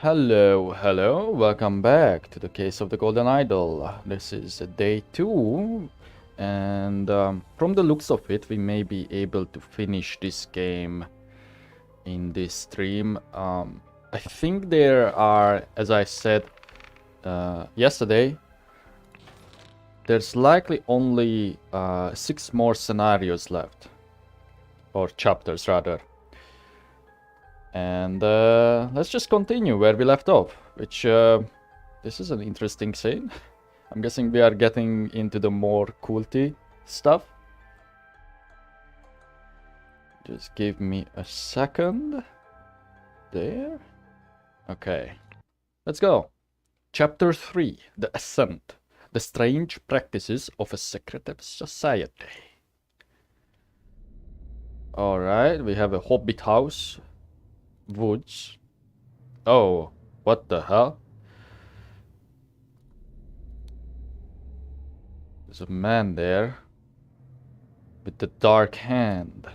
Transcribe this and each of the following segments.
Hello, welcome back to the Case of the Golden Idol. This is day 2, and from the looks of it, we may be able to finish this game in this stream. I think there are, as I said yesterday, there's likely only 6 more scenarios left, or chapters rather. And let's just continue where we left off, which this is an interesting scene. I'm guessing we are getting into the more culty stuff. Just give me a second. There. Okay. Let's go. Chapter 3. The Ascent. The Strange Practices of a Secretive Society. Alright, we have a hobbit house. Woods. Oh, what the hell? There's a man there with the dark hand.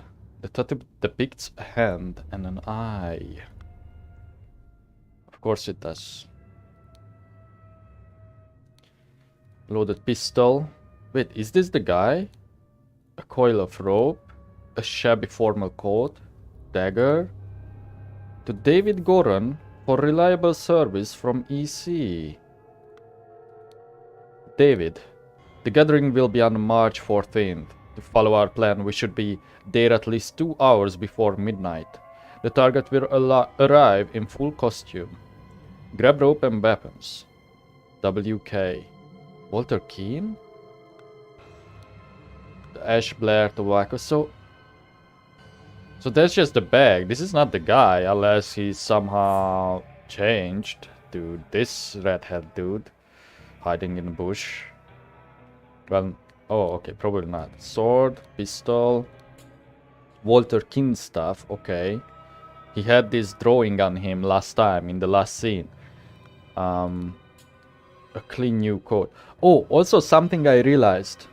The tattoo depicts a hand and an eye. Of course it does. Loaded pistol. Wait, is this the guy? A coil of rope, a shabby formal coat, dagger. To David Goran for reliable service from EC. David, the gathering will be on March 14th. To follow our plan, we should be there at least 2 hours before midnight. The target will arrive in full costume. Grab rope and weapons. WK. Walter Keane? The Ash Blair tobacco. So that's just the bag. This is not the guy, unless he's somehow changed to this redhead dude hiding in the bush. Well, oh, okay, probably not. Sword, pistol, Walter Keane stuff, okay. He had this drawing on him last time, in the last scene. A clean new coat. Oh, also something I realized.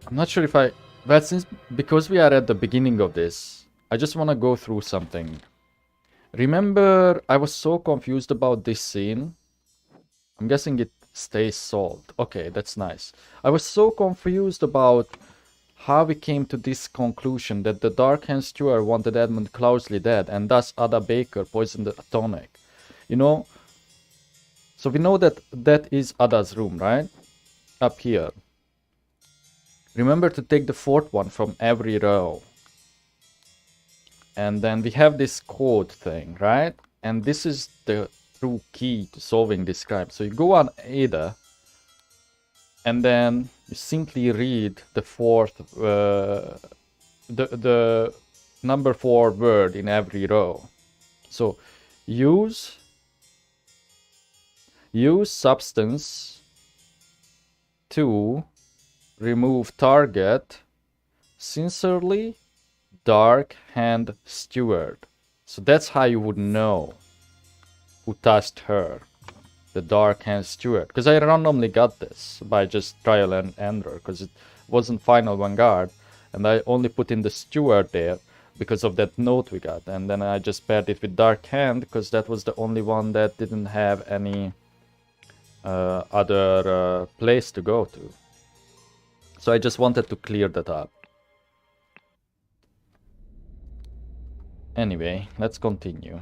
I'm not sure if but because we are at the beginning of this, I just want to go through something. Remember, I was so confused about this scene. I'm guessing it stays solved. Okay, that's nice. I was so confused about how we came to this conclusion that the Darkhand Steward wanted Edmund Cloudesley dead, and thus Ada Baker poisoned the tonic. You know, so we know that that is Ada's room, right? Up here. Remember to take the fourth one from every row. And then we have this code thing, right? And this is the true key to solving this crime. So you go on Ada, and then you simply read the fourth, the number 4 word in every row. So use substance to remove target. Sincerely, Darkhand Steward. So that's how you would know who touched her. The Darkhand Steward. Because I randomly got this by just trial and error. Because it wasn't Final Vanguard. And I only put in the Steward there because of that note we got. And then I just paired it with Darkhand because that was the only one that didn't have any other place to go to. So I just wanted to clear that up. Anyway, let's continue.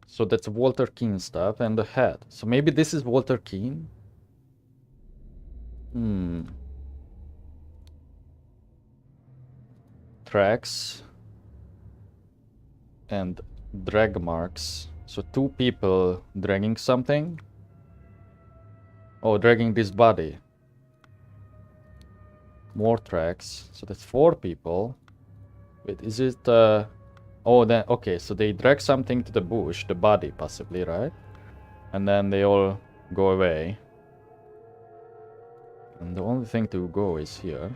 So that's Walter Keane stuff and the head. So maybe this is Walter Keane? Tracks. And drag marks. So 2 people dragging something. Oh, dragging this body. More tracks. So that's 4 people. Wait, is it... Oh, then... Okay, so they drag something to the bush. The body, possibly, right? And then they all go away. And the only thing to go is here.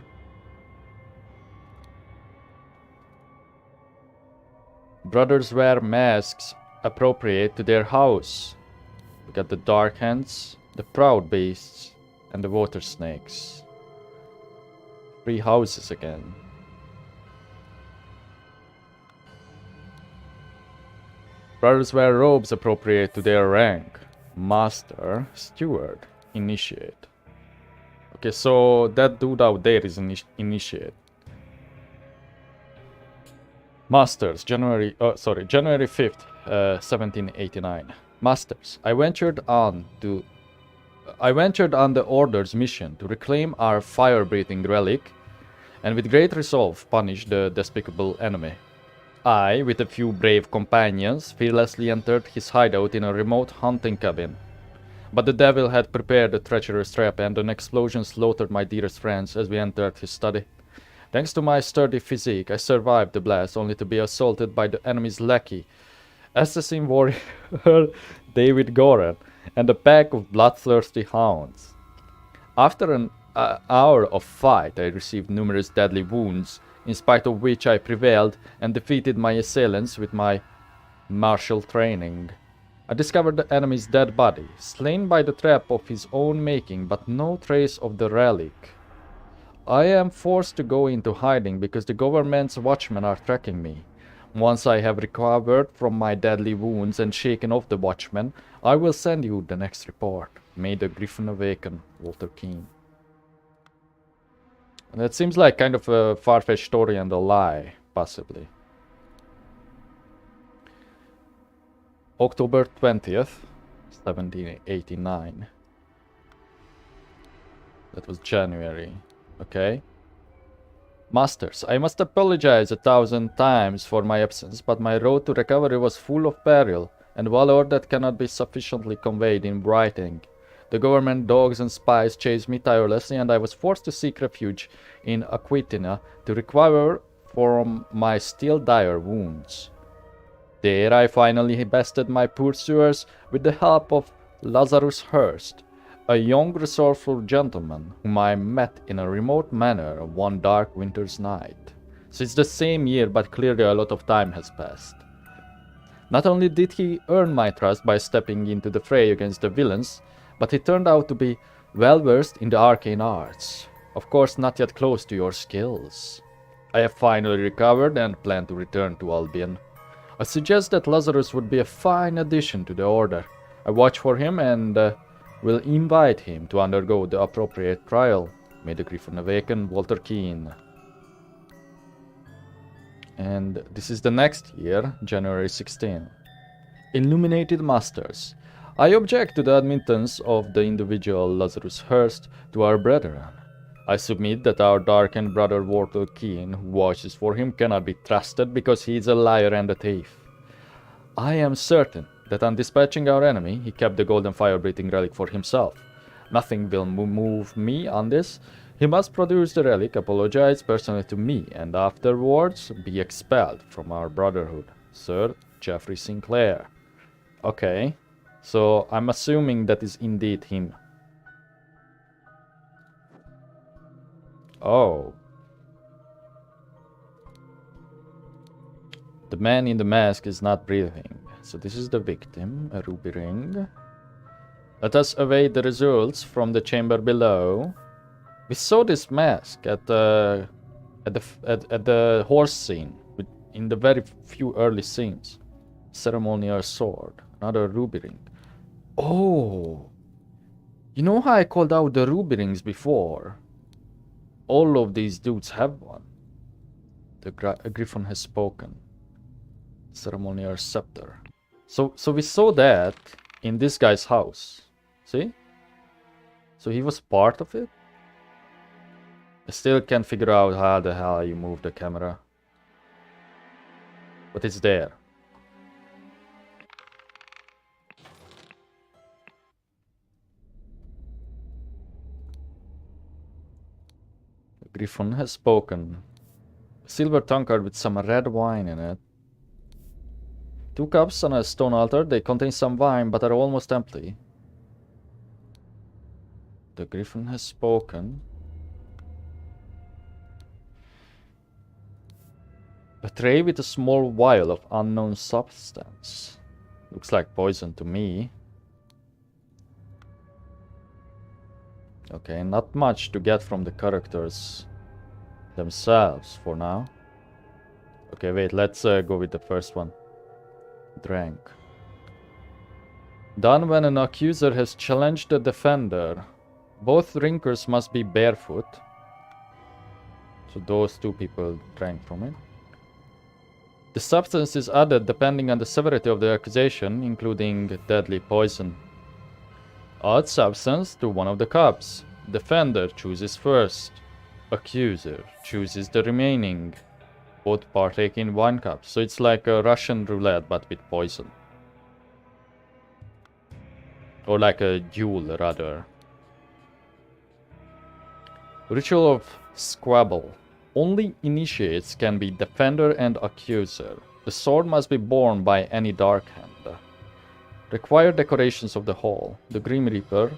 Brothers wear masks appropriate to their house. We got the Darkhands, the Proud Beasts, and the Water Snakes. 3 houses again. Brothers wear robes appropriate to their rank. Master, steward, initiate. Okay, so that dude out there is initiate. Masters, January 5th, 1789. Masters, I ventured on the Order's mission to reclaim our fire-breathing relic, and with great resolve punish the despicable enemy. I, with a few brave companions, fearlessly entered his hideout in a remote hunting cabin. But the devil had prepared a treacherous trap, and an explosion slaughtered my dearest friends as we entered his study. Thanks to my sturdy physique, I survived the blast, only to be assaulted by the enemy's lackey, assassin warrior David Goran, and a pack of bloodthirsty hounds. After an hour of fight, I received numerous deadly wounds, in spite of which I prevailed and defeated my assailants with my martial training. I discovered the enemy's dead body, slain by the trap of his own making, but no trace of the relic. I am forced to go into hiding because the government's watchmen are tracking me. Once I have recovered from my deadly wounds and shaken off the watchmen, I will send you the next report. May the Griffin awaken, Walter Keane. And that seems like kind of a far-fetched story and a lie, possibly. October 20th, 1789. That was January. Okay. Masters, I must apologize 1,000 times for my absence, but my road to recovery was full of peril and valor that cannot be sufficiently conveyed in writing. The government dogs and spies chased me tirelessly, and I was forced to seek refuge in Aquitina to recover from my still dire wounds. There I finally bested my pursuers with the help of Lazarus Hearst, a young resourceful gentleman whom I met in a remote manor one dark winter's night. So it's the same year, but clearly a lot of time has passed. Not only did he earn my trust by stepping into the fray against the villains, but he turned out to be well versed in the arcane arts. Of course, not yet close to your skills. I have finally recovered and plan to return to Albion. I suggest that Lazarus would be a fine addition to the Order. I watch for him and will invite him to undergo the appropriate trial. May the Griffin awaken, Walter Keane. And this is the next year, January 16. Illuminated Masters. I object to the admittance of the individual Lazarus Hearst to our brethren. I submit that our darkened brother Walter Keane, who watches for him, cannot be trusted because he is a liar and a thief. I am certain that on dispatching our enemy, he kept the golden fire-breathing relic for himself. Nothing will move me on this. He must produce the relic, apologize personally to me, and afterwards be expelled from our brotherhood. Sir Geoffrey Sinclair. Okay, so I'm assuming that is indeed him. Oh. The man in the mask is not breathing. So this is the victim, a ruby ring. Let us await the results from the chamber below. We saw this mask at the horse scene, in the very few early scenes. Ceremonial sword, another ruby ring. Oh, you know how I called out the ruby rings before? All of these dudes have one. The Griffin has spoken. Ceremonial scepter. So we saw that in this guy's house. See? So he was part of it? I still can't figure out how the hell you move the camera. But it's there. The Griffin has spoken. A silver tankard with some red wine in it. 2 cups on a stone altar. They contain some wine, but are almost empty. The Griffin has spoken. A tray with a small vial of unknown substance. Looks like poison to me. Okay, not much to get from the characters themselves for now. Okay, wait, let's go with the first one. Drank. Done when an accuser has challenged the defender. Both drinkers must be barefoot. So those two people drank from it. The substance is added depending on the severity of the accusation, including deadly poison. Add substance to one of the cups. Defender chooses first. Accuser chooses the remaining. Both partake in one cup. So it's like a Russian roulette but with poison. Or like a duel, rather. Ritual of Squabble. Only initiates can be defender and accuser. The sword must be borne by any dark hand. Required decorations of the hall. The Grim Reaper,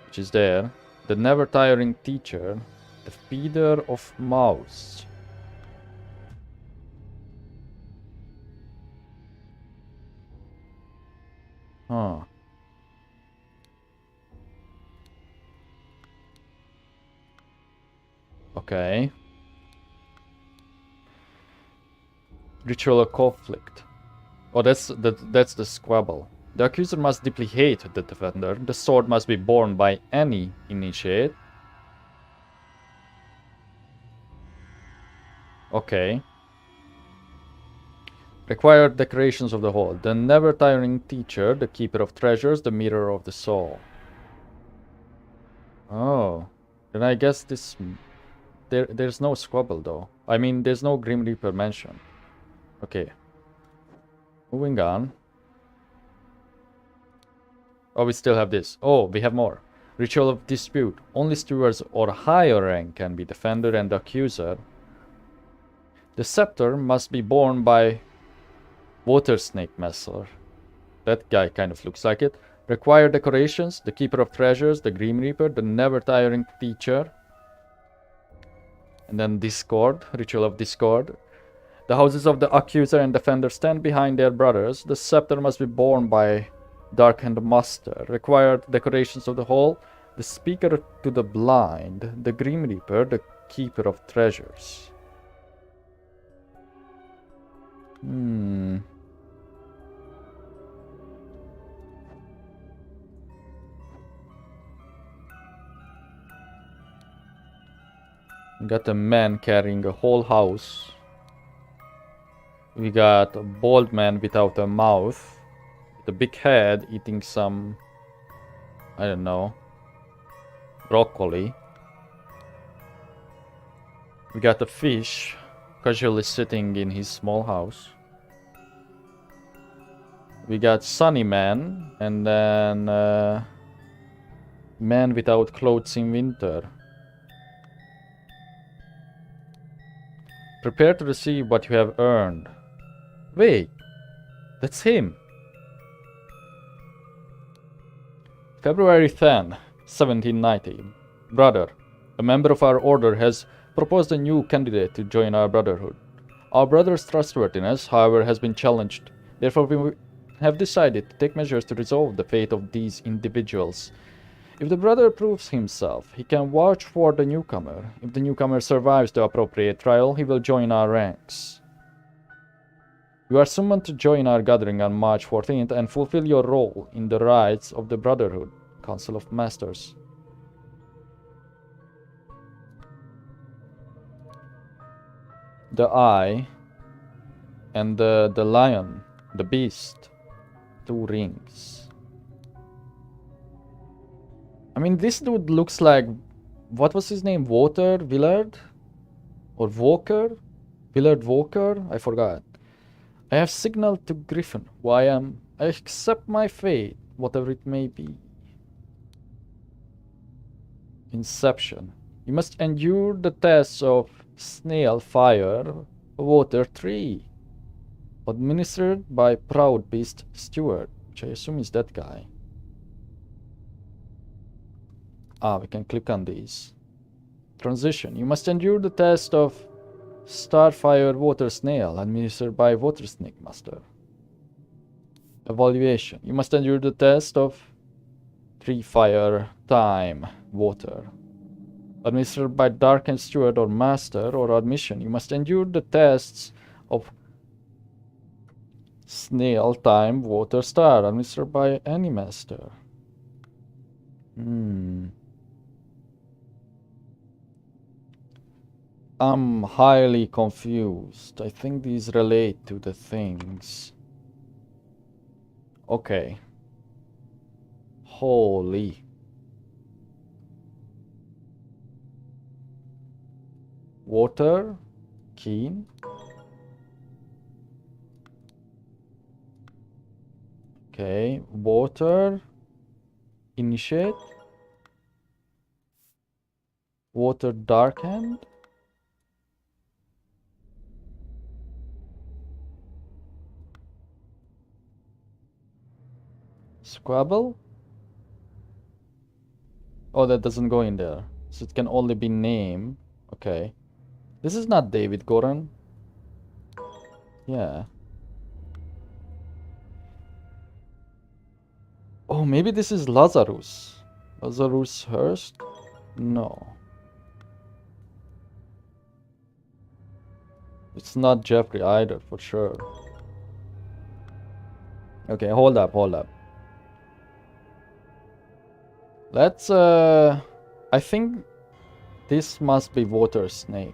which is there. The never-tiring teacher. The feeder of mouths. Huh. Okay. Ritual of conflict. Oh, that's the squabble. The accuser must deeply hate the defender. The sword must be borne by any initiate. Okay. Required decorations of the hall. The never-tiring teacher, the keeper of treasures, the mirror of the soul. Oh. Then I guess this... There's no squabble, though. I mean, there's no Grim Reaper mentioned. Okay. Moving on. Oh, we still have this. Oh, we have more. Ritual of dispute. Only stewards or higher rank can be defender and accuser. The scepter must be borne by Water Snake Master. That guy kind of looks like it. Required decorations. The keeper of treasures. The Grim Reaper. The never-tiring teacher. And then Discord. Ritual of Discord. The houses of the accuser and defender stand behind their brothers. The scepter must be borne by Dark-Hand Master. Required decorations of the hall. The speaker to the blind. The Grim Reaper. The keeper of treasures. Got a man carrying a whole house. We got a bald man without a mouth. With a big head eating some... I don't know. Broccoli. We got a fish casually sitting in his small house. We got Sunny Man. And then... man without clothes in winter. Prepare to receive what you have earned. Wait, that's him. February 10, 1790. Brother, a member of our order has proposed a new candidate to join our brotherhood. Our brother's trustworthiness, however, has been challenged. Therefore, we have decided to take measures to resolve the fate of these individuals. If the brother proves himself, he can vouch for the newcomer. If the newcomer survives the appropriate trial, he will join our ranks. You are summoned to join our gathering on March 14th and fulfill your role in the rites of the Brotherhood, Council of Masters. The eye and the lion, the beast, 2 rings. I mean, this dude looks like... What was his name? Walter Willard? Or Walker? Willard Walker? I forgot. I have signaled to Griffin who I am. I accept my fate, whatever it may be. Inception. You must endure the tests of snail, fire, water, tree. Administered by Proud Beast Steward, which I assume is that guy. Ah, we can click on these. Transition. You must endure the test of Starfire Water Snail, administered by Water Snake Master. Evaluation. You must endure the test of Tree Fire Time Water, administered by Dark and Steward or Master. Or admission. You must endure the tests of Snail time water star administered by any master. I'm highly confused. I think these relate to the things. Okay. Holy. Water. Keen. Okay. Water. Initiate. Water darkened. Squabble. Oh, that doesn't go in there. So it can only be name. Okay. This is not David Goran. Yeah. Oh, maybe this is Lazarus. Lazarus Hurst? No. It's not Jeffrey either, for sure. Okay, hold up. Let's, I think this must be Water Snake.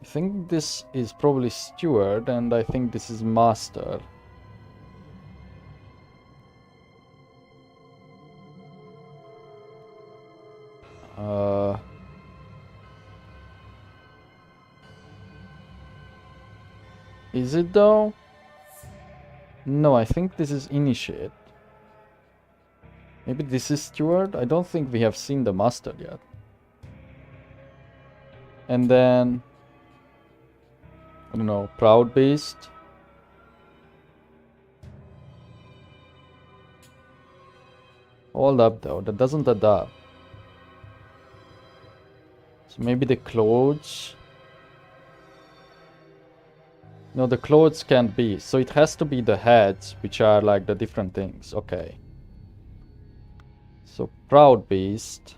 I think this is probably Steward, and I think this is Master. Is it though? No, I think this is Initiate. Maybe this is Steward? I don't think we have seen the Master yet. And then, I don't know, Proud Beast. Hold up though, that doesn't add up. So maybe the clothes. No, the clothes can't be. So it has to be the heads, which are like the different things. Okay. So Proud Beast.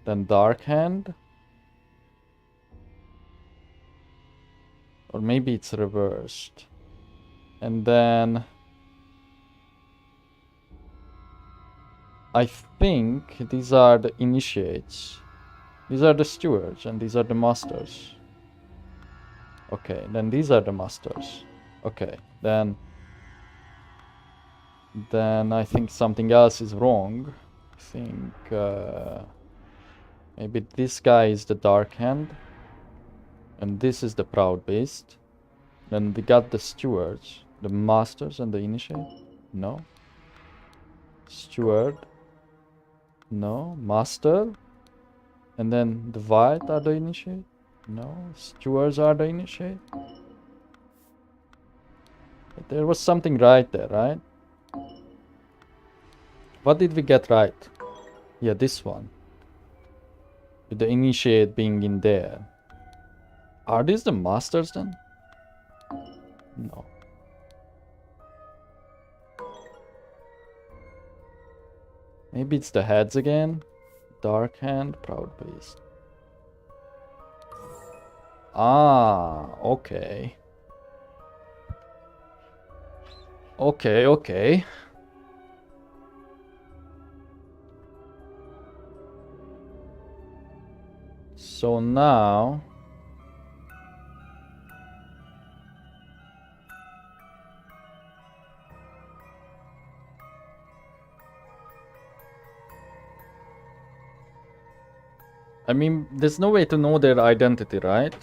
Then Dark Hand. Or maybe it's reversed. And then I think these are the initiates. These are the stewards and these are the masters. Okay, then these are the masters. Okay, then I think something else is wrong. I think maybe this guy is the Dark Hand. And this is the Proud Beast. Then we got the stewards, the masters and the initiate. No. Steward. No. Master. And then the white are the initiate. No. Stewards are the initiate. But there was something right there, right? What did we get right? Yeah, this one. With the initiate being in there. Are these the masters then? No. Maybe it's the heads again. Dark Hand, Proud Beast. Ah, okay. Okay. So now... I mean, there's no way to know their identity, right?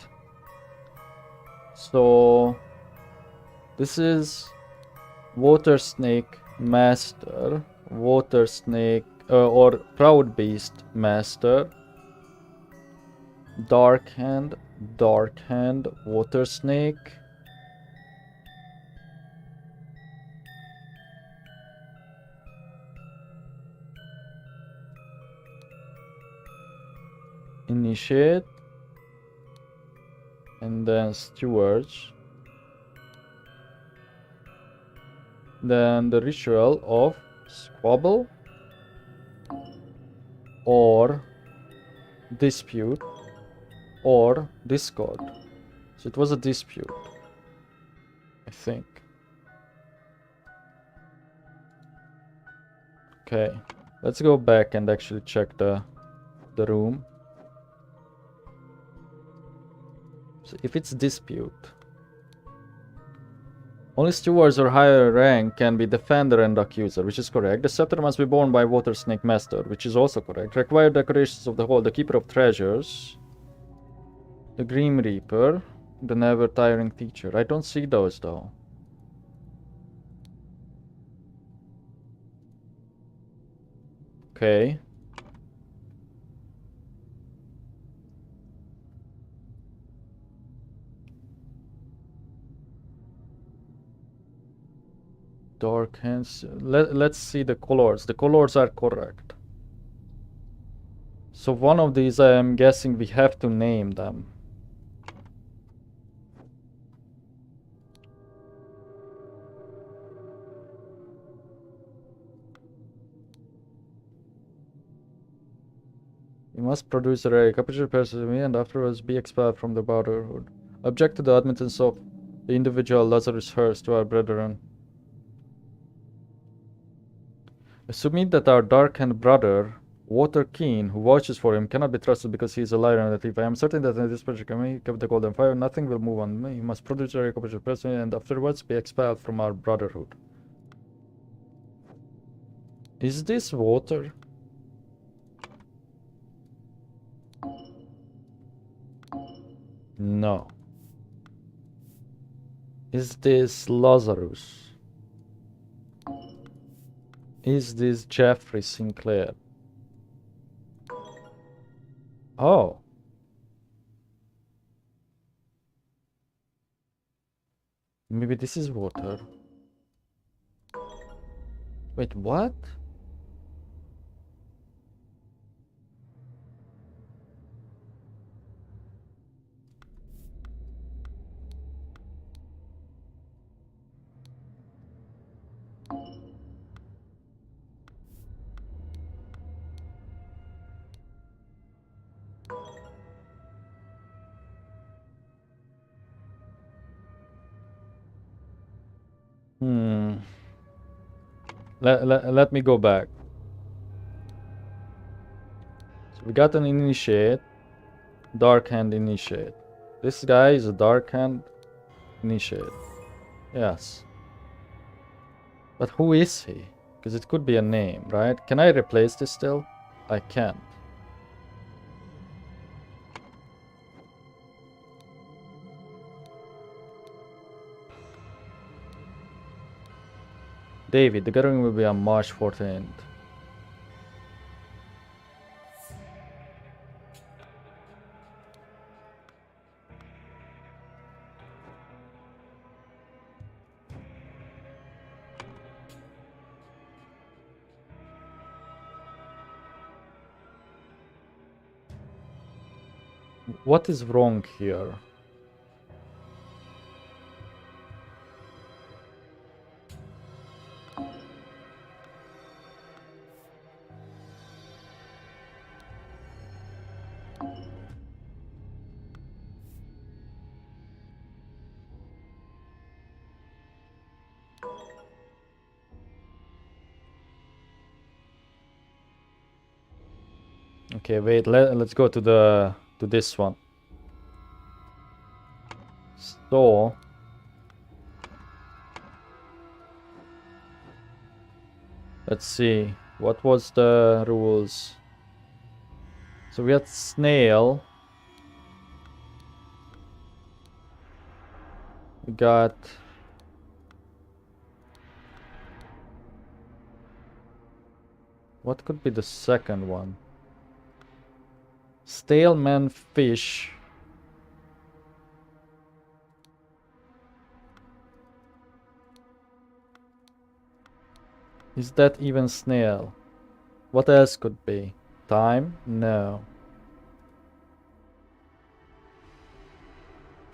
So... This is... Water Snake Master. Water Snake... or Proud Beast Master. Dark Hand, Water Snake. Initiate. And then Stewards. Then the ritual of Squabble. Or Dispute. Or Discord. So it was a dispute. I think. Okay, let's go back and actually check the room. So if it's dispute, only stewards or higher rank can be defender and accuser, which is correct. The scepter must be borne by Water Snake Master, which is also correct. Required decorations of the hall, the Keeper of Treasures, the Grim Reaper, the Never Tiring Teacher. I don't see those though. Okay. Dark hands. Let's see the colors. The colors are correct. So one of these, I am guessing we have to name them. You must produce a captured person and afterwards be expelled from the Brotherhood. Object to the admittance of the individual Lazarus Hurst to our brethren. Submit that our dark-haired brother, Waterkeen, who watches for him, cannot be trusted because he is a liar and a thief. I am certain that in this project I may keep the golden fire, nothing will move on me. You must produce a captured person and afterwards be expelled from our Brotherhood. Is this water? No. Is this Lazarus? Is this Jeffrey Sinclair? Oh. Maybe this is water. Wait, what? Let me go back. So we got an initiate, dark hand initiate. This guy is a dark hand initiate. Yes. But who is he? Because it could be a name, right? Can I replace this still? I can't. David, the gathering will be on March 14th. What is wrong here? Okay, wait, let's go to this one. So let's see, what was the rules? So we had snail. We got what could be the second one? Stale man fish. Is that even snail? What else could be? Time? No.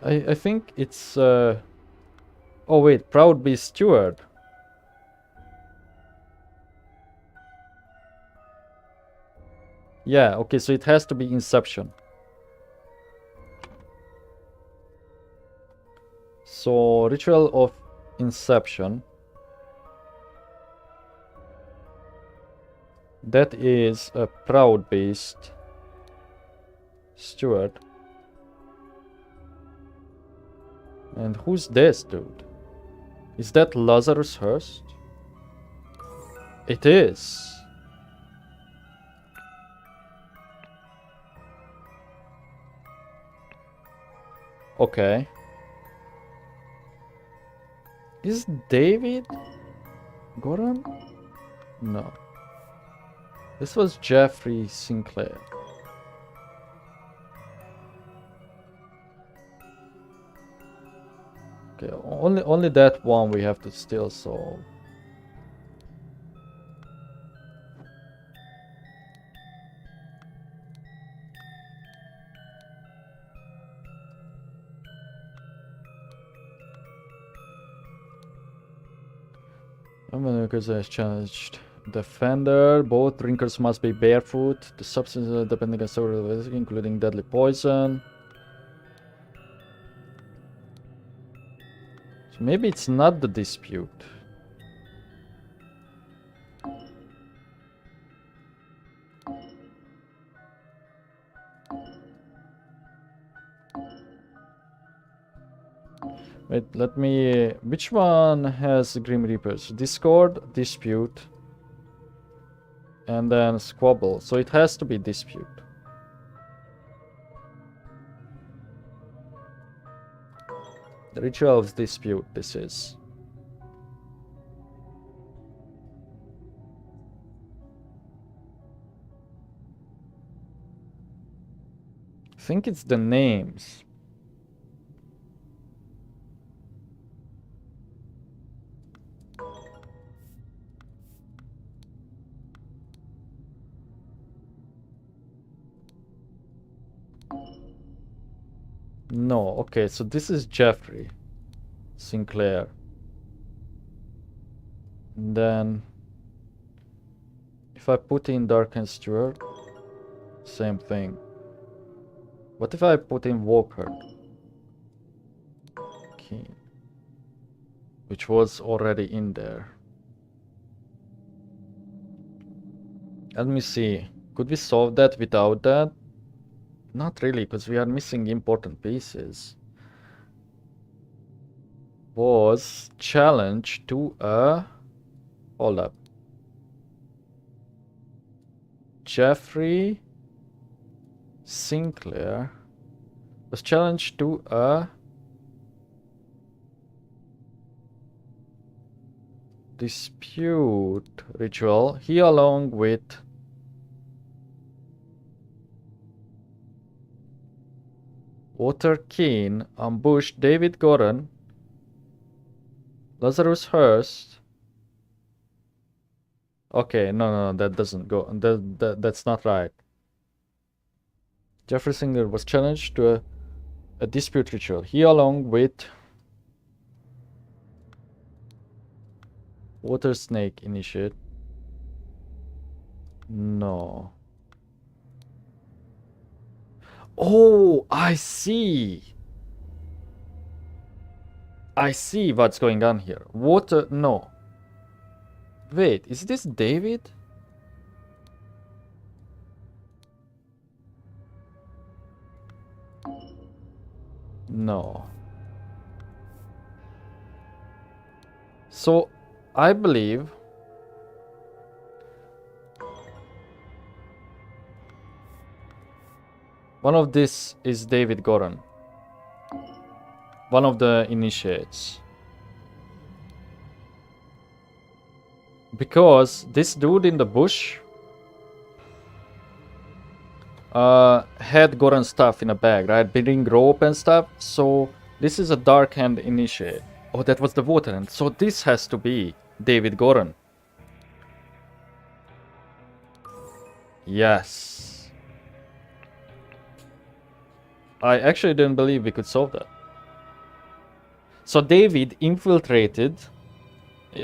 I think it's oh wait, Proud Be Steward. Yeah, okay, so it has to be Inception. So Ritual of Inception. That is a proud beast. Steward. And who's this dude? Is that Lazarus Hearst? It is. Okay. Is David Goran? No. This was Jeffrey Sinclair. Okay, only that one we have to still solve. Because has challenged defender. Both drinkers must be barefoot. The substance depending on several risks, including deadly poison. So maybe it's not the dispute. Wait, let me... Which one has Grim Reapers? Discord, Dispute, and then Squabble. So it has to be Dispute. The Ritual of Dispute, this is. I think it's the names. No, okay, so this is Jeffrey Sinclair. And then if I put in Dark and Stewart, same thing. What if I put in Walker? Keen. Which was already in there. Let me see. Could we solve that without that? Not really, because we are missing important pieces. Was challenged to a... Hold up. Jeffrey Sinclair was challenged to a... dispute ritual. He along with... Walter Keane ambushed David Goran, Lazarus Hearst. Okay, no, that doesn't go. That's not right. Jeffrey Singer was challenged to a dispute ritual. He along with Water Snake initiate. No. Oh, I see. I see what's going on here. Water, no. Wait, is this David? No. So, I believe one of this is David Goran. One of the initiates. Because this dude in the bush had Goran stuff in a bag, right? Bringing rope and stuff. So this is a Dark Hand initiate. Oh, that was the Water Hand. So this has to be David Goran. Yes. I actually didn't believe we could solve that. So David infiltrated.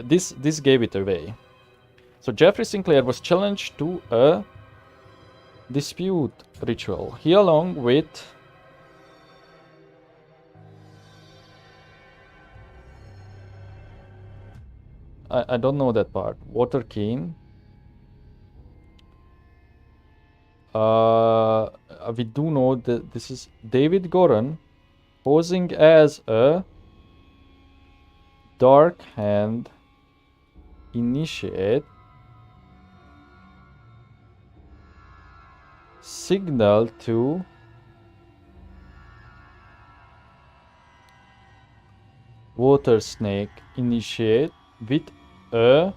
This gave it away. So Jeffrey Sinclair was challenged to a dispute ritual. He along with I don't know that part. Water King. We do know that this is David Goran posing as a Dark Hand Initiate. Signal to Water Snake Initiate with a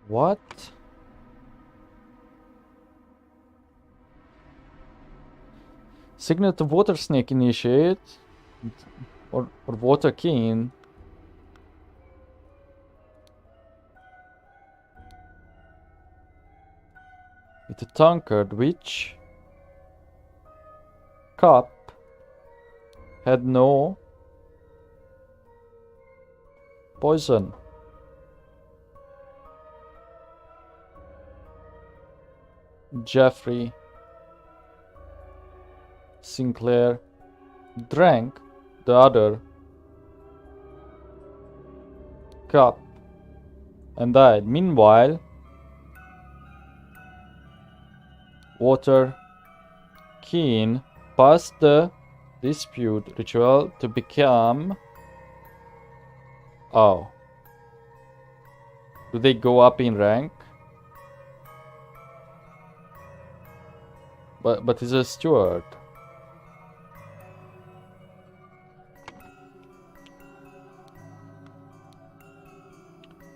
what? Signal to Water Snake Initiate or Water King. With a tankard which cup had no poison. Jeffrey Sinclair drank the other cup and died. Meanwhile, Water Keen passed the dispute ritual to become... Oh. Do they go up in rank? But he's a steward.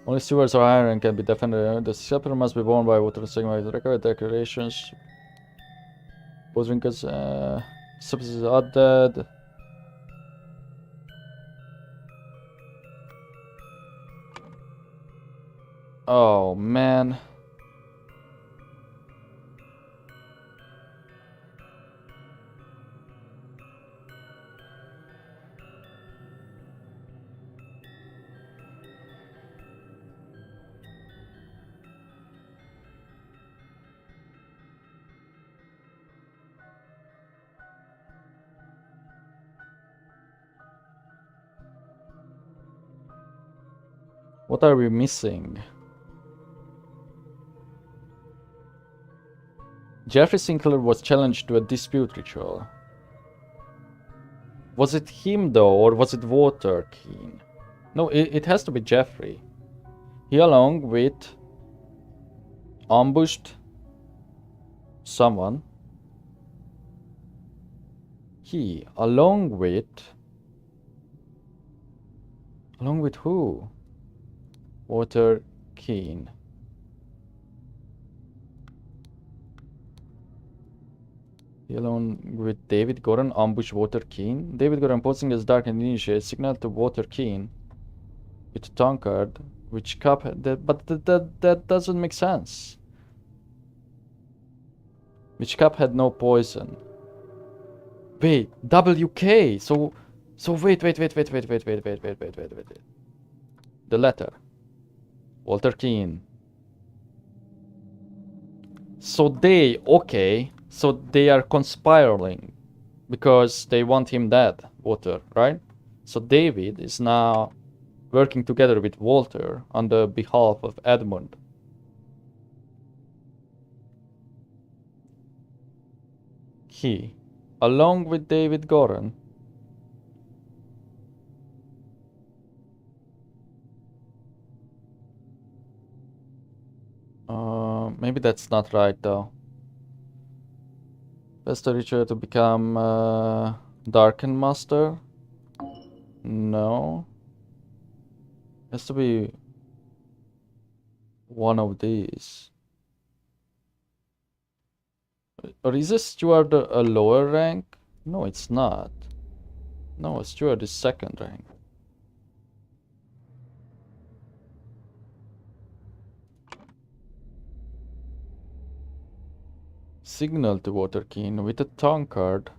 Only stewards are higher and can be defended. The scepter must be worn by Water Sigma with record decorations. Both drinkers, substances are dead. Oh man. What are we missing? Jeffrey Sinclair was challenged to a dispute ritual. Was it him though, or was it Water King? No, it has to be Jeffrey. He along with ambushed someone. He along with who? Water King. He along with David Goran ambush Water King. David Goran posing as Dark and Initiate signal to Water King with tankard, which cup that doesn't make sense. Which cup had no poison? Wait, WK. So wait. The letter. Walter Keane. So they are conspiring because they want him dead, Walter, right? So David is now working together with Walter on the behalf of Edmund. He, along with David Goran, maybe that's not right though. Best ritual to become Darken Master? No. Has to be one of these. Or is a steward a lower rank? No, it's not. No, a steward is second rank. Signal to Water King with a tankard.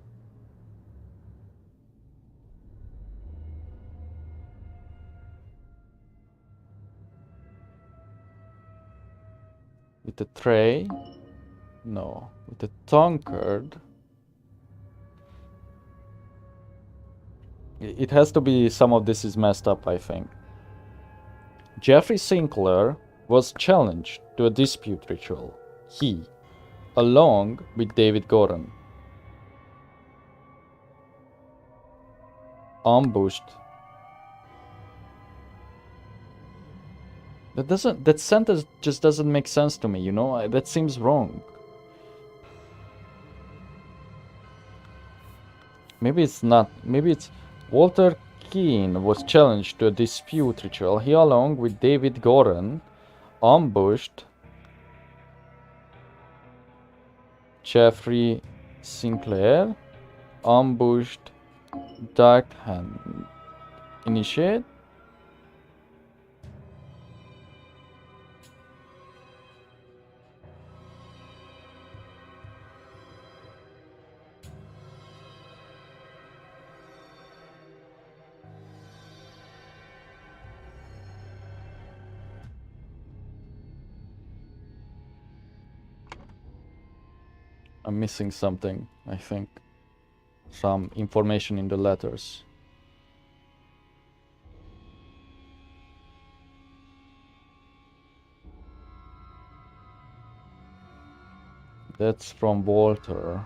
With the tray? No. With the tankard? It has to be some of this is messed up, I think. Jeffrey Sinclair was challenged to a dispute ritual. He, along with David Gordon, ambushed. That sentence just doesn't make sense to me, you know? That seems wrong. Maybe it's not. Maybe it's Walter Keane was challenged to a dispute ritual. He, along with David Gordon, ambushed Jeffrey Sinclair, ambushed Dark Hand. Initiate? I'm missing something, I think. Some information in the letters. That's from Walter.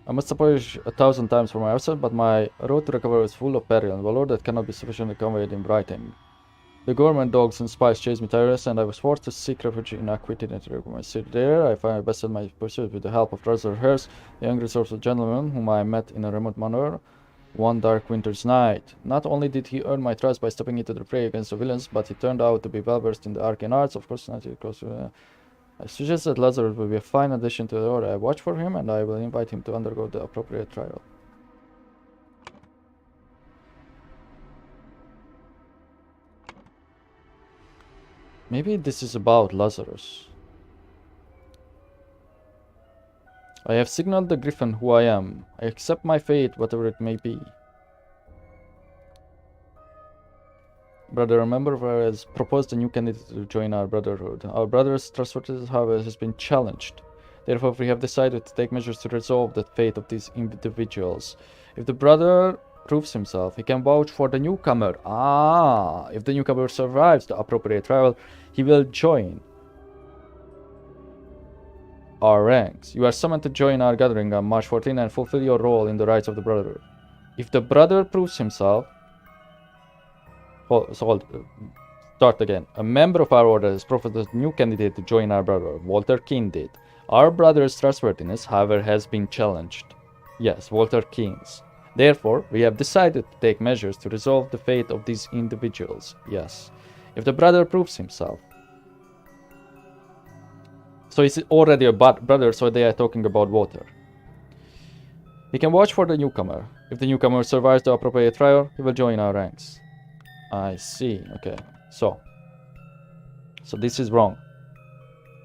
I must apologize 1,000 times for my absence, but my road to recovery is full of peril and valor that cannot be sufficiently conveyed in writing. The government dogs and spies chased me tirelessly, and I was forced to seek refuge in Aquitaine and my city. There, I finally bested my pursuit with the help of Razor Hurst, the young resourceful gentleman whom I met in a remote manor one dark winter's night. Not only did he earn my trust by stepping into the fray against the villains, but he turned out to be well versed in the arcane arts. Of course, not close. I suggest that Lazarus will be a fine addition to the order. I watch for him, and I will invite him to undergo the appropriate trial. Maybe this is about Lazarus. I have signaled the Griffin who I am. I accept my fate, whatever it may be. Brother, a member of ours has proposed a new candidate to join our brotherhood. Our brother's trustworthiness, however, has been challenged. Therefore, we have decided to take measures to resolve the fate of these individuals. If the brother proves himself, he can vouch for the newcomer. If the newcomer survives the appropriate trial, he will join our ranks. You are summoned to join our gathering on March 14 and fulfill your role in the rights of the brotherhood. If the brother proves himself... Start again. A member of our order has proposed a new candidate to join our brotherhood. Walter Keane did. Our brother's trustworthiness, however, has been challenged. Yes, Walter Keane's. Therefore, we have decided to take measures to resolve the fate of these individuals. Yes. If the brother proves himself. So he's already a brother, so they are talking about Walter. He can watch for the newcomer. If the newcomer survives the appropriate trial, he will join our ranks. I see. Okay. So this is wrong.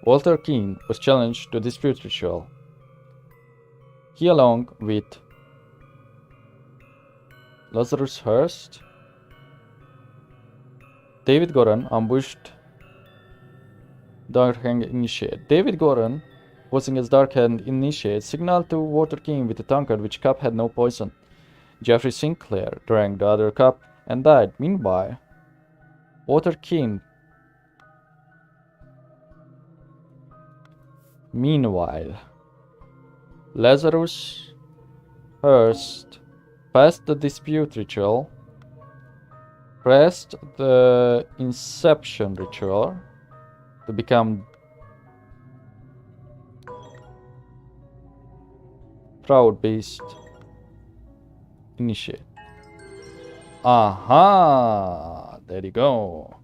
Walter Keane was challenged to a dispute ritual. He, along with Lazarus Hurst, David Gordon, ambushed Darkhand Initiate. David Gordon, posing as Darkhand Initiate, signaled to Walter Keane with a tankard which cup had no poison. Jeffrey Sinclair drank the other cup and died. Meanwhile, Walter Keane. Lazarus Hurst passed the dispute ritual, pressed the inception ritual to become Proud Beast Initiate. Aha! There you go.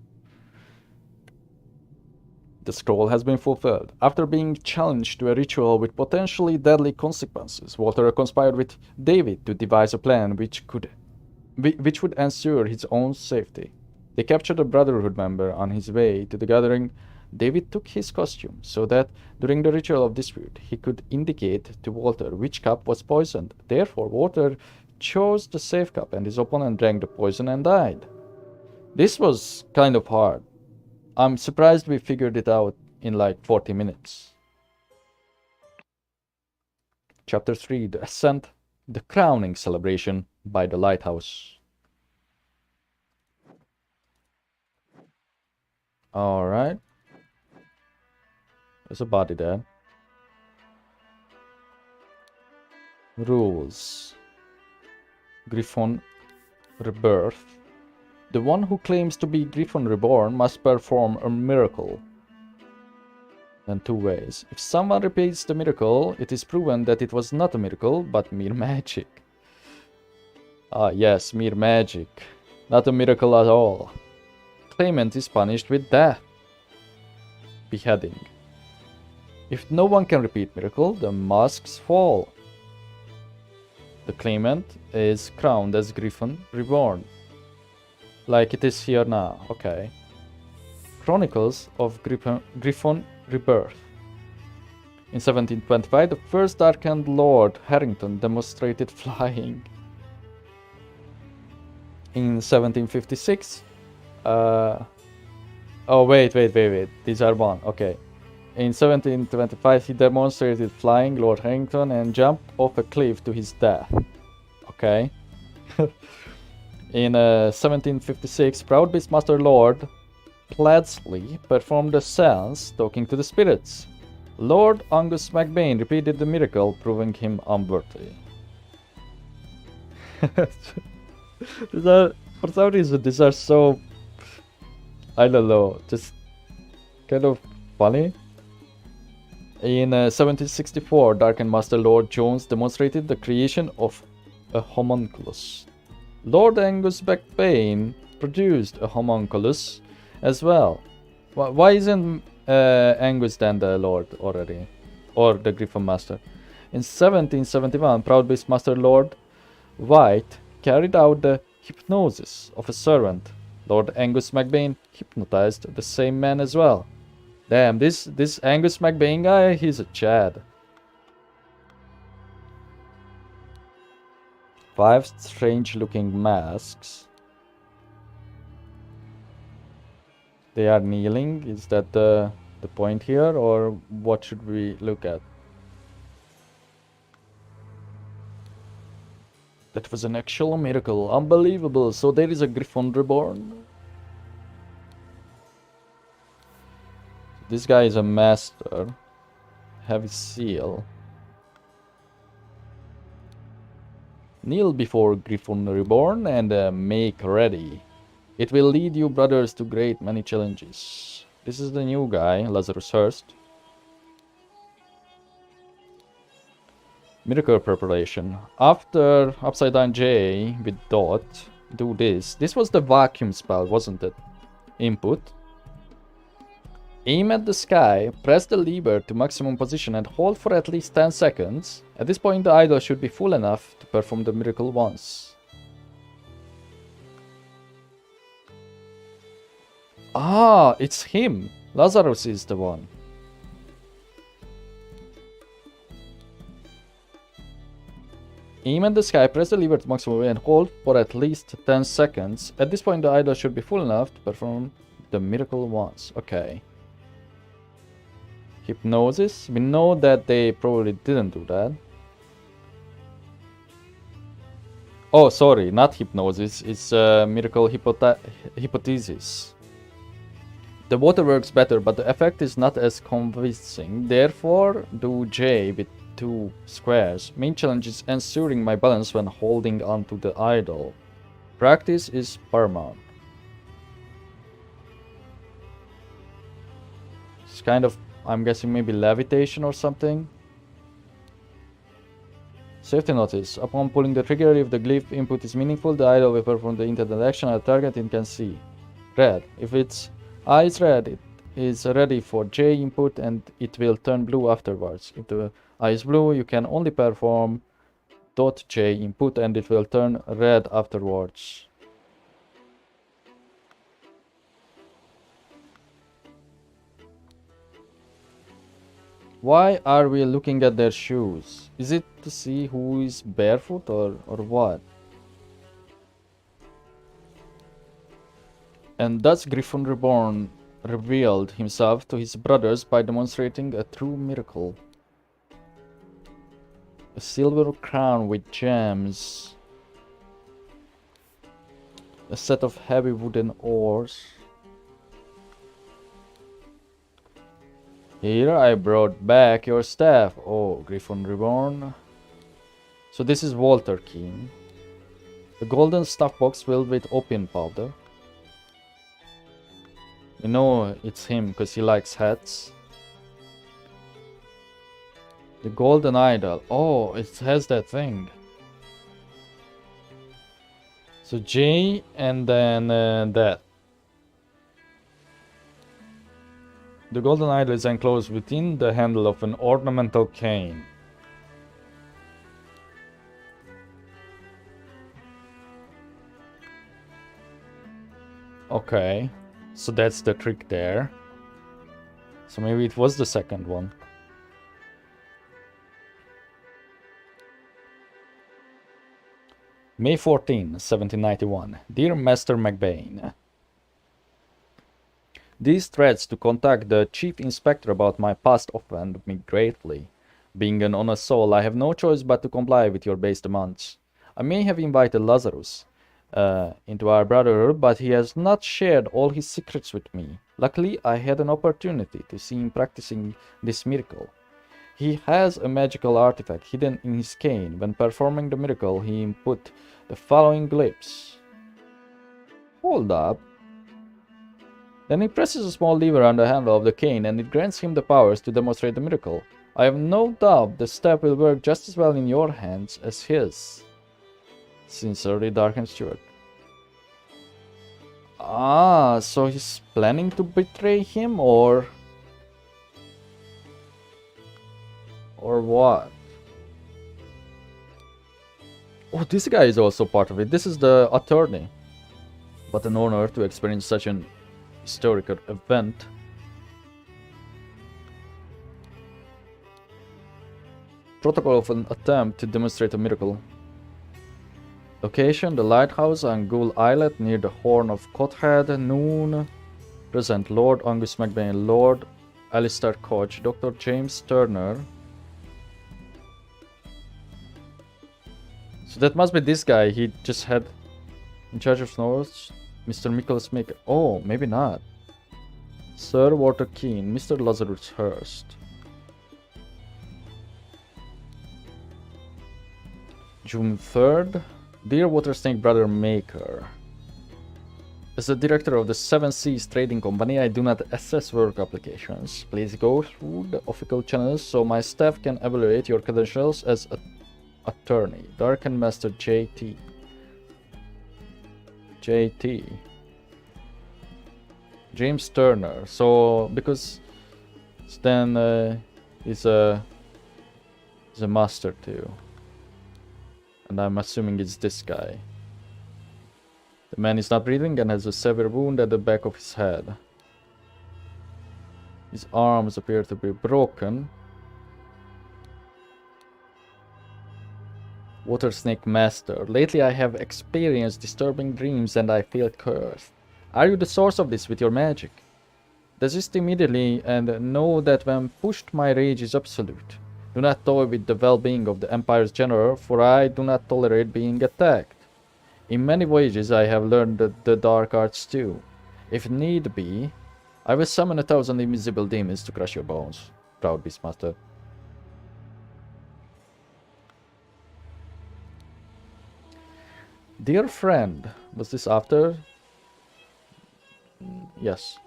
The scroll has been fulfilled. After being challenged to a ritual with potentially deadly consequences, Walter conspired with David to devise a plan which would ensure his own safety. They captured a Brotherhood member on his way to the gathering. David took his costume so that during the ritual of dispute he could indicate to Walter which cup was poisoned. Therefore, Walter chose the safe cup and his opponent drank the poison and died. This was kind of hard. I'm surprised we figured it out in like 40 minutes. Chapter 3, The Ascent, the crowning celebration by the lighthouse. Alright. There's a body there. Rules. Griffon Rebirth. The one who claims to be Griffon Reborn must perform a miracle. In 2 ways. If someone repeats the miracle, it is proven that it was not a miracle, but mere magic. Ah, yes, mere magic. Not a miracle at all. Claimant is punished with death. Beheading. If no one can repeat miracle, the masks fall. The claimant is crowned as Griffon Reborn. Like it is here now, okay. Chronicles of Griffon Rebirth. In 1725, the first Dark-Hand Lord Harrington demonstrated flying. In 1756, oh wait, these are one, okay. In 1725, he demonstrated flying Lord Harrington and jumped off a cliff to his death. Okay. In 1756, Proud Beastmaster Lord Pladsley performed a seance talking to the spirits. Lord Angus MacBain repeated the miracle, proving him unworthy. For some reason, these are so, I don't know, just kind of funny. In 1764, Dark-Hand Master Lord Jones demonstrated the creation of a homunculus. Lord Angus MacBain produced a homunculus as well. Why isn't Angus then the Lord already? Or the Griffon Master? In 1771, Proud Beastmaster Lord White carried out the hypnosis of a servant. Lord Angus MacBain hypnotized the same man as well. Damn, this Angus MacBain guy, he's a Chad. 5 strange-looking masks. They are kneeling. Is that the point here, or what should we look at? That was an actual miracle. Unbelievable. So there is a Griffon Reborn. This guy is a master. Heavy seal. Kneel before Griffon Reborn and make ready. It will lead you, brothers, to great many challenges. This is the new guy, Lazarus Hurst. Miracle preparation. After Upside Down J with Dot, do this. This was the vacuum spell, wasn't it? Input. Aim at the sky, press the lever to maximum position and hold for at least 10 seconds. At this point the idol should be full enough to perform the miracle once. Ah, it's him! Lazarus is the one. Aim at the sky, press the lever to maximum and hold for at least 10 seconds. At this point the idol should be full enough to perform the miracle once. Okay. Hypnosis. We know that they probably didn't do that. Oh, sorry, not hypnosis. It's miracle hypothesis. The water works better, but the effect is not as convincing. Therefore, do J with 2 squares. Main challenge is ensuring my balance when holding onto the idol. Practice is paramount. It's kind of, I'm guessing maybe levitation or something. Safety notice. Upon pulling the trigger, if the glyph input is meaningful, the idol will perform the intended action at a target it can see. Red. If its eye is red, it is ready for J input and it will turn blue afterwards. If the eye is blue, you can only perform .J input and it will turn red afterwards. Why are we looking at their shoes? Is it to see who is barefoot or what? And does Griffon Reborn revealed himself to his brothers by demonstrating a true miracle. A silver crown with gems. A set of heavy wooden oars. Here I brought back your staff, oh Griffon Reborn. So this is Walter Keane. The golden stuff box filled with opium powder. You know it's him because he likes hats. The golden idol. Oh, it has that thing. So J and then that. The golden idol is enclosed within the handle of an ornamental cane. Okay, so that's the trick there. So maybe it was the second one. May 14, 1791. Dear Master McBain, these threats to contact the Chief Inspector about my past offend me greatly. Being an honest soul, I have no choice but to comply with your base demands. I may have invited Lazarus into our brotherhood, but he has not shared all his secrets with me. Luckily, I had an opportunity to see him practicing this miracle. He has a magical artifact hidden in his cane. When performing the miracle, he input the following glyphs. Hold up. Then he presses a small lever on the handle of the cane and it grants him the powers to demonstrate the miracle. I have no doubt the staff will work just as well in your hands as his. Sincerely, Darken Stewart. Ah, so he's planning to betray him or what? Oh, this guy is also part of it. This is the attorney. What an honor to experience such an historical event. Protocol of an attempt to demonstrate a miracle. Location: the lighthouse on Ghoul Islet near the Horn of Cothead. Noon. Present: Lord Angus McBain, Lord Alistair Koch, Dr. James Turner. So that must be this guy. He just had in charge of North, Mr. Nicholas Maker. Oh, maybe not. Sir Walter Keane, Mr. Lazarus Hurst. June 3rd. Dear Watersnake Brother Maker, as the director of the Seven Seas Trading Company, I do not assess work applications. Please go through the official channels so my staff can evaluate your credentials as an attorney. Darken Master JT. James Turner. So because Stan is a master too. And I'm assuming it's this guy. The man is not breathing and has a severe wound at the back of his head. His arms appear to be broken. Watersnake Master. Lately I have experienced disturbing dreams and I feel cursed. Are you the source of this with your magic? Desist immediately and know that when pushed my rage is absolute. Do not toy with the well-being of the Empire's general, for I do not tolerate being attacked. In many voyages I have learned the dark arts too. If need be, I will summon 1,000 invisible demons to crush your bones. Proud Beastmaster. Dear friend, was this after? Yes.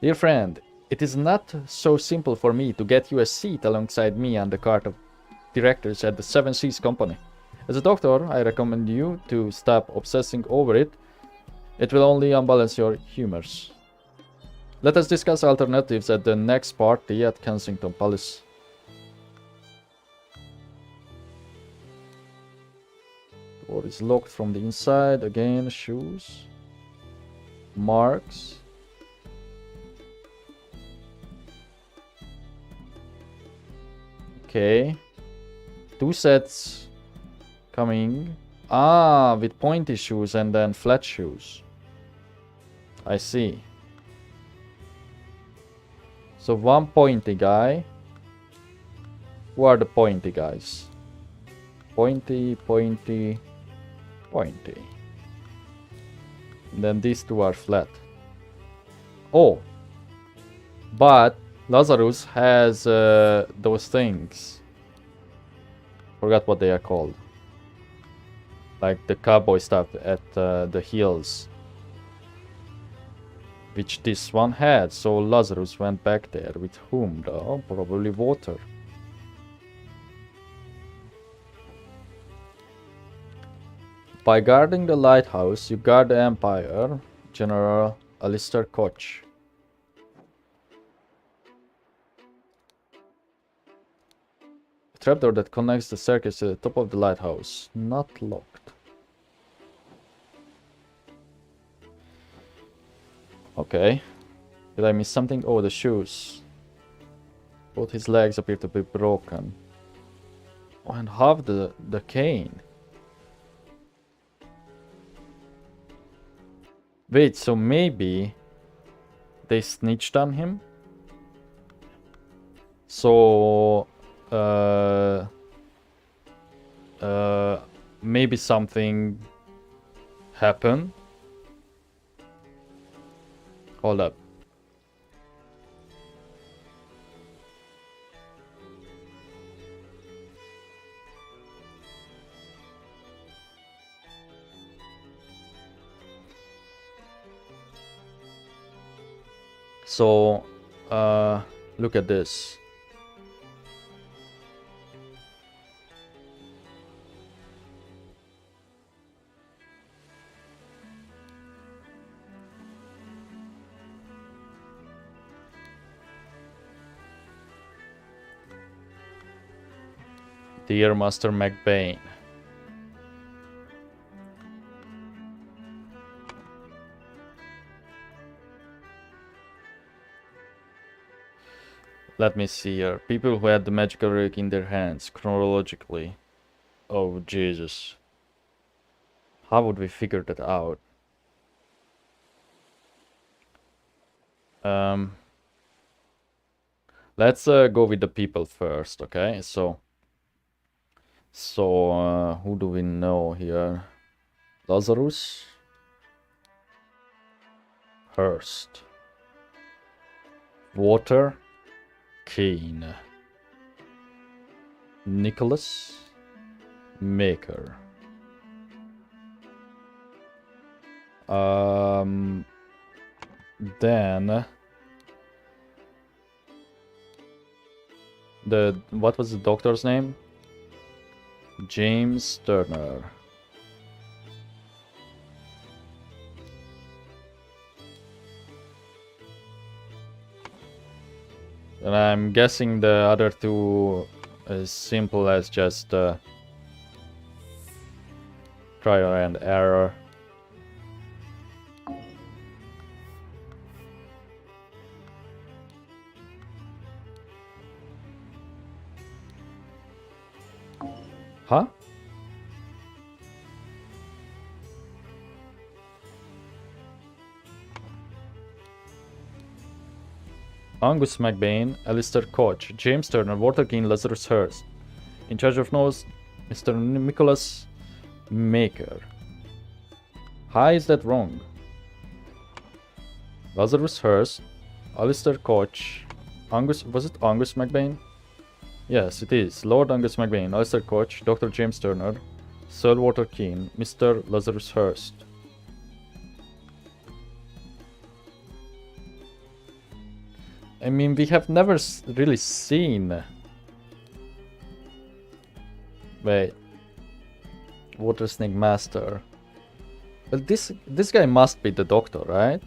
Dear friend, it is not so simple for me to get you a seat alongside me on the card of directors at the Seven Seas Company. As a doctor, I recommend you to stop obsessing over it. It will only unbalance your humors. Let us discuss alternatives at the next party at Kensington Palace. Door is locked from the inside. Again, shoes. Marks. Okay. 2 sets coming. Ah, with pointy shoes and then flat shoes. I see. So one pointy guy. Who are the pointy guys? Pointy, pointy, pointy. And then these two are flat. Oh. But Lazarus has those things. Forgot what they are called. Like the cowboy stuff at the heels. Which this one had. So Lazarus went back there. With whom though? Probably water. By guarding the lighthouse, you guard the Empire. General Alistair Koch. A trapdoor that connects the staircase to the top of the lighthouse. Not locked. Okay. Did I miss something? Oh, the shoes. Both his legs appear to be broken. Oh, and half the cane. Wait, so maybe they snitched on him? So maybe something happened. Hold up. So look at this. Dear Master McBain. Let me see here. People who had the magical relic in their hands, chronologically. Oh, Jesus. How would we figure that out? Let's go with the people first, okay? So who do we know here? Lazarus? Hurst. Water? Kane. Nicholas? Maker. Then what was the doctor's name? James Turner. And I'm guessing the other two as simple as just trial and error. Huh? Angus McBain, Alistair Koch, James Turner, Walter Keane, Lazarus Hurst. In charge of nose, Mr. Nicholas Maker. How is that wrong? Lazarus Hurst, Alistair Koch, Angus... Was it Angus McBain? Yes, it is. Lord Angus McBain, Alistair Koch, Dr. James Turner, Sir Walter Keane, Mr. Lazarus Hurst. I mean, we have never really seen... Wait. Water Snake Master. Well, this guy must be the doctor, right?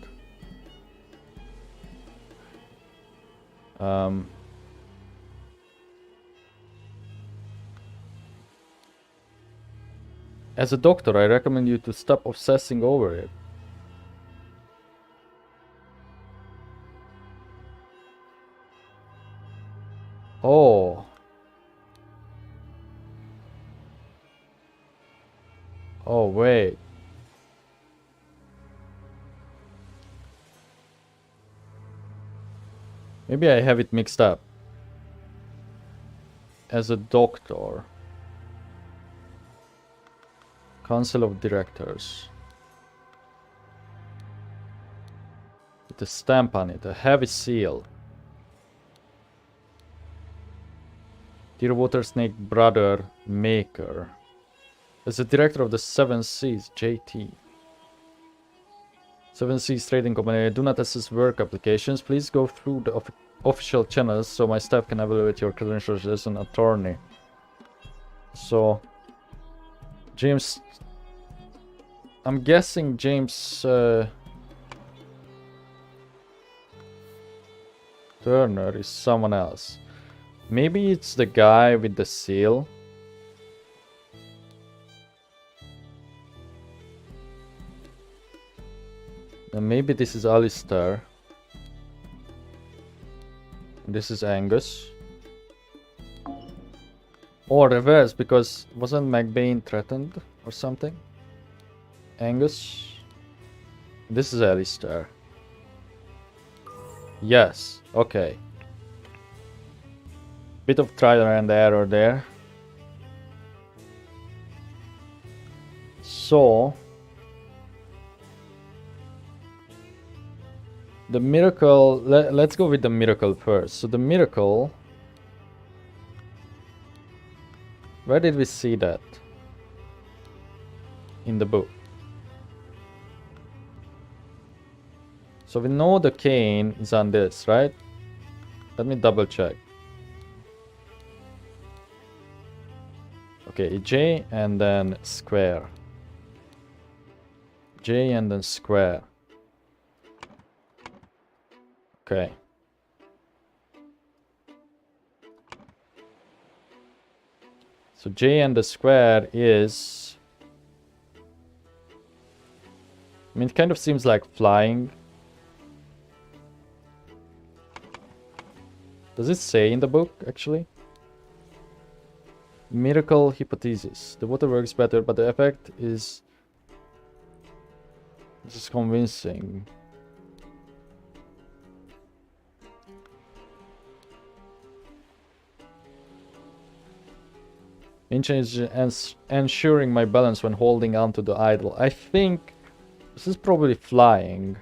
As a doctor, I recommend you to stop obsessing over it. Oh. Oh, wait. Maybe I have it mixed up. As a doctor. Council of Directors. With a stamp on it, a heavy seal. Dear Water Snake Brother Maker. As the director of the Seven Seas, JT. Seven Seas Trading Company. I do not assess work applications. Please go through the official channels so my staff can evaluate your credentials as an attorney. So, James... I'm guessing James Turner is someone else. Maybe it's the guy with the seal. And maybe this is Alistair. This is Angus. Or reverse, because wasn't McBain threatened or something? Angus. This is Alistair. Yes, okay. Bit of trial and error there. So the miracle, let's go with the miracle first. So the miracle, where did we see that? In the book. So we know the cane is on this, right? Let me double check. Okay, J and then square. J and then square. Okay. So J and the square is... I mean, it kind of seems like flying. Does it say in the book, actually? Miracle hypothesis. The water works better, but the effect is... This is convincing. Ancient is ensuring my balance when holding on to the idol. I think this is probably flying.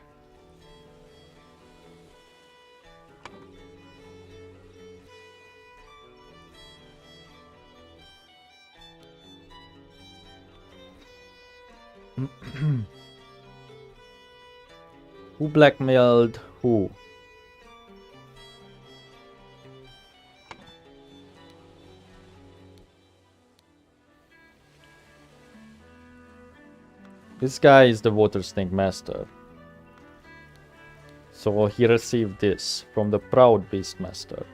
Who blackmailed who? This guy is the Water Snake Master. So he received this from the Proud Beast Master.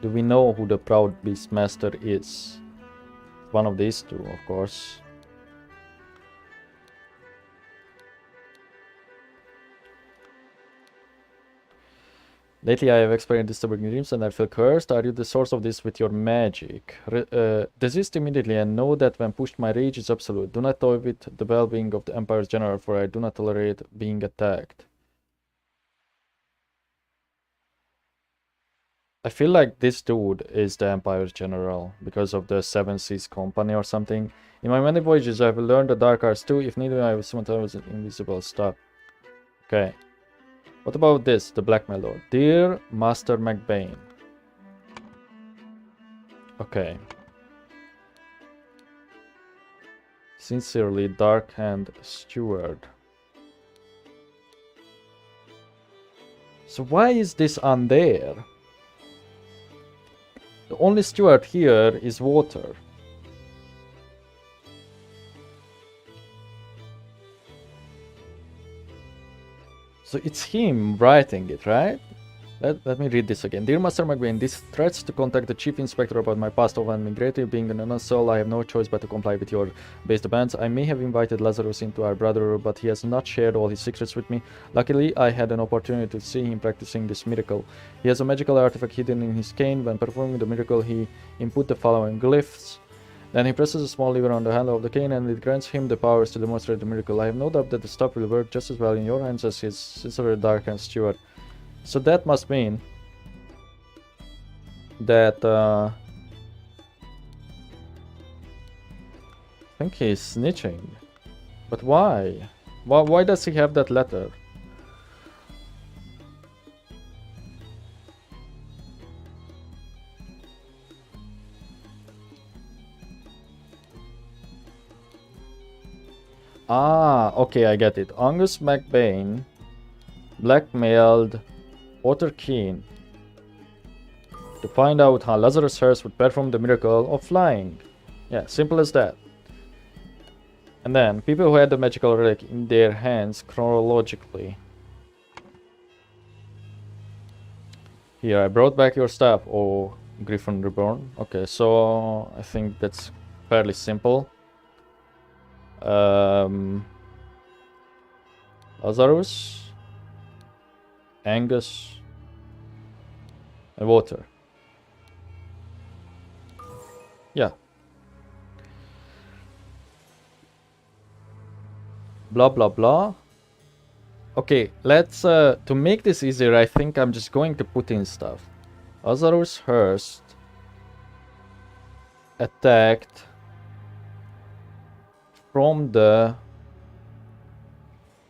Do we know who the Proud Beast Master is? One of these two, of course. Lately I have experienced disturbing dreams and I feel cursed. Are you the source of this with your magic? Desist immediately and know that when pushed my rage is absolute. Do not toy with the well-being of the Empire's general, for I do not tolerate being attacked. I feel like this dude is the Empire's general because of the Seven Seas Company or something. In my many voyages I have learned the dark arts too. If needed I will sometimes invisible. Stop. Okay. What about this, the blackmail lord? Dear Master McBain. Okay. Sincerely, Dark Hand Steward. So why is this on there? The only steward here is water. So it's him writing it, right? Let me read this again. Dear Master McBain, these threats to contact the Chief Inspector about my past of migrating being an honest soul, I have no choice but to comply with your base demands. I may have invited Lazarus into our brotherhood, but he has not shared all his secrets with me. Luckily, I had an opportunity to see him practicing this miracle. He has a magical artifact hidden in his cane. When performing the miracle, he input the following glyphs. Then he presses a small lever on the handle of the cane and it grants him the powers to demonstrate the miracle. I have no doubt that the staff will work just as well in your hands as his sister Dark Hand Steward. So that must mean that I think he's snitching. But why? Why does he have that letter? Ah, okay, I get it. Angus MacBain blackmailed Walter Keane to find out how Lazarus Hearst would perform the miracle of flying. Yeah, simple as that. And then, people who had the magical relic in their hands chronologically. Here, I brought back your staff, oh Griffin Reborn. Okay, so I think that's fairly simple. Lazarus, Angus, and Water. Yeah. Blah blah blah. Okay, let's to make this easier, I think I'm just going to put in stuff. Lazarus Hearst attacked from the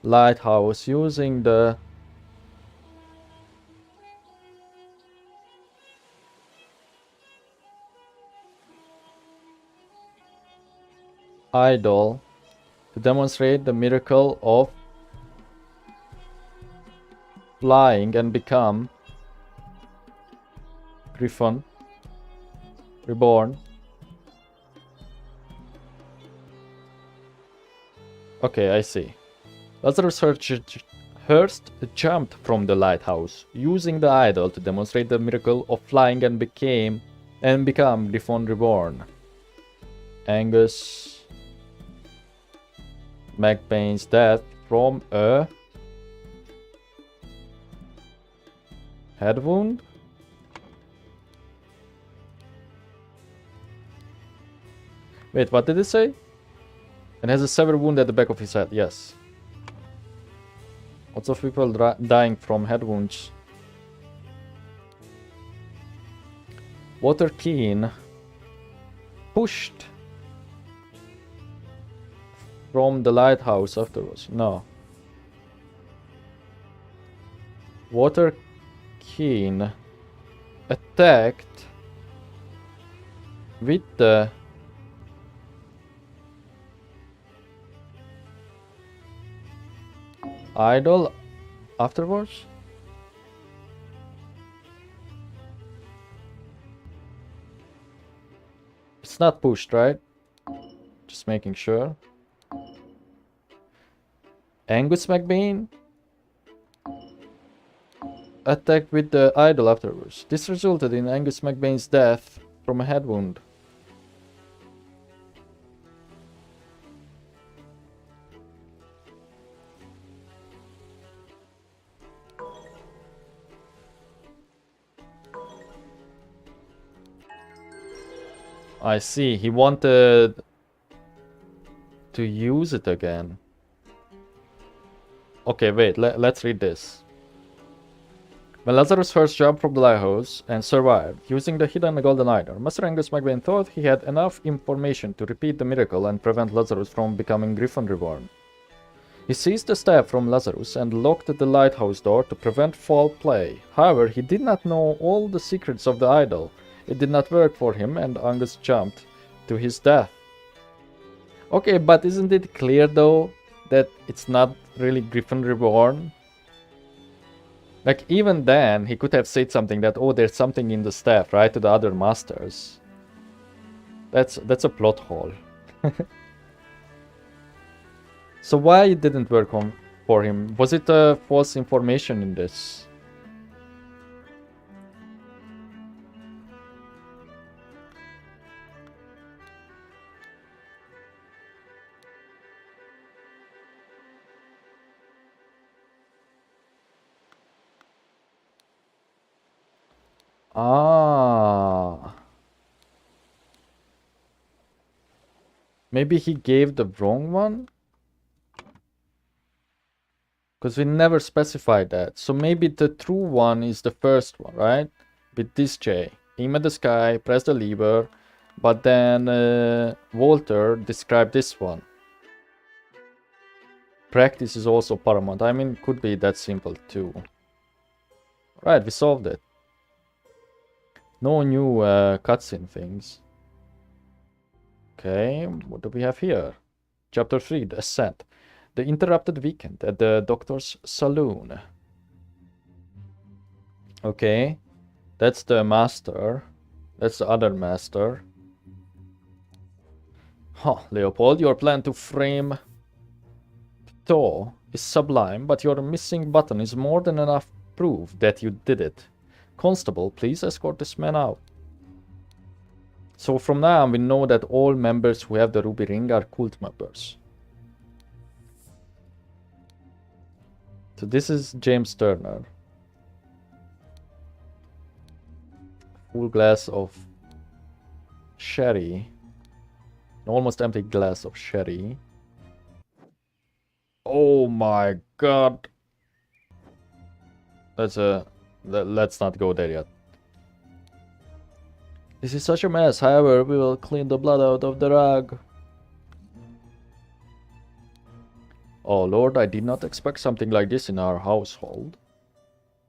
lighthouse using the idol to demonstrate the miracle of flying and become Griffon Reborn. Okay, I see. Lazarus Hearst jumped from the lighthouse, using the idol to demonstrate the miracle of flying and become Griffon Reborn. Angus MacBain's death from a head wound? Wait, what did it say? And has a severe wound at the back of his head, yes. Lots of people dying from head wounds. Walter Keane pushed from the lighthouse afterwards. No. Walter Keane attacked with the idol afterwards? It's not pushed, right? Just making sure. Angus MacBain attacked with the idol afterwards. This resulted in Angus MacBain's death from a head wound. I see, he wanted to use it again. Okay, wait, let's read this. When Lazarus first jumped from the lighthouse and survived, using the hidden golden idol, Master Angus MacBain thought he had enough information to repeat the miracle and prevent Lazarus from becoming Griffon Reborn. He seized the staff from Lazarus and locked the lighthouse door to prevent foul play. However, he did not know all the secrets of the idol. It did not work for him and Angus jumped to his death. Okay, but isn't it clear though that it's not really Griffon Reborn? Like, even then, he could have said something that, oh, there's something in the staff, right, to the other masters. That's a plot hole. So why it didn't work for him? Was it false information in this? Ah. Maybe he gave the wrong one? Because we never specified that. So maybe the true one is the first one, right? With this J. Aim at the sky, press the lever. But then Walter described this one. Practice is also paramount. I mean, could be that simple too. Right, we solved it. No new cutscene things. Okay, what do we have here? Chapter 3, The Ascent. The interrupted weekend at the doctor's saloon. Okay, that's the master. That's the other master. Huh, Leopold, your plan to frame Pto is sublime, but your missing button is more than enough proof that you did it. Constable, please escort this man out. So from now on, we know that all members who have the ruby ring are cult members. So this is James Turner. Full glass of sherry. An almost empty glass of sherry. Oh my god. Let's not go there yet. This is such a mess. However, we will clean the blood out of the rug. Oh lord, I did not expect something like this in our household.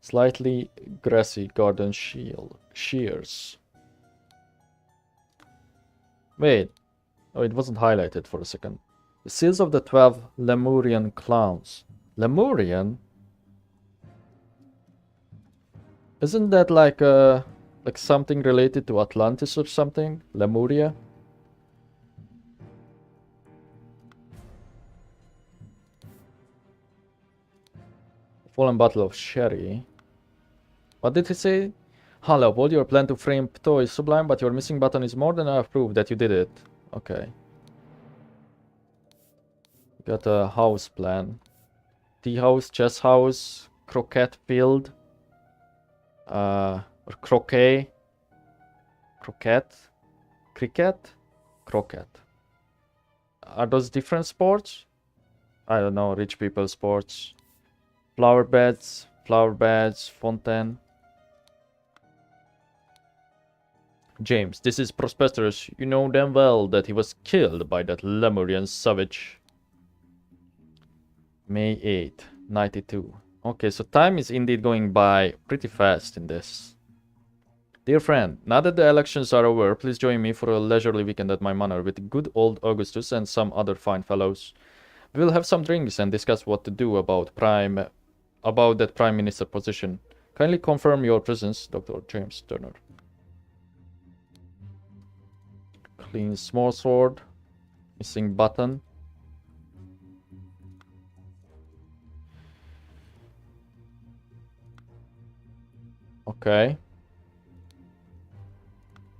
Slightly grassy garden shears. Wait. Oh, it wasn't highlighted for a second. The seals of the 12 Lemurian clowns. Lemurian? Isn't that like something related to Atlantis or something? Lemuria? Fallen bottle of sherry. What did he say? Hello, Leopold, your plan to frame Pto is sublime, but your missing button is more than enough proof that you did it. Okay. Got a house plan. Tea house, chess house, croquet field. Or croquet. Croquet. Cricket? Croquet. Are those different sports? I don't know, rich people sports. Flower beds, fontaine. James, this is Prosperous. You know damn well that he was killed by that Lemurian savage. May 8th, 92. Okay, so time is indeed going by pretty fast in this. Dear friend, now that the elections are over, please join me for a leisurely weekend at my manor with good old Augustus and some other fine fellows. We will have some drinks and discuss what to do about that Prime Minister position. Kindly confirm your presence, Dr. James Turner. Clean small sword. Missing button. Okay.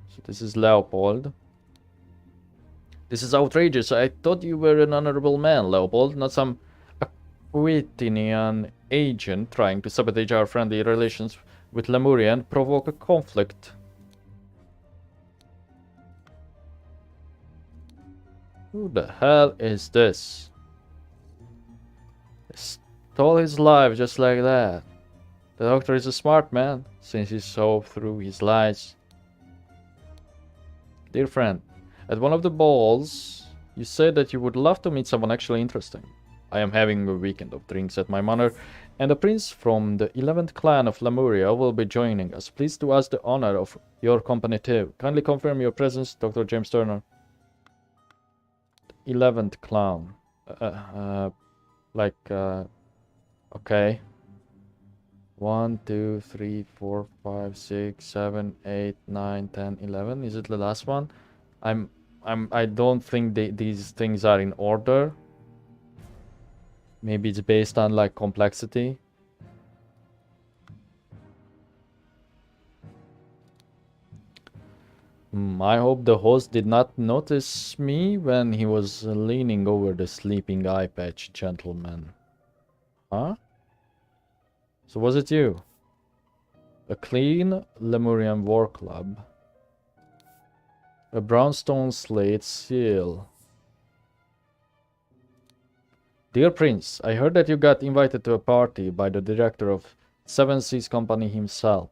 So this is Leopold. This is outrageous. I thought you were an honorable man, Leopold, not some Aquitanian agent trying to sabotage our friendly relations with Lemuria and provoke a conflict. Who the hell is this? He stole his life just like that. The doctor is a smart man, since he saw through his lies. Dear friend, at one of the balls, you said that you would love to meet someone actually interesting. I am having a weekend of drinks at my manor, and a prince from the 11th clan of Lemuria will be joining us. Please do us the honor of your company too. Kindly confirm your presence, Dr. James Turner. 11th clan. Okay. 1, 2, 3, 4, 5, 6, 7, 8, 9, 10, 11. Is it the last one? I don't think these things are in order. Maybe it's based on like complexity. I hope the host did not notice me when he was leaning over the sleeping eye patch gentleman. Huh? So was it you? A clean Lemurian war club. A brownstone slate seal. Dear Prince, I heard that you got invited to a party by the director of Seven Seas Company himself.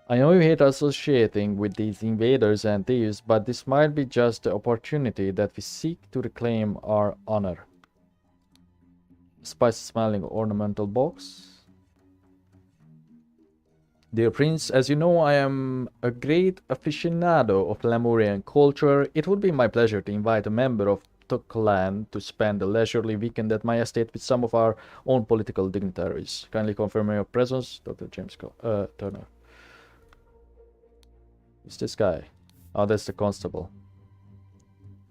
I know you hate associating with these invaders and thieves, but this might be just the opportunity that we seek to reclaim our honor. Spicy-smelling ornamental box. Dear Prince, as you know, I am a great aficionado of Lemurian culture. It would be my pleasure to invite a member of Tuklan to spend a leisurely weekend at my estate with some of our own political dignitaries. Kindly confirm your presence, Dr. James Turner. Who's this guy? Oh, that's the constable.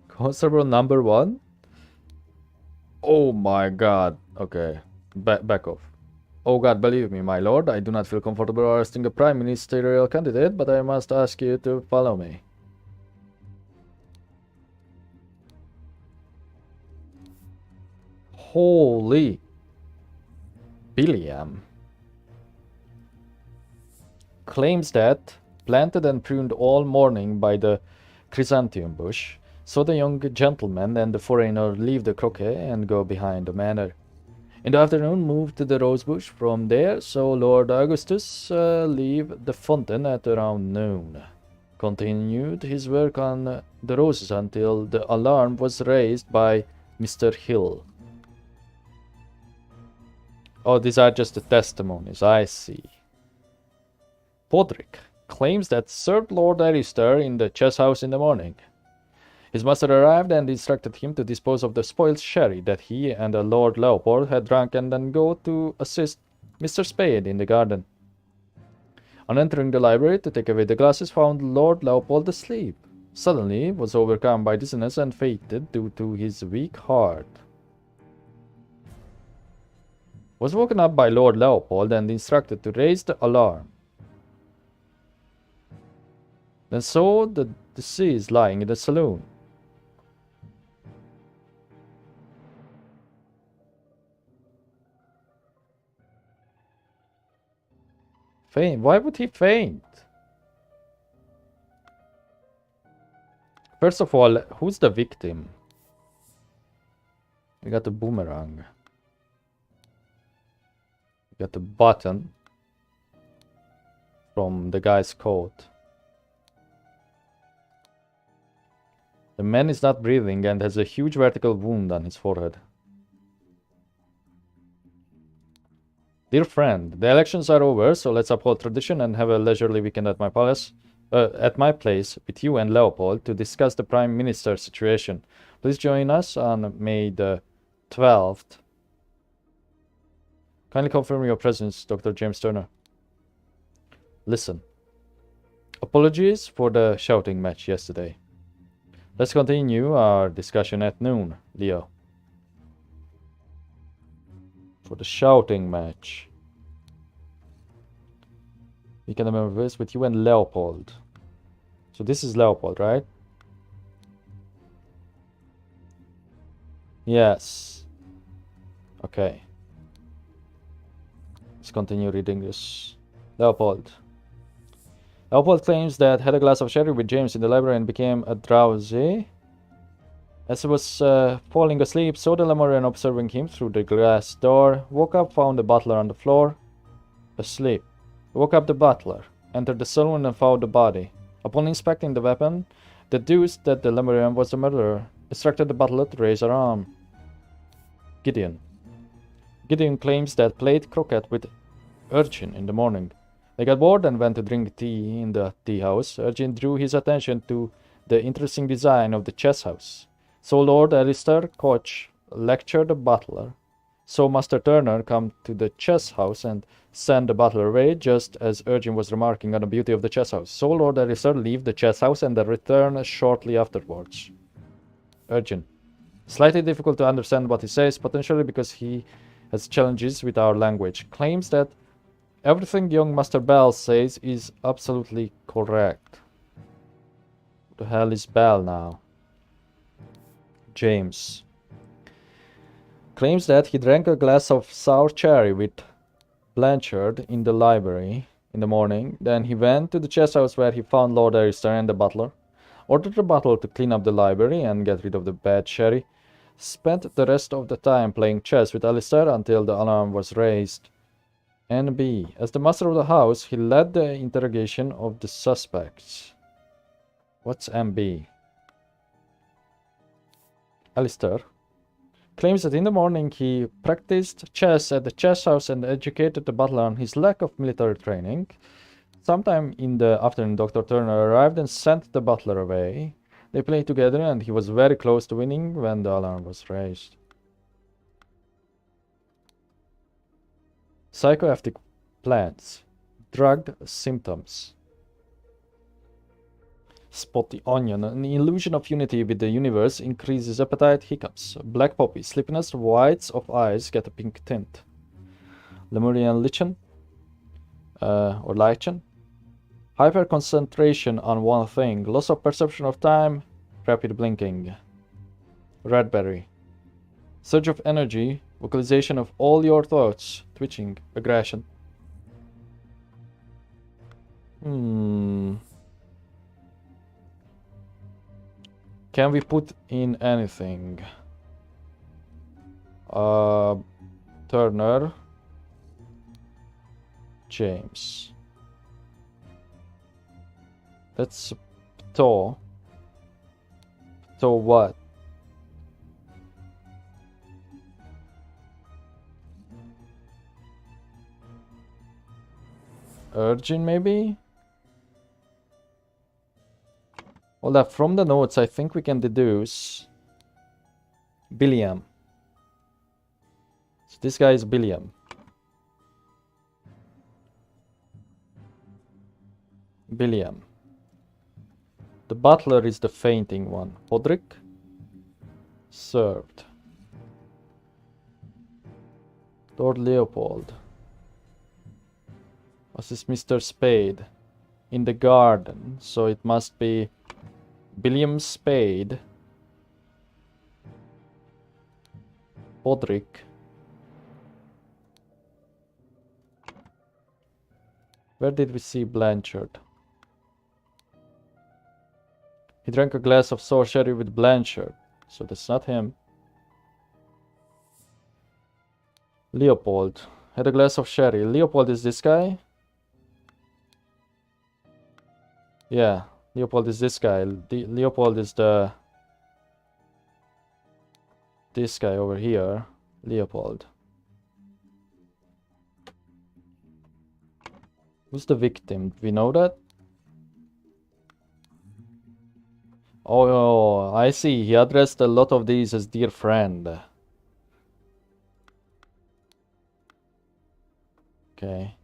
Constable number 1? Oh my god. Okay, back off. Oh god, believe me, my lord, I do not feel comfortable arresting a prime ministerial candidate, but I must ask you to follow me. Holy Billiam claims that planted and pruned all morning by the chrysanthemum bush, so the young gentleman and the foreigner leave the croquet and go behind the manor. In the afternoon, move to the rose bush. From there, so Lord Augustus leave the fountain at around noon. Continued his work on the roses until the alarm was raised by Mr. Hill. Oh, these are just the testimonies, I see. Podrick claims that served Lord Arista in the chess house in the morning. His master arrived and instructed him to dispose of the spoiled sherry that he and Lord Leopold had drunk and then go to assist Mr. Spade in the garden. On entering the library to take away the glasses, found Lord Leopold asleep. Suddenly was overcome by dizziness and fainted due to his weak heart. Was woken up by Lord Leopold and instructed to raise the alarm. Then saw the deceased lying in the saloon. Faint? Why would he faint? First of all, who's the victim? We got the boomerang. We got the button from the guy's coat. The man is not breathing and has a huge vertical wound on his forehead. Dear friend, the elections are over, so let's uphold tradition and have a leisurely weekend at my place with you and Leopold to discuss the Prime Minister's situation. Please join us on May the 12th. Kindly confirm your presence, Dr. James Turner. Listen. Apologies for the shouting match yesterday. Let's continue our discussion at noon, Leo. For the shouting match. We can remember this with you and Leopold. So this is Leopold, right? Yes. Okay. Let's continue reading this. Leopold. Leopold claims that had a glass of sherry with James in the library and became a drowsy. As he was falling asleep, saw the Lemurian observing him through the glass door, woke up, found the butler on the floor, asleep. Woke up the butler, entered the saloon and found the body. Upon inspecting the weapon, deduced that the Lemurian was the murderer, instructed the butler to raise her arm. Gideon. Gideon claims that played croquet with Urchin in the morning. They got bored and went to drink tea in the tea house. Urchin drew his attention to the interesting design of the chess house. So Lord Alistair Koch lectured the butler. So Master Turner come to the chess house and send the butler away just as Urchin was remarking on the beauty of the chess house. So Lord Alistair leave the chess house and return shortly afterwards. Urchin. Slightly difficult to understand what he says, potentially because he has challenges with our language. Claims that everything young Master Bell says is absolutely correct. Who the hell is Bell now? James. Claims that he drank a glass of sour cherry with Blanchard in the library in the morning. Then he went to the chess house where he found Lord Arista and the butler. Ordered the butler to clean up the library and get rid of the bad sherry. spent the rest of the time playing chess with Alistair until the alarm was raised. NB. As the master of the house, he led the interrogation of the suspects. What's MB? Alistair claims that in the morning he practiced chess at the chess house and educated the butler on his lack of military training. Sometime in the afternoon, Dr. Turner arrived and sent the butler away. They played together and he was very close to winning when the alarm was raised. Psychoactive plants. Drug symptoms. Spot the onion. An illusion of unity with the universe increases appetite, hiccups. Black poppy. Sleepiness, whites of eyes get a pink tint. Lemurian lichen. Or lichen. Hyperconcentration on one thing. Loss of perception of time. Rapid blinking. Redberry. Surge of energy. Vocalization of all your thoughts. Twitching. Aggression. Can we put in anything? Turner. James. That's Pto. Pto what? Urgin maybe? Well, that from the notes, I think we can deduce Billiam. So this guy is Billiam. Billiam. The butler is the fainting one. Podrick. Served. Lord Leopold. Was this Mr. Spade? In the garden. So it must be Billiam Spade. Podrick. Where did we see Blanchard? He drank a glass of sour sherry with Blanchard. So that's not him. Leopold. Had a glass of sherry. Leopold is this guy? Yeah. Leopold is this guy. Leopold is the... this guy over here. Leopold. Who's the victim? Do we know that? Oh, I see. He addressed a lot of these as dear friend. Okay.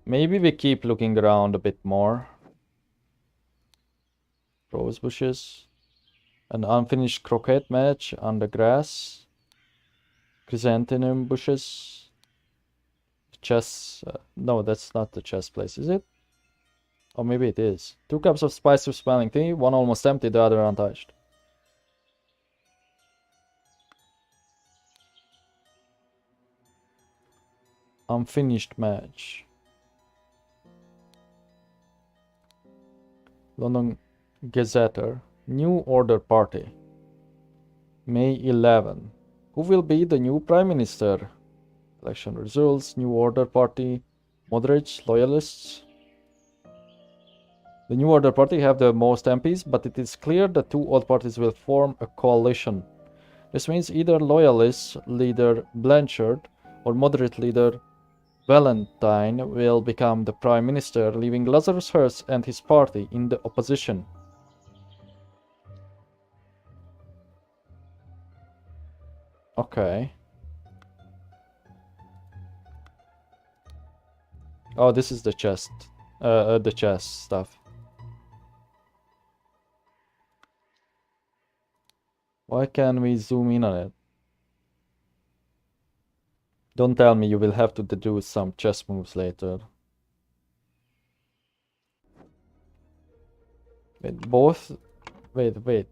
Maybe we keep looking around a bit more. Rose bushes. An unfinished croquet match on the grass. Chrysanthemum bushes. Chess. No, that's not the chess place, is it? Or maybe it is. 2 cups of spice smelling tea. One almost empty, the other untouched. Unfinished match. London Gazetteer. New Order Party. May 11. Who will be the new Prime Minister? Election results. New Order Party. Moderates. Loyalists. The New Order Party have the most MPs, but it is clear that 2 old parties will form a coalition. This means either Loyalist leader Blanchard or Moderate leader Valentine will become the Prime Minister, leaving Lazarus Hearst and his party in the opposition. Okay. Oh, this is the chest. The chest stuff. Why can't we zoom in on it? Don't tell me you will have to do some chess moves later. Wait, both? Wait.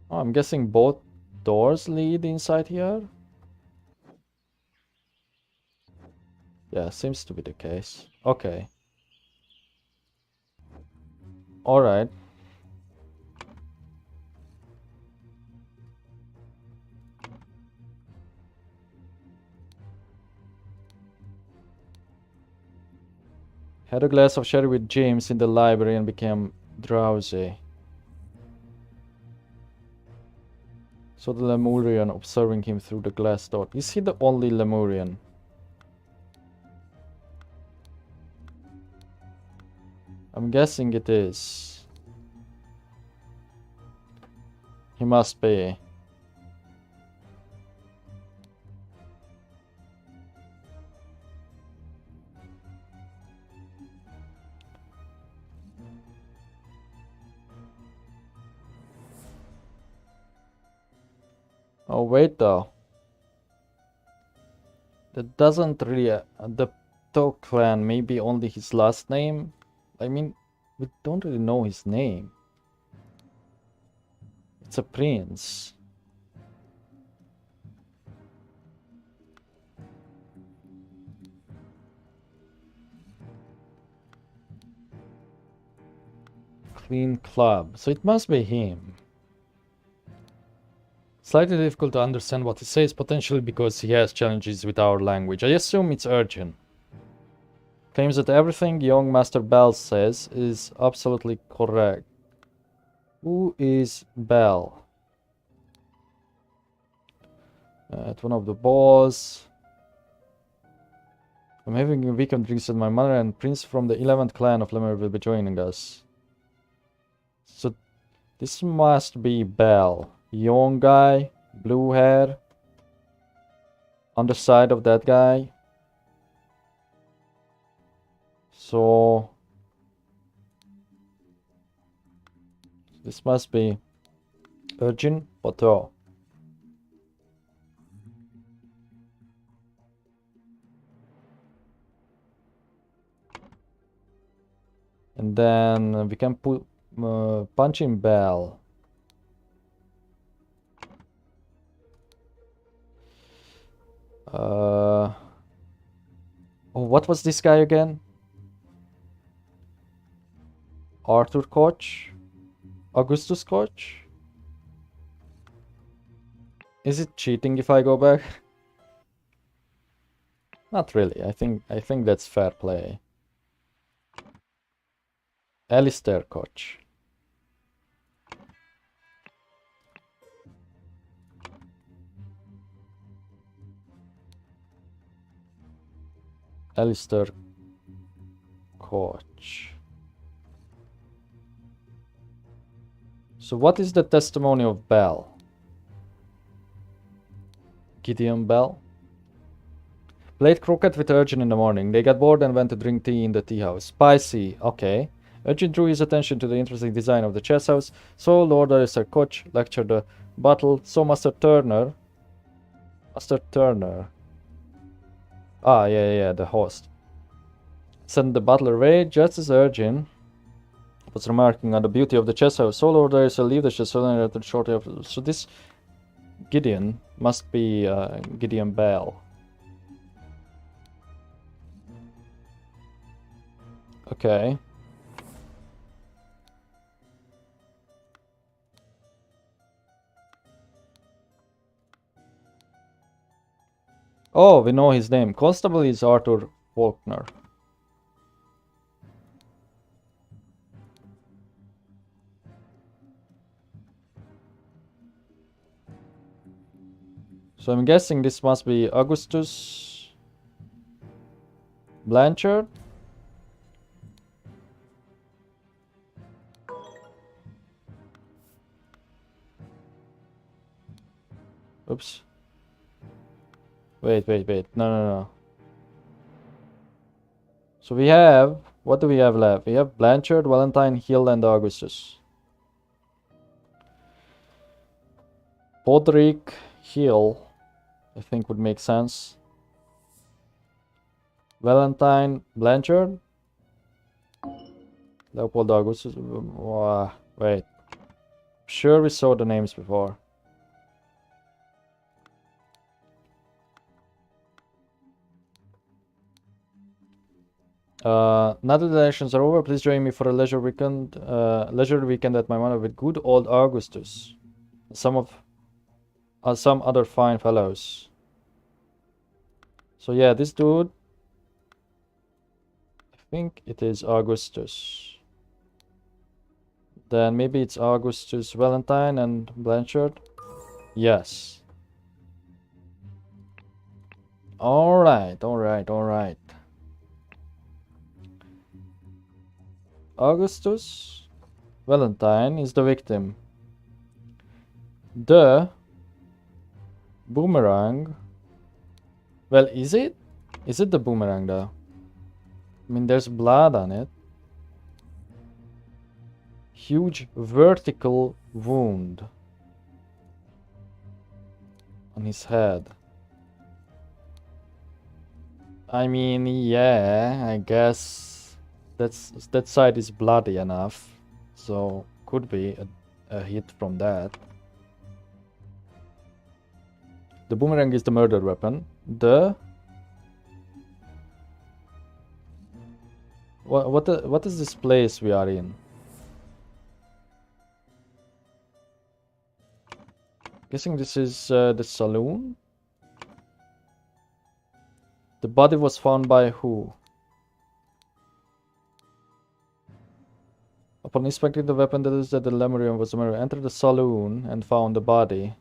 Oh, I'm guessing both doors lead inside here? Yeah, seems to be the case. Okay. Alright. Had a glass of sherry with James in the library and became drowsy. Saw the Lemurian observing him through the glass door. Is he the only Lemurian? I'm guessing it is. He must be. Oh wait though. That doesn't really... the To clan, maybe only his last name? I mean, we don't really know his name. It's a prince. Clean club. So it must be him. Slightly difficult to understand what he says, potentially because he has challenges with our language. I assume it's urgent. Claims that everything young Master Bell says is absolutely correct. Who is Bell? At one of the balls. I'm having a weekend drinks with my mother, and Prince from the 11th clan of Lemuria will be joining us. So this must be Bell. Young guy, blue hair. On the side of that guy. So this must be Urgin Potter. And then we can put punching Bell. Oh, what was this guy again? Arthur Koch? Augustus Koch? Is it cheating if I go back? Not really. I think that's fair play. Alistair Koch. Alistair Koch. So what is the testimony of Bell? Gideon Bell? Played croquet with Urgin in the morning. They got bored and went to drink tea in the tea house. Spicy, okay. Urgin drew his attention to the interesting design of the chess house. So Lord Alistair Koch lectured the battle. So Master Turner. Ah, yeah, the host. Sent the butler away just as Urgin was remarking on the beauty of the chess house. So Lord Alistair leave the chess house shortly after. So this Gideon must be Gideon Bell. Okay. Oh, we know his name. Constable is Arthur Faulkner. So I'm guessing this must be Augustus Blanchard. Oops. Wait. No. So we have... what do we have left? We have Blanchard, Valentine, Hill, and Augustus. Podrick, Hill, I think would make sense. Valentine, Blanchard. Leopold Augustus. Wait. Sure we saw the names before. Now that the elections are over, please join me for a leisure weekend at my manor with good old Augustus. Some other fine fellows. So yeah, this dude, I think it is Augustus. Then maybe it's Augustus Valentine and Blanchard. Yes. Alright. Augustus Valentine is the victim. The boomerang. Well, is it? Is it the boomerang though? I mean, there's blood on it. Huge vertical wound on his head. I mean, yeah, I guess that side is bloody enough, so could be a hit from that. The boomerang is the murder weapon. What is this place we are in? Guessing this is the saloon. The body was found by who? Upon inspecting the weapon, that is that the Lemurian was the murderer. Entered the saloon and found the body.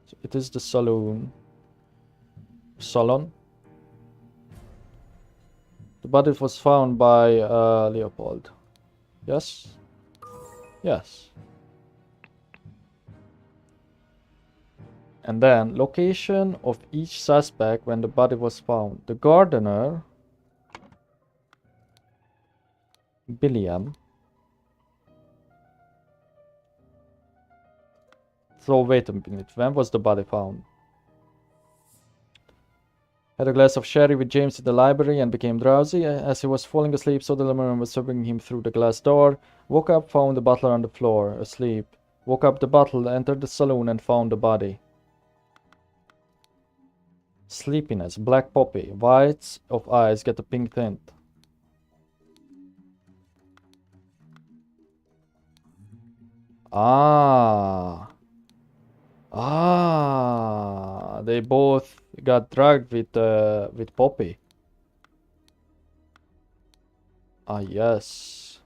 So it is the saloon. Salon. The body was found by Leopold. Yes? Yes. And then, location of each suspect when the body was found. The gardener, Billiam. So wait a minute, when was the body found? Had a glass of sherry with James in the library and became drowsy. As he was falling asleep, saw the Lemurian was serving him through the glass door. Woke up, found the butler on the floor, asleep. Woke up the butler, entered the saloon and found the body. Sleepiness, black poppy, whites of eyes get a pink tint. They both got drugged with poppy. Yes.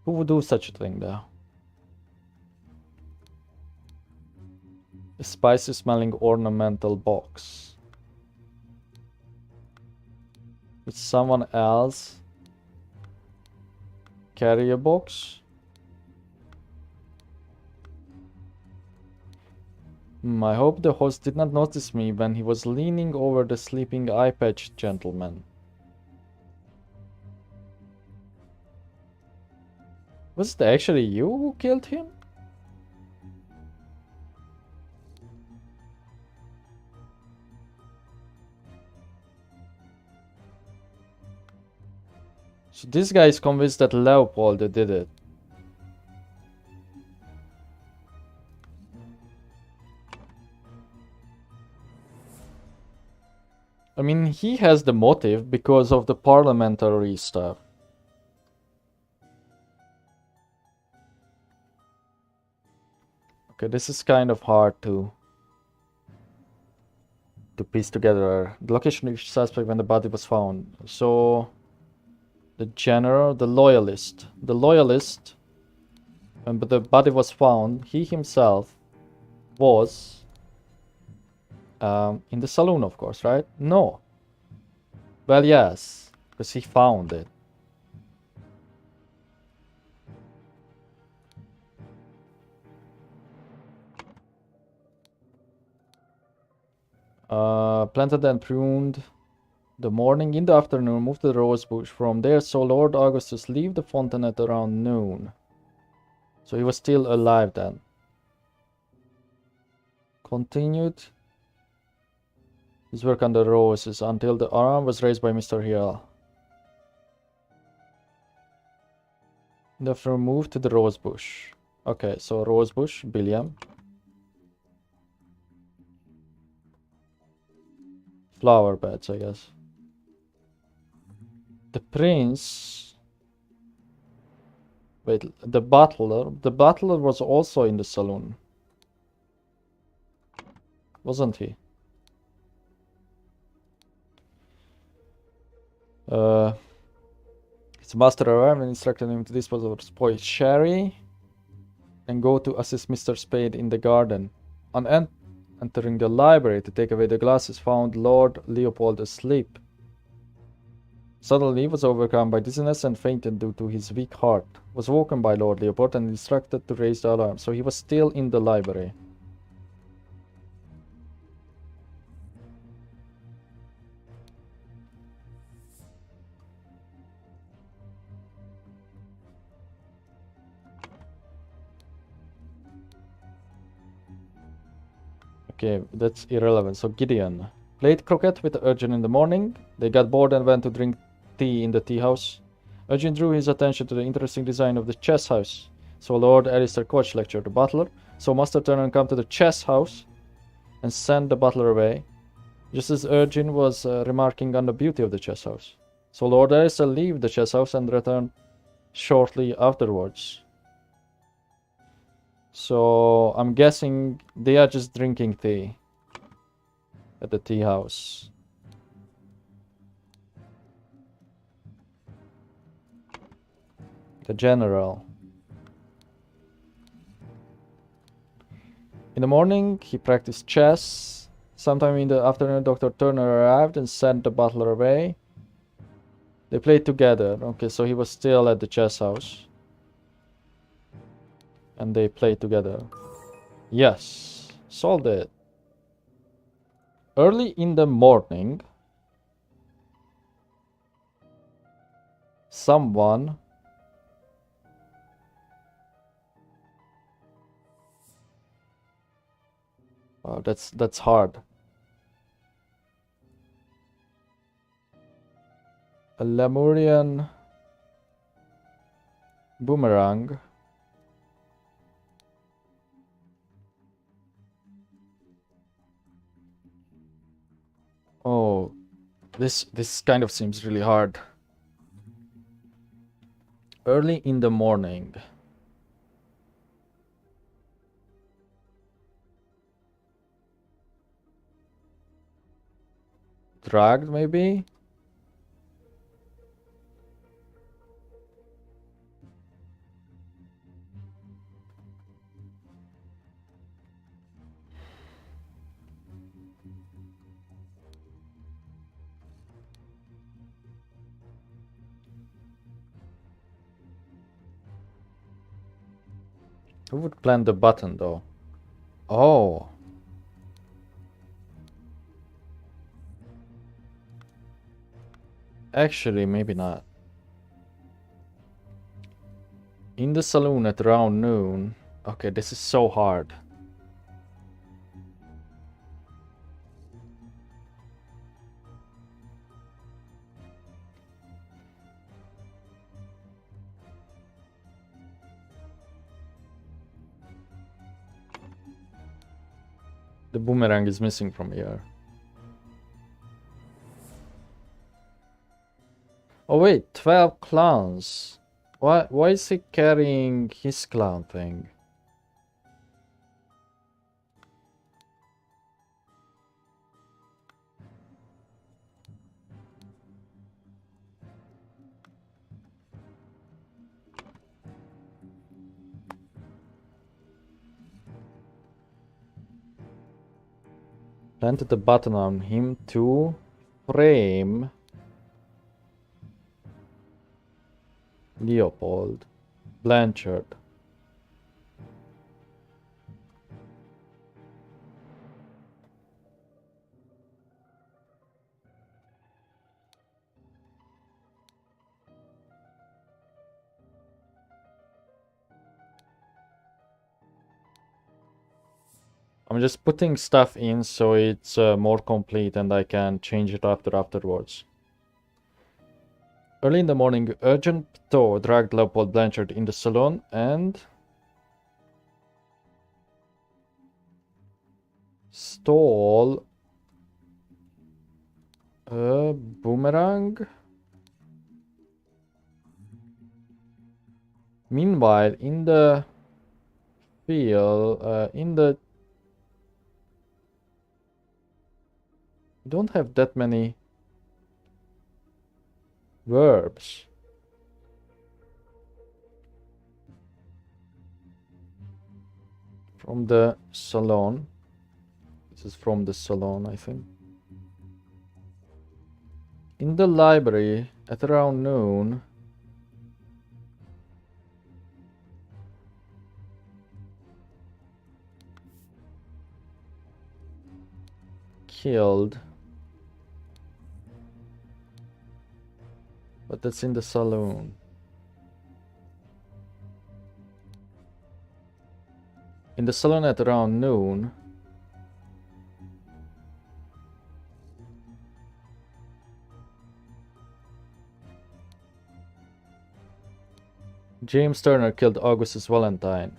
Who would do such a thing though? A spicy smelling ornamental box. With someone else carry a box? I hope the host did not notice me when he was leaning over the sleeping eye-patched gentleman. Was it actually you who killed him? So this guy is convinced that Leopold did it. I mean, he has the motive because of the parliamentary stuff. Okay, this is kind of hard to piece together. The location of each suspect when the body was found. So the general, the loyalist, when the body was found, he himself was in the saloon, of course, right? No. Well, yes, because he found it. Planted and pruned the morning. In the afternoon, moved to the rose bush. From there, saw Lord Augustus leave the fontaine around noon. So he was still alive then. Continued his work on the roses until the alarm was raised by Mr. Hill. Therefore moved to the rose bush. Okay, so rose bush, Billiam. Flower beds, I guess. The prince... Wait, the butler was also in the saloon. wasn't he? His master arrived and instructed him to dispose of spoiled sherry and go to assist Mr. Spade in the garden. On entering the library to take away the glasses, found Lord Leopold asleep. Suddenly he was overcome by dizziness and fainted due to his weak heart. Was woken by Lord Leopold and instructed to raise the alarm. So he was still in the library. Okay, that's irrelevant. So Gideon played croquet with Urgent in the morning. They got bored and went to drink tea in the tea house. Urgent drew his attention to the interesting design of the chess house. So Lord Alistair Koch lectured the butler. So Master Turner come to the chess house and sent the butler away, just as Urgent was remarking on the beauty of the chess house. So Lord Alistair left the chess house and returned shortly afterwards. So I'm guessing they are just drinking tea at the tea house. The general. In the morning, he practiced chess. Sometime in the afternoon, Dr. Turner arrived and sent the butler away. They played together. Okay, so he was still at the chess house. And they played together. Yes, solved it. Early in the morning, someone oh, that's hard. A Lemurian boomerang. Oh, this kind of seems really hard. Early in the morning. Dragged, maybe? Who would plant the button, though? Oh. Actually, maybe not. In the saloon at around noon. Okay, this is so hard. The boomerang is missing from here. Oh wait, 12 clowns. Why is he carrying his clown thing? Planted the button on him to frame Leopold Blanchard. I'm just putting stuff in so it's more complete and I can change it afterwards. Early in the morning, Urgent Pto dragged Leopold Blanchard in the salon and stole a boomerang. Meanwhile, in the field, in the We don't have that many verbs. From the salon. This is from the salon, I think. In the library at around noon. Killed. But that's in the saloon. In the salon at around noon. James Turner killed Augustus Valentine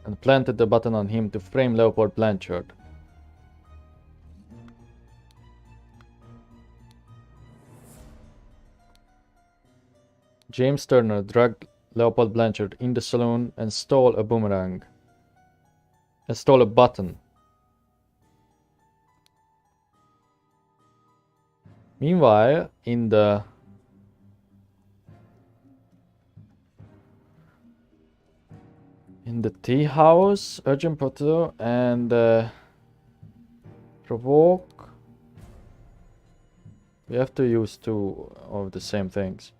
and planted the button on him to frame Leopold Blanchard. James Turner dragged Leopold Blanchard in the saloon and stole a boomerang. And stole a button. Meanwhile, in the tea house, Urgent Potato and Provoke. We have to use two of the same things.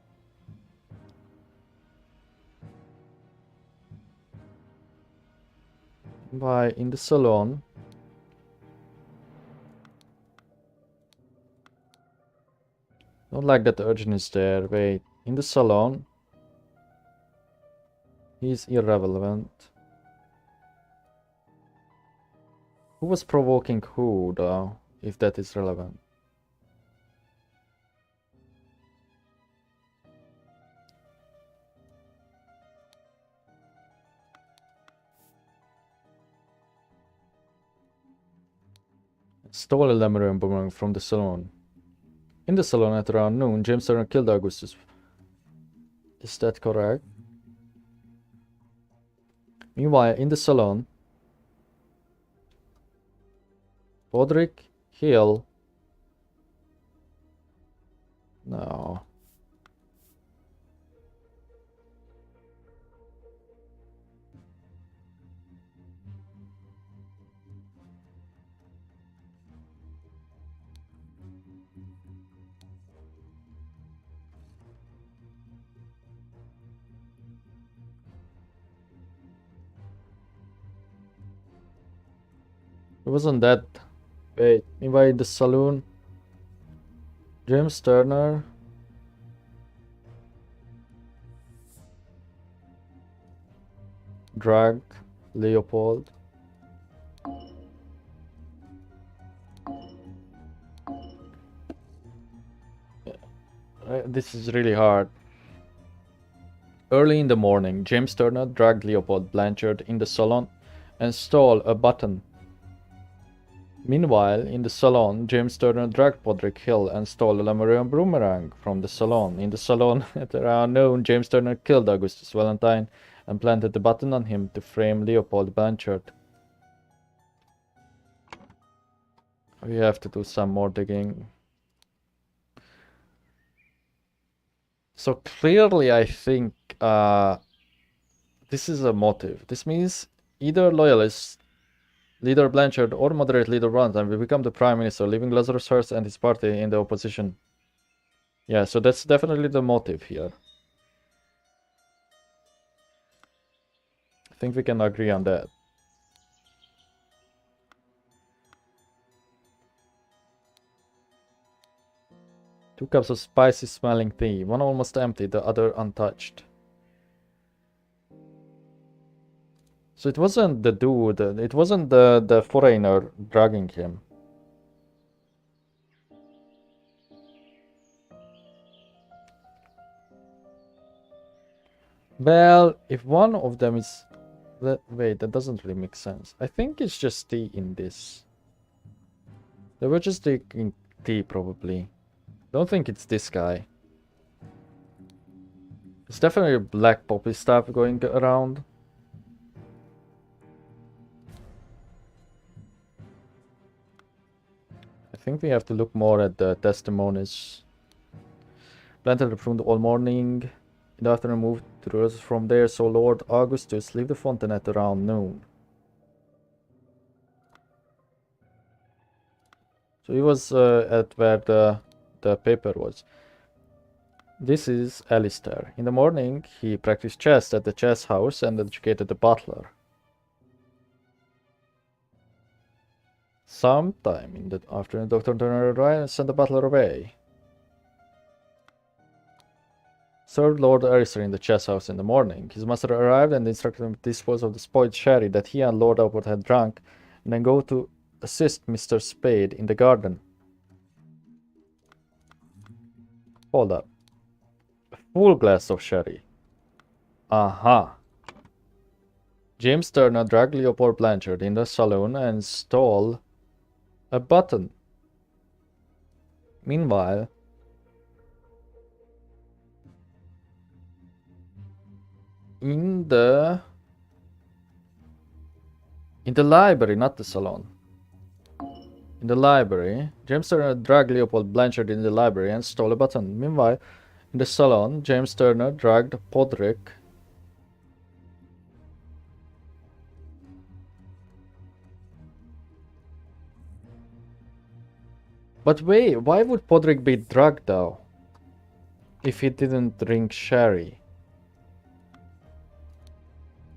In the salon. Don't like that Urgent is there. Wait, in the salon. He's irrelevant. Who was provoking who, though, if that is relevant? Stole a Lemurian boomerang from the salon. In the salon at around noon, James Turner killed Augustus. Is that correct? Meanwhile, in the salon, Podrick Hill. No. It wasn't that. Wait, meanwhile in the saloon, James Turner. Dragged Leopold. This is really hard. Early in the morning, James Turner dragged Leopold Blanchard in the salon and stole a button. Meanwhile, in the salon, James Turner dragged Podrick Hill and stole a Lemurian boomerang from the salon. In the salon, at around noon, James Turner killed Augustus Valentine and planted the button on him to frame Leopold Blanchard. We have to do some more digging. So clearly, I think this is a motive. This means either loyalists, Leader Blanchard, or moderate leader runs and will become the prime minister, leaving Lazarus Hearst and his party in the opposition. Yeah, so that's definitely the motive here. I think we can agree on that. Two cups of spicy smelling tea, one almost empty, the other untouched. So it wasn't the dude, it wasn't the foreigner dragging him. Well, if one of them is... Wait, that doesn't really make sense. I think it's just tea in this. They were just taking tea, probably. Don't think it's this guy. It's definitely black poppy stuff going around. I think we have to look more at the testimonies. Planted the pruned all morning. In the afternoon moved to the roses from there, so Lord Augustus leave the fountain at around noon. So he was at where the paper was. This is Alistair. In the morning, he practiced chess at the chess house and educated the butler. Sometime in the afternoon, Dr. Turner arrived and sent the butler away. Served Lord Alistair in the chess house in the morning. His master arrived and instructed him to dispose of the spoiled sherry that he and Lord Albert had drunk, and then go to assist Mr. Spade in the garden. Hold up. A full glass of sherry. Aha. James Turner dragged Leopold Blanchard in the saloon and stole a button. Meanwhile, in the library, not the salon. In the library, James Turner dragged Leopold Blanchard in the library and stole a button. Meanwhile, in the salon, James Turner dragged Podrick But wait, why would Podrick be drugged though? If he didn't drink sherry?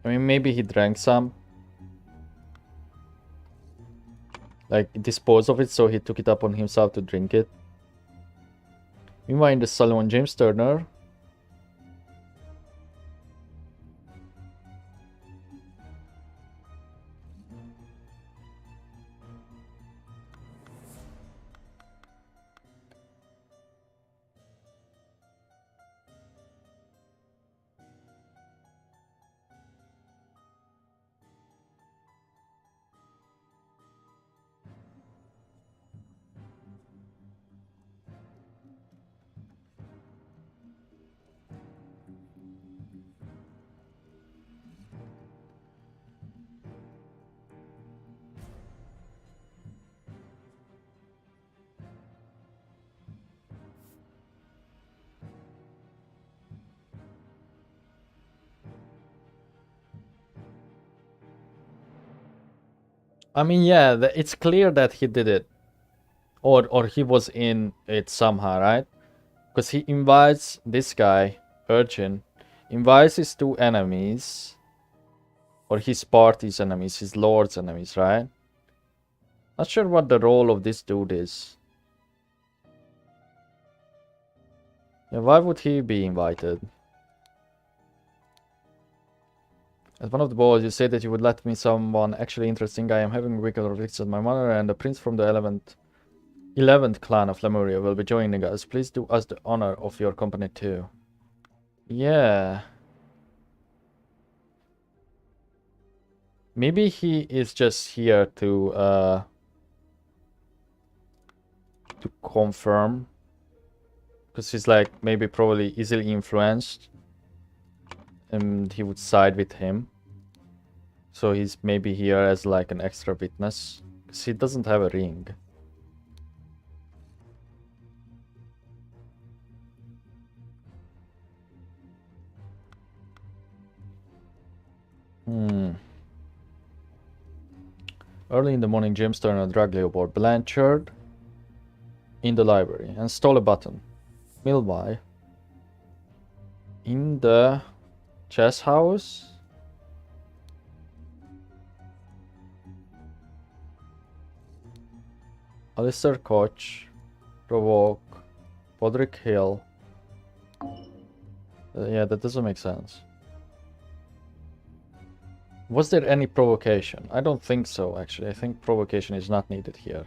I mean, maybe he drank some. Like, dispose of it, so he took it upon himself to drink it. Meanwhile, in the salon, James Turner I mean, yeah, it's clear that he did it. Or he was in it somehow, right? Because he invites this guy, Urchin, invites his two enemies, or his party's enemies, his lord's enemies, right? Not sure what the role of this dude is. Yeah, why would he be invited? As one of the balls, you say that you would let me someone actually interesting. I am having a regular visit at my mother, and the prince from the 11th clan of Lemuria will be joining us. Please do us the honor of your company too. Yeah. Maybe he is just here to confirm. Because he's like maybe probably easily influenced. And he would side with him. So he's maybe here as like an extra witness. Because he doesn't have a ring. Early in the morning, James Turner dragged Leopold Blanchard in the library and stole a button. Meanwhile, in the chess house, Alistair Koch, Provoke, Podrick Hill. Yeah, that doesn't make sense. Was there any provocation? I don't think so, actually. I think provocation is not needed here.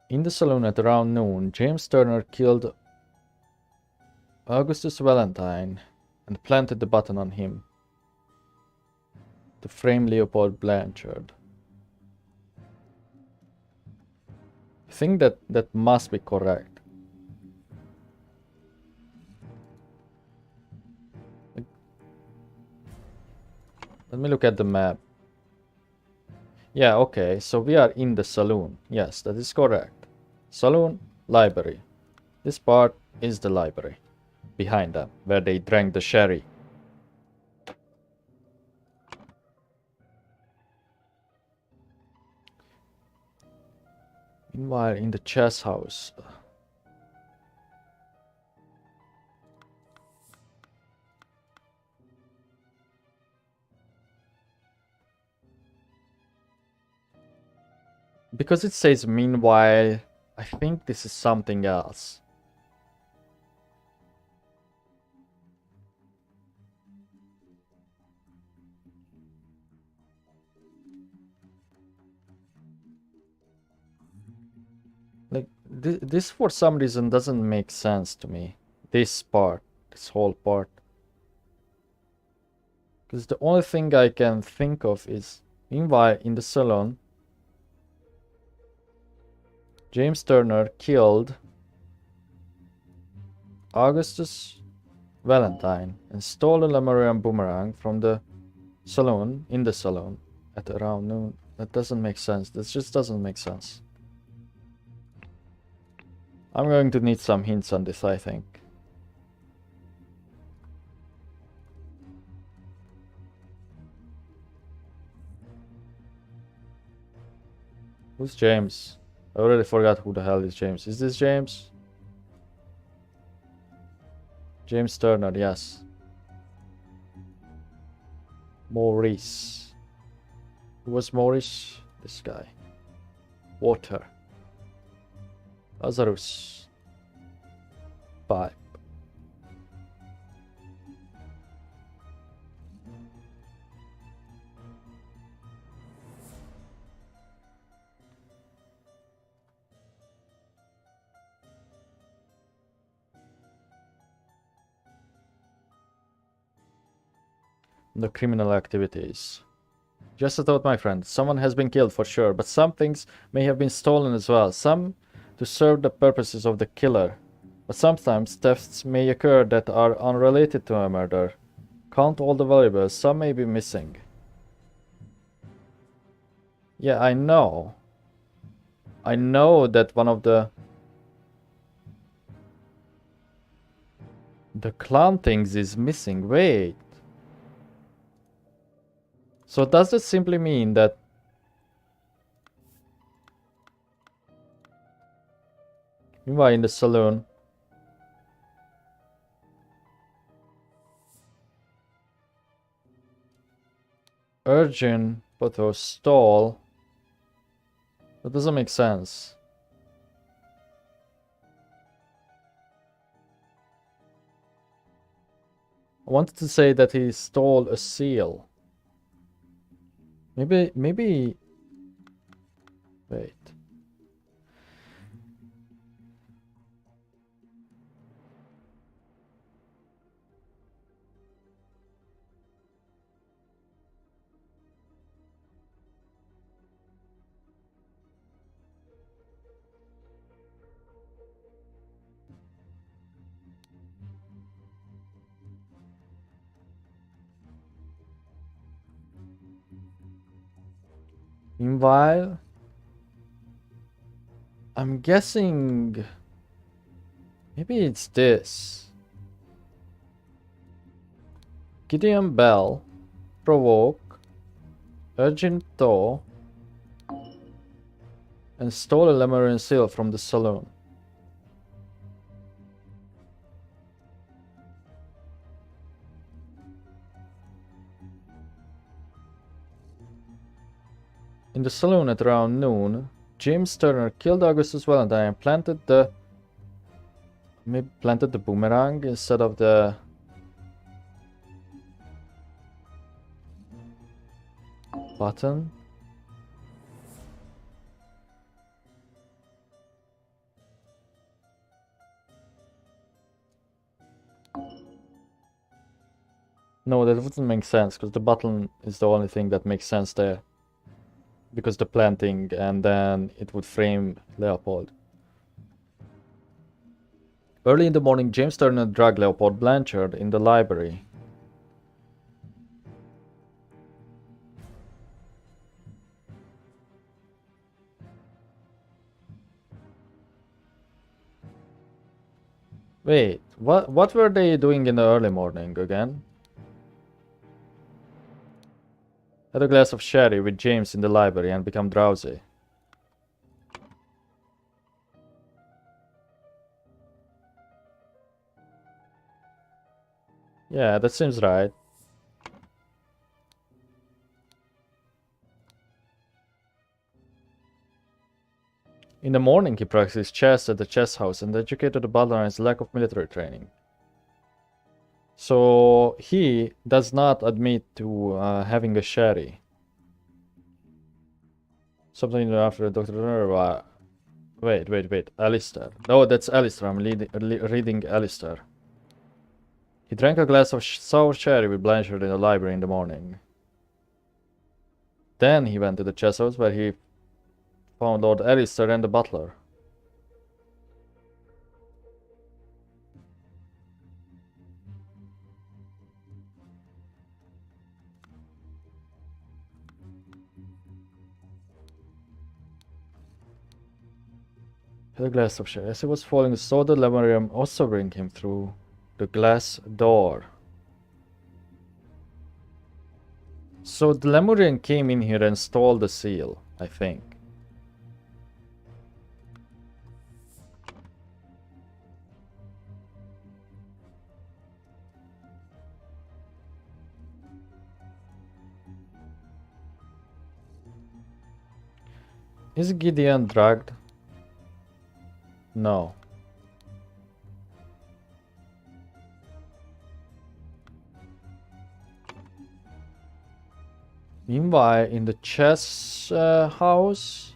In the saloon at around noon, James Turner killed Augustus Valentine and planted the button on him to frame Leopold Blanchard. I think that must be correct. Let Let me look at the map. Yeah, okay, so we are in the saloon. Yes, that is correct. Saloon, library. This part is the library. Behind them, where they drank the sherry. Meanwhile, in the chess house. Because it says meanwhile, I think this is something else. Like, this for some reason doesn't make sense to me. This part, this whole part. Because the only thing I can think of is, meanwhile, in the salon, James Turner killed Augustus Valentine and stole a Lemurian boomerang from the saloon, in the salon, at around noon. That doesn't make sense. This just doesn't make sense. I'm going to need some hints on this, I think. Who's James? I already forgot who the hell is James. Is this James? James Turner, yes. Maurice. Who was Maurice? This guy. Water. Lazarus. Pipe. The criminal activities. Just a thought, my friend. Someone has been killed for sure, but some things may have been stolen as well. Some to serve the purposes of the killer. But sometimes thefts may occur that are unrelated to a murder. Count all the valuables. Some may be missing. Yeah, I know. I know that one of the clown things is missing. Wait. So does this simply mean that meanwhile in the saloon Urgent photo stall? That doesn't make sense. I wanted to say that he stole a seal. Maybe... Wait. Meanwhile, I'm guessing maybe it's this. Gideon Bell, provoke, urgent Thaw, and stole a Lemurian seal from the saloon. In the saloon at around noon, James Turner killed Augustus Valentine and planted the boomerang instead of the button. No, that wouldn't make sense because the button is the only thing that makes sense there. Because the planting, and then it would frame Leopold. Early in the morning, James Turner dragged Leopold Blanchard in the library. Wait, what were they doing in the early morning again? Had a glass of sherry with James in the library and become drowsy. Yeah, that seems right. In the morning, he practiced chess at the chess house and educated the butler on his lack of military training. So he does not admit to having a sherry. Something after Dr. Wait. Alistair. No, that's Alistair. I'm reading Alistair. He drank a glass of sour sherry with Blanchard in the library in the morning. Then he went to the chess house where he found Lord Alistair and the butler. Had a glass of sherry. As he was falling, saw the Lemurium also bring him through the glass door. So the Lemurian came in here and stole the seal, I think. Is Gideon drugged? No. Meanwhile, in the chess house...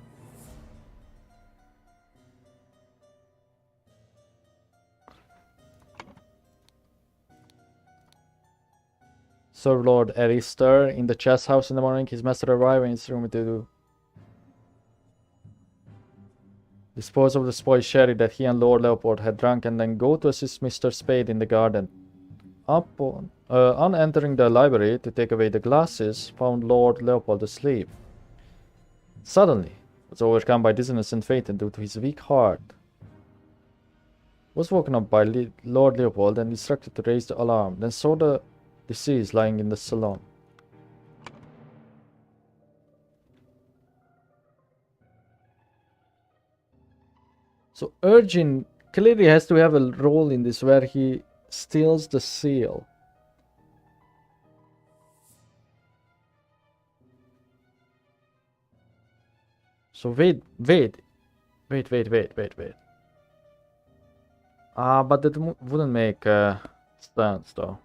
Sir Lord Alistair in the chess house in the morning. His master arrived in his room to dispose of the spoiled sherry that he and Lord Leopold had drunk and then go to assist Mr. Spade in the garden. On entering the library to take away the glasses, found Lord Leopold asleep. Suddenly, was overcome by dizziness and fainted due to his weak heart. Was woken up by Lord Leopold and instructed to raise the alarm, then saw the deceased lying in the salon. So Urgin clearly has to have a role in this where he steals the seal. So wait. But that wouldn't make sense though.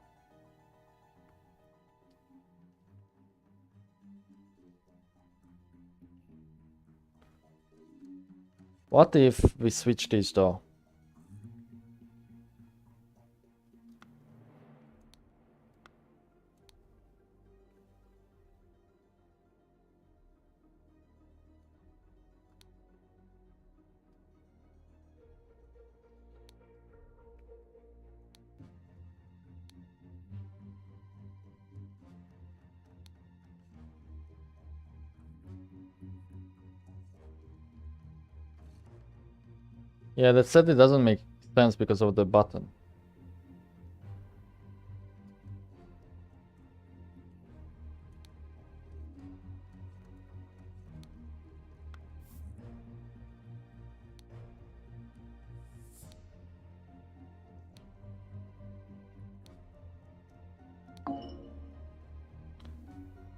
What if we switch these though? Yeah, that said it doesn't make sense because of the button.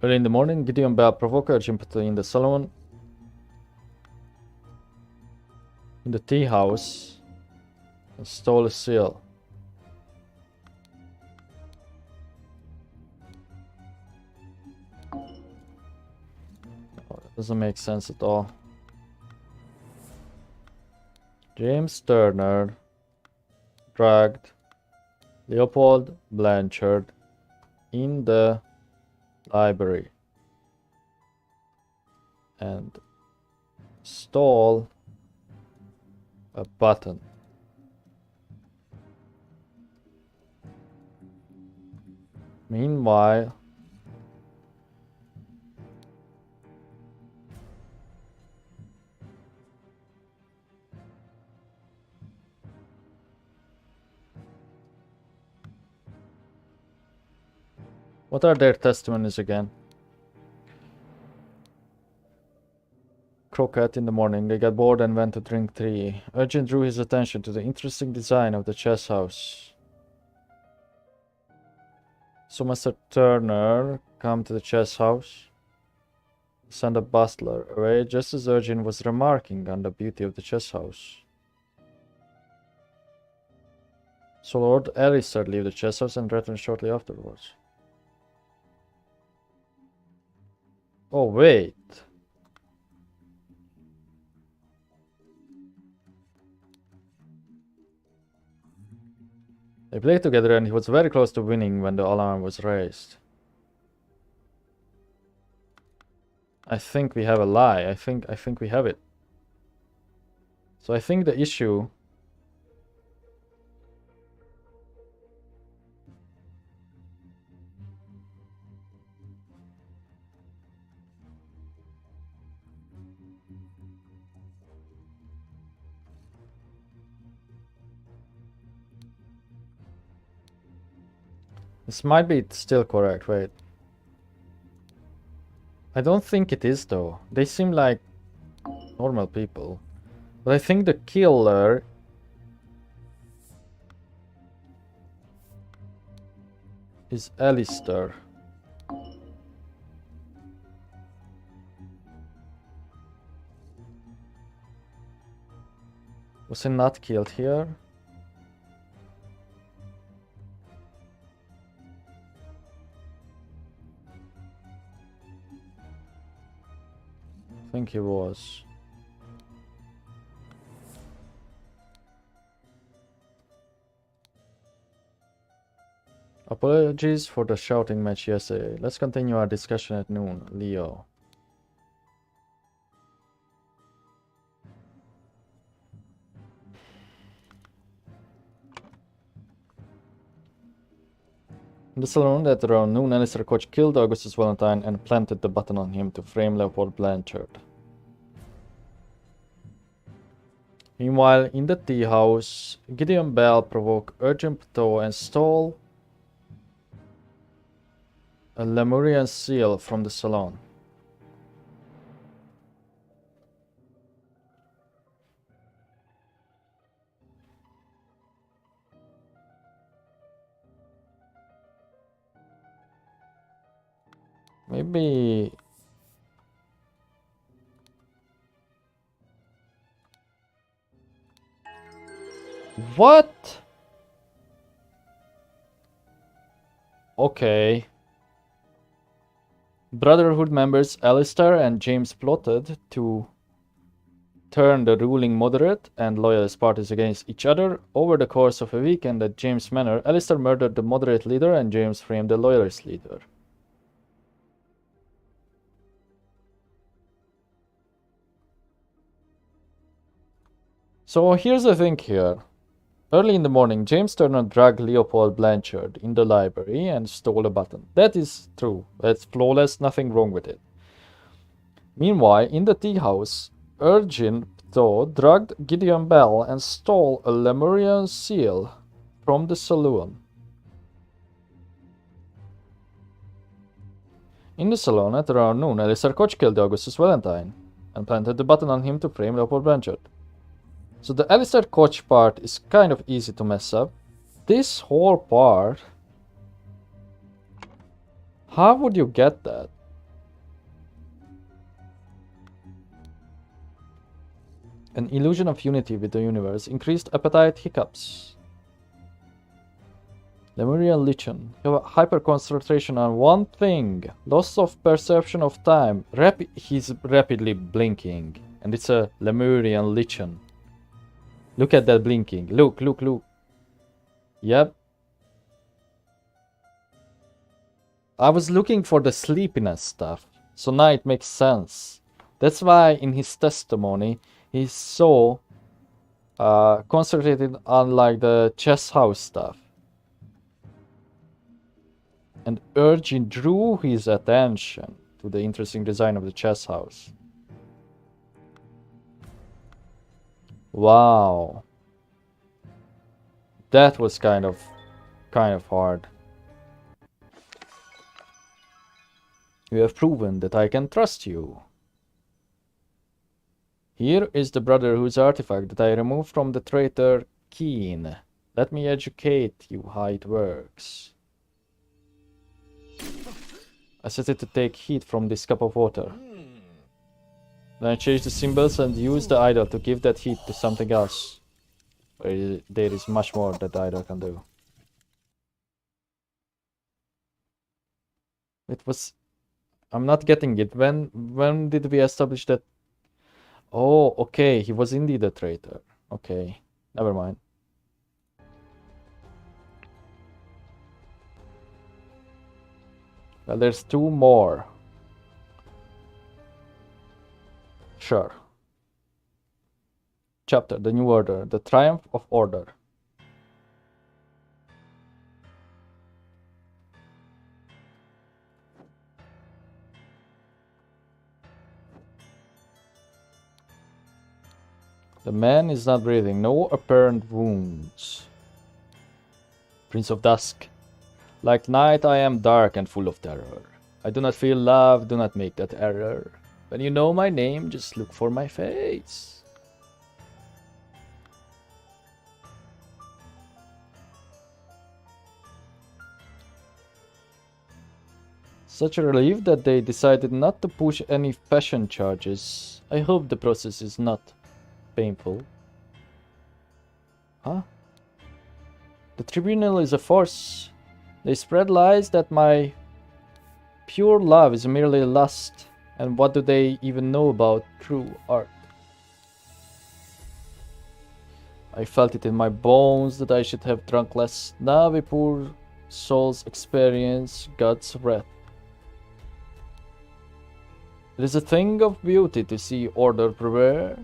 Early in the morning, Gideon Bell provoked Urgin in the salon in the tea house and stole a seal. Oh, that doesn't make sense at all. James Turner dragged Leopold Blanchard in the library and stole a button. Meanwhile, What are their testimonies again? Croquette in the morning. They got bored and went to drink tea. Urgent drew his attention to the interesting design of the chess house. So Mr. Turner come to the chess house. Send a butler away just as Urgent was remarking on the beauty of the chess house. So Lord Alistair leave the chess house and returned shortly afterwards. Oh wait. They played together and he was very close to winning when the alarm was raised. I think we have a lie. I think we have it. So I think the issue this might be still correct, wait. I don't think it is though. They seem like normal people. But I think the killer is Alistair. Was he not killed here? I think he was. Apologies for the shouting match yesterday. Let's continue our discussion at noon, Leo. In the saloon at around noon, Alistair Koch killed Augustus Valentine and planted the button on him to frame Leopold Blanchard. Meanwhile, in the tea house, Gideon Bell provoked Urgent Plateau and stole a Lemurian seal from the salon. Maybe... What? Okay. Brotherhood members Alistair and James plotted to turn the ruling moderate and loyalist parties against each other. Over the course of a weekend at James Manor, Alistair murdered the moderate leader and James framed the loyalist leader. So here's the thing here. Early in the morning, James Turner dragged Leopold Blanchard in the library and stole a button. That is true. That's flawless, nothing wrong with it. Meanwhile, in the tea house, Urgent Plateau drugged Gideon Bell and stole a Lemurian seal from the saloon. In the salon at around noon, Alistair Koch killed Augustus Valentine and planted the button on him to frame Leopold Blanchard. So the Alistair Koch part is kind of easy to mess up. This whole part... How would you get that? An illusion of unity with the universe. Increased appetite hiccups. Lemurian Lichen. You have a hyper concentration on one thing. Loss of perception of time. He's rapidly blinking. And it's a Lemurian Lichen. Look at that blinking. Look. Yep. I was looking for the sleepiness stuff. So now it makes sense. That's why in his testimony, he's so concentrated on like the chess house stuff. And Urgent drew his attention to the interesting design of the chess house. Wow. That was kind of hard. You have proven that I can trust you. Here is the Brotherhood's artifact that I removed from the traitor Keen. Let me educate you how it works. I set it to take heat from this cup of water. Then I change the symbols and use the idol to give that heat to something else. There is much more that the idol can do. It was... I'm not getting it. When did we establish that? Oh, okay. He was indeed a traitor. Okay. Never mind. Well, there's 2 more. Sure. Chapter, The New Order, The Triumph of Order. The man is not breathing, no apparent wounds. Prince of Dusk. Like night I am dark and full of terror. I do not feel love, do not make that error. When you know my name, just look for my face. Such a relief that they decided not to push any passion charges. I hope the process is not painful. Huh? The tribunal is a force. They spread lies that my pure love is merely lust. And what do they even know about true art? I felt it in my bones that I should have drunk less. Now we poor souls experience God's wrath. It is a thing of beauty to see order prevail.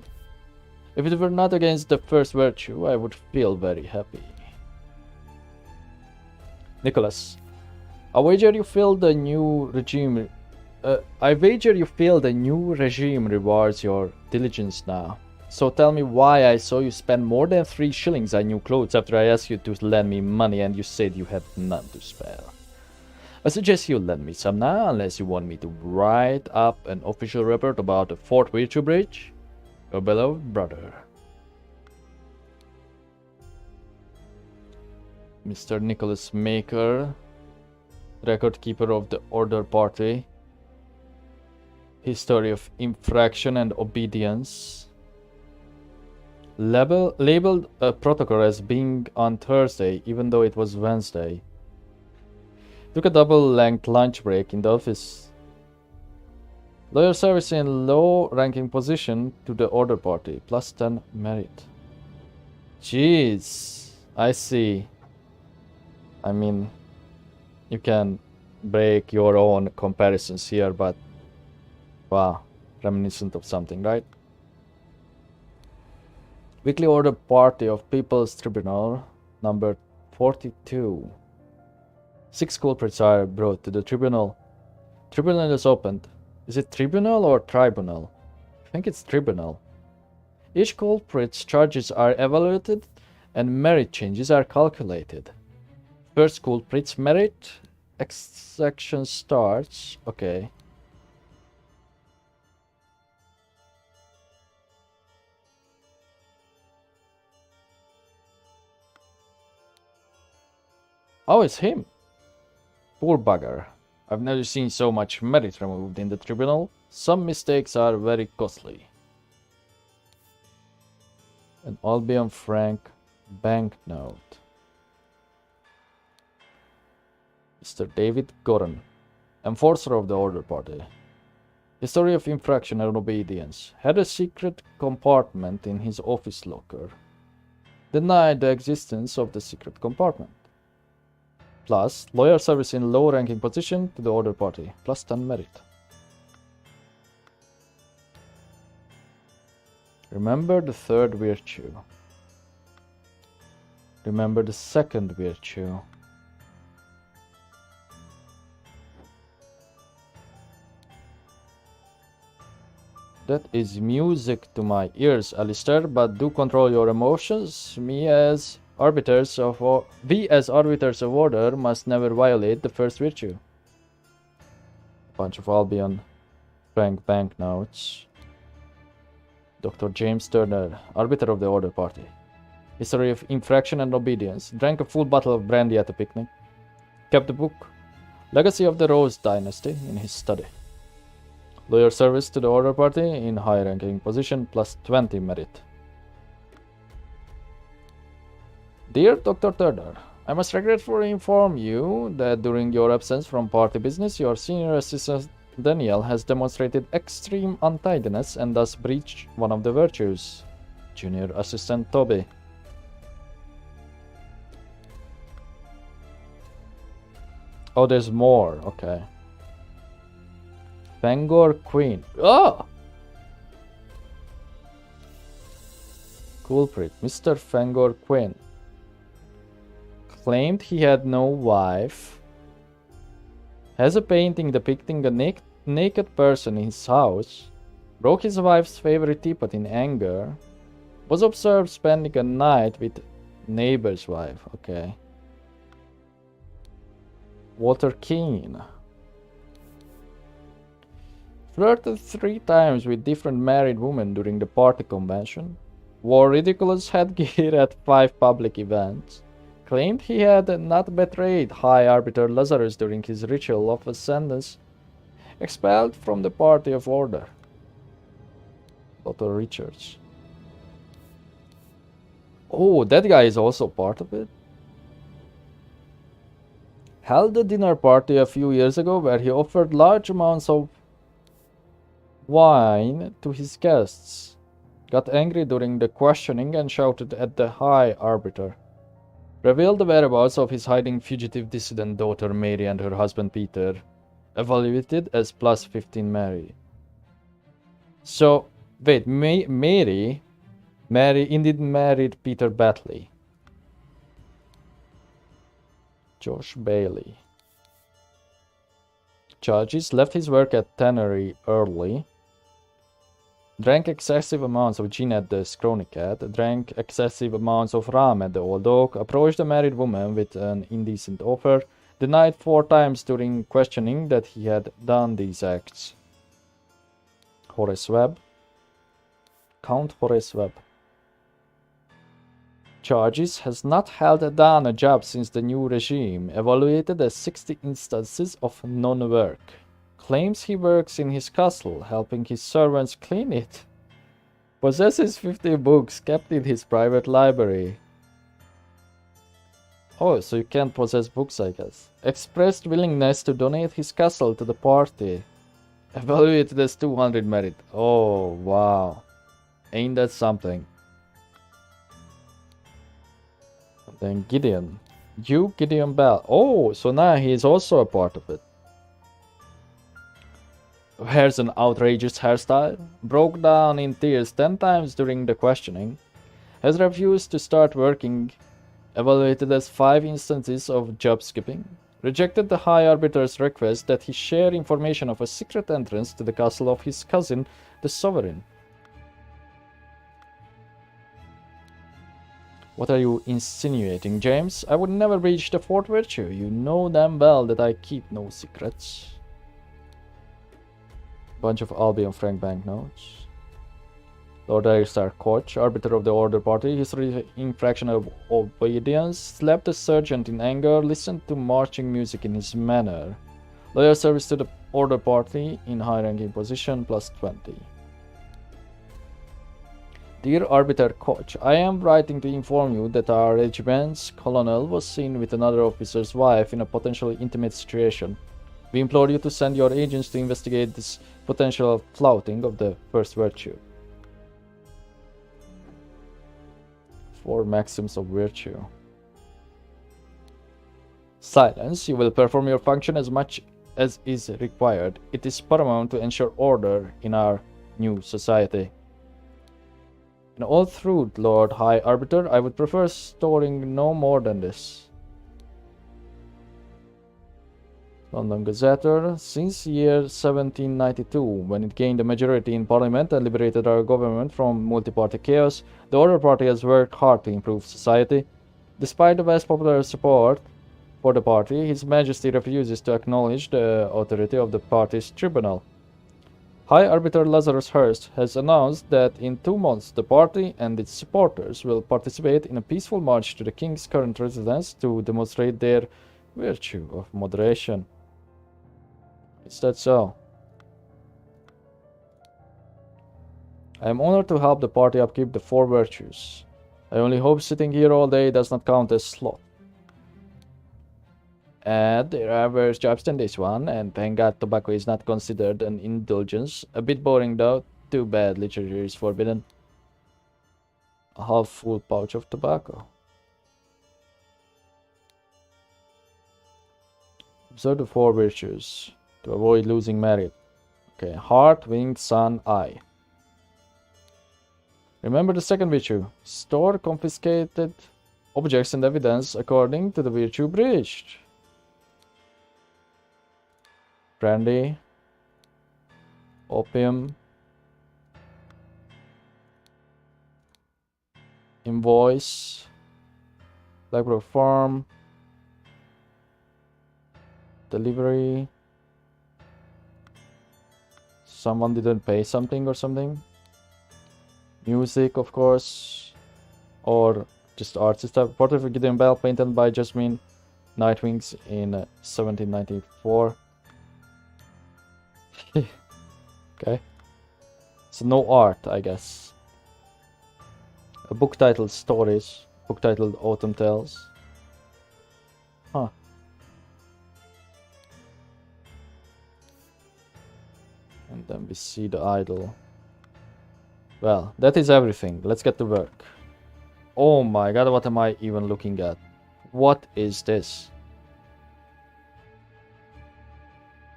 If it were not against the first virtue, I would feel very happy. Nicholas, I wager you feel the new regime. Rewards your diligence now. So tell me why I saw you spend more than 3 shillings on new clothes after I asked you to lend me money and you said you had none to spare. I suggest you lend me some now, unless you want me to write up an official report about the Fort Virtue Bridge. Your beloved brother. Mr. Nicholas Maker, record keeper of the Order Party. History of infraction and obedience. Labeled a protocol as being on Thursday, even though it was Wednesday. Took a double-length lunch break in the office. Lawyer service in low-ranking position to the Order Party, plus 10 merit. Jeez, I see. I mean, you can break your own comparisons here, but wow, reminiscent of something, right? Weekly Order Party of People's Tribunal, number 42. 6 culprits are brought to the tribunal. Tribunal is opened. Is it tribunal or tribunal? I think it's tribunal. Each culprit's charges are evaluated and merit changes are calculated. First culprit's merit, section starts. Okay. Oh, it's him. Poor bugger. I've never seen so much merit removed in the tribunal. Some mistakes are very costly. An Albion franc banknote. Mr. David Goran, enforcer of the Order Party. History of infraction and obedience. Had a secret compartment in his office locker. Denied the existence of the secret compartment. Plus, lawyer service in low-ranking position to the Order Party, plus 10 merit. Remember the third virtue. Remember the second virtue. That is music to my ears, Alistair, but do control your emotions. We as arbiters of order must never violate the first virtue. Bunch of Albion Frank banknotes. Dr. James Turner, arbiter of the Order Party. History of infraction and obedience. Drank a full bottle of brandy at a picnic. Kept the book Legacy of the Rose Dynasty in his study. Loyal service to the Order Party in high-ranking position plus 20 merit. Dear Dr. Turner, I must regretfully inform you that during your absence from party business, your senior assistant Daniel has demonstrated extreme untidiness and thus breached one of the virtues. Junior assistant Toby. Oh, there's more. Okay. Fangor Queen. Oh! Culprit. Mr. Fangor Quinn claimed he had no wife, has a painting depicting a naked person in his house, broke his wife's favorite teapot in anger, was observed spending a night with neighbor's wife. Okay. Walter Keane. Flirted 3 times with different married women during the party convention. Wore ridiculous headgear at 5 public events. Claimed he had not betrayed High Arbiter Lazarus during his ritual of ascendance. Expelled from the Party of Order. Dr. Richards. Oh, that guy is also part of it? Held a dinner party a few years ago where he offered large amounts of wine to his guests. Got angry during the questioning and shouted at the High Arbiter. Revealed the whereabouts of his hiding fugitive dissident daughter Mary and her husband Peter. Evaluated as plus 15 Mary. So, wait, Mary indeed married Peter Batley. Josh Bailey. Charges: left his work at tannery early. Drank excessive amounts of gin at the Scrawny Cat. Drank excessive amounts of rum at the Old Oak. Approached a married woman with an indecent offer. Denied 4 times during questioning that he had done these acts. Horace Webb. Count Horace Webb. Charges: has not held down a job since the new regime. Evaluated as 60 instances of non-work. Claims he works in his castle, helping his servants clean it. Possesses 50 books kept in his private library. Oh, so you can't possess books, I guess. Expressed willingness to donate his castle to the party. Evaluated as 200 merit. Oh, wow. Ain't that something? Then Gideon. Gideon Bell. Oh, so now he is also a part of it. Wears an outrageous hairstyle. Broke down in tears 10 times during the questioning. Has refused to start working. Evaluated as 5 instances of job skipping. Rejected the High Arbiter's request that he share information of a secret entrance to the castle of his cousin, the Sovereign. What are you insinuating, James? I would never breach the 4th virtue. You know damn well that I keep no secrets. Bunch of Albion Frank banknotes. Lord Aristar Koch, arbiter of the Order Party, history infraction of obedience, slapped a sergeant in anger, listened to marching music in his manner. Loyal service to the Order Party in high-ranking position, plus 20. Dear Arbiter Koch, I am writing to inform you that our regiment's colonel was seen with another officer's wife in a potentially intimate situation. We implore you to send your agents to investigate this potential flouting of the first virtue. 4 maxims of virtue. Silence. You will perform your function as much as is required. It is paramount to ensure order in our new society. In all truth, Lord High Arbiter, I would prefer storing no more than this. London Gazetteer. Since year 1792, when it gained a majority in Parliament and liberated our government from multi-party chaos, the Order Party has worked hard to improve society. Despite the vast popular support for the party, His Majesty refuses to acknowledge the authority of the party's tribunal. High Arbiter Lazarus Hurst has announced that in 2 months the party and its supporters will participate in a peaceful march to the king's current residence to demonstrate their virtue of moderation. Is that so? I am honored to help the party upkeep the 4 virtues. I only hope sitting here all day does not count as sloth. And there are worse jobs than this one, and thank God tobacco is not considered an indulgence. A bit boring though, too bad literature is forbidden. A half-full pouch of tobacco. Observe the 4 virtues to avoid losing merit. Okay, heart, wing, sun, eye. Remember the second virtue. Store confiscated objects and evidence according to the virtue breached. Brandy, opium, invoice, Blackbrook Farm, delivery, someone didn't pay something or something, music of course, or just art stuff. Portrait of Gideon Bell painted by Jasmine Nightwings in 1794. Okay. So no art, I guess. A book titled Stories. Book titled Autumn Tales. Huh. And then we see the idol. Well, that is everything. Let's get to work. Oh my god, what am I even looking at? What is this?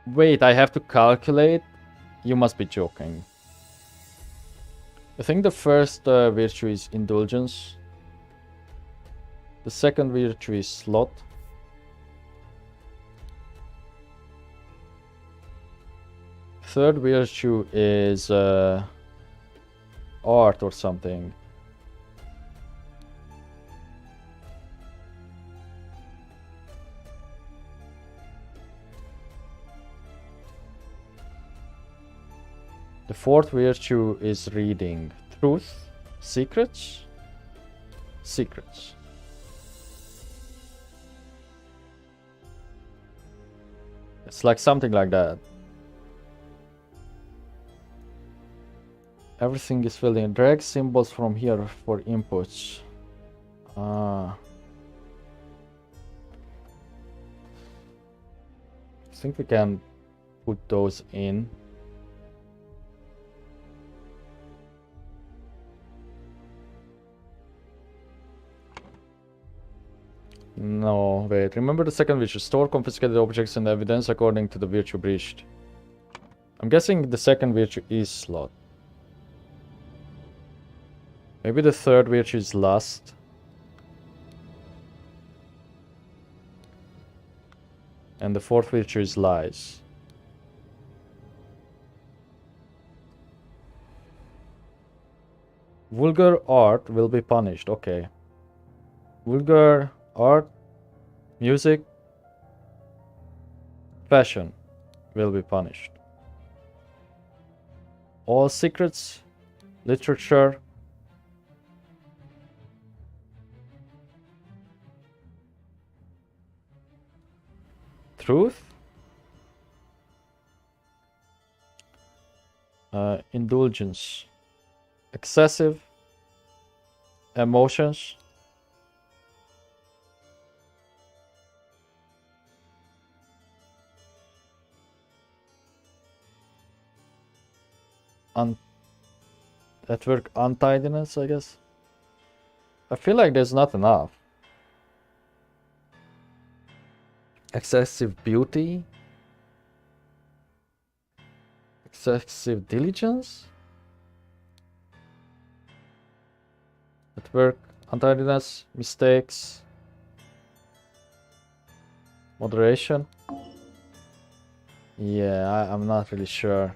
Wait, I have to calculate? You must be joking. I think the first virtue is indulgence. The second virtue is sloth. Third virtue is art or something. The fourth virtue is reading. Truth? Secrets? Secrets. It's like something like that. Everything is filled in. Drag symbols from here for inputs. I think we can put those in. No, wait. Remember the second virtue. Store confiscated objects and evidence according to the virtue breached. I'm guessing the second virtue is sloth. Maybe the third virtue is lust. And the fourth virtue is lies. Vulgar art will be punished. Okay. Vulgar art, music, fashion will be punished. All secrets, literature, truth, indulgence, excessive emotions, at work untidiness, I guess. I feel like there's not enough. Excessive beauty, excessive diligence, at work untidiness, mistakes, moderation. Yeah, I'm not really sure.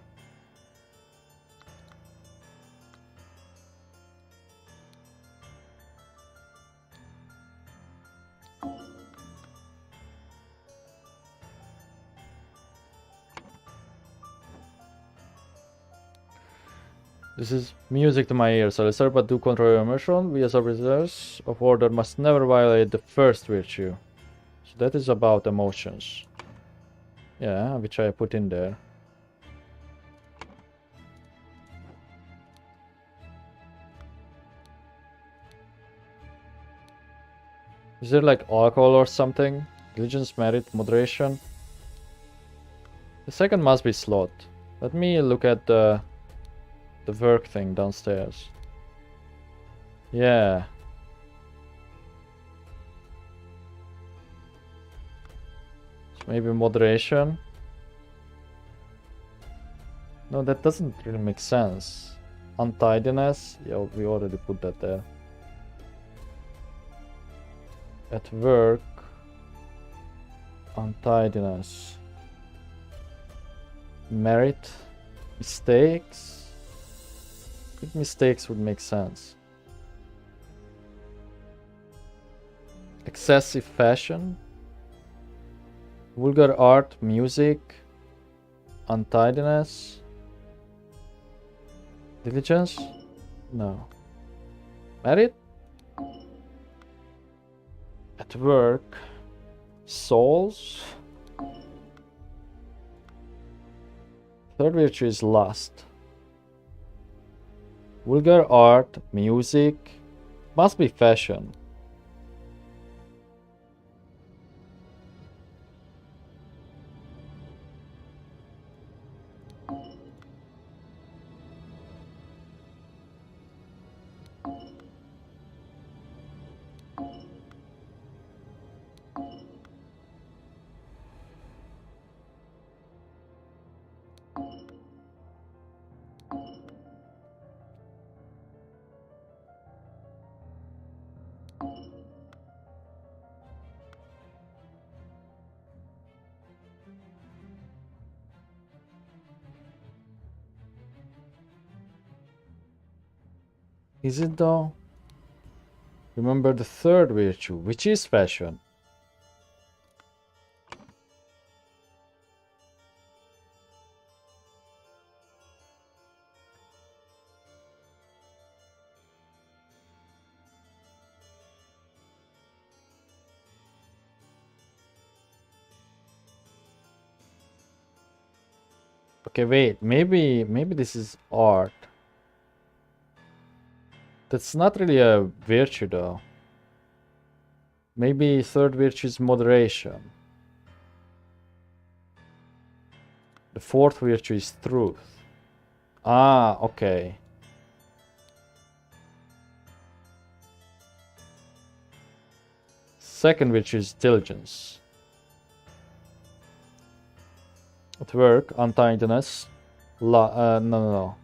This is music to my ears. Alistair, but do control your emotion. We as arbiters of order must never violate the first virtue. So that is about emotions. Yeah, which I put in there. Is there like alcohol or something? Diligence, merit, moderation? The second must be slot. Let me look at the work thing downstairs. Yeah. So maybe moderation. No, that doesn't really make sense. Untidiness. Yeah, we already put that there. At work. Untidiness. Merit. Mistakes. I think mistakes would make sense. Excessive fashion. Vulgar art, music. Untidiness. Diligence? No. Merit? At work. Souls? Third virtue is lust. Vulgar art, music. Must be fashion. Is it though? Remember the third virtue, which is fashion. Okay, wait, maybe this is art. That's not really a virtue though. Maybe third virtue is moderation. The fourth virtue is truth. Ah, okay. Second virtue is diligence. At work, untidiness. No.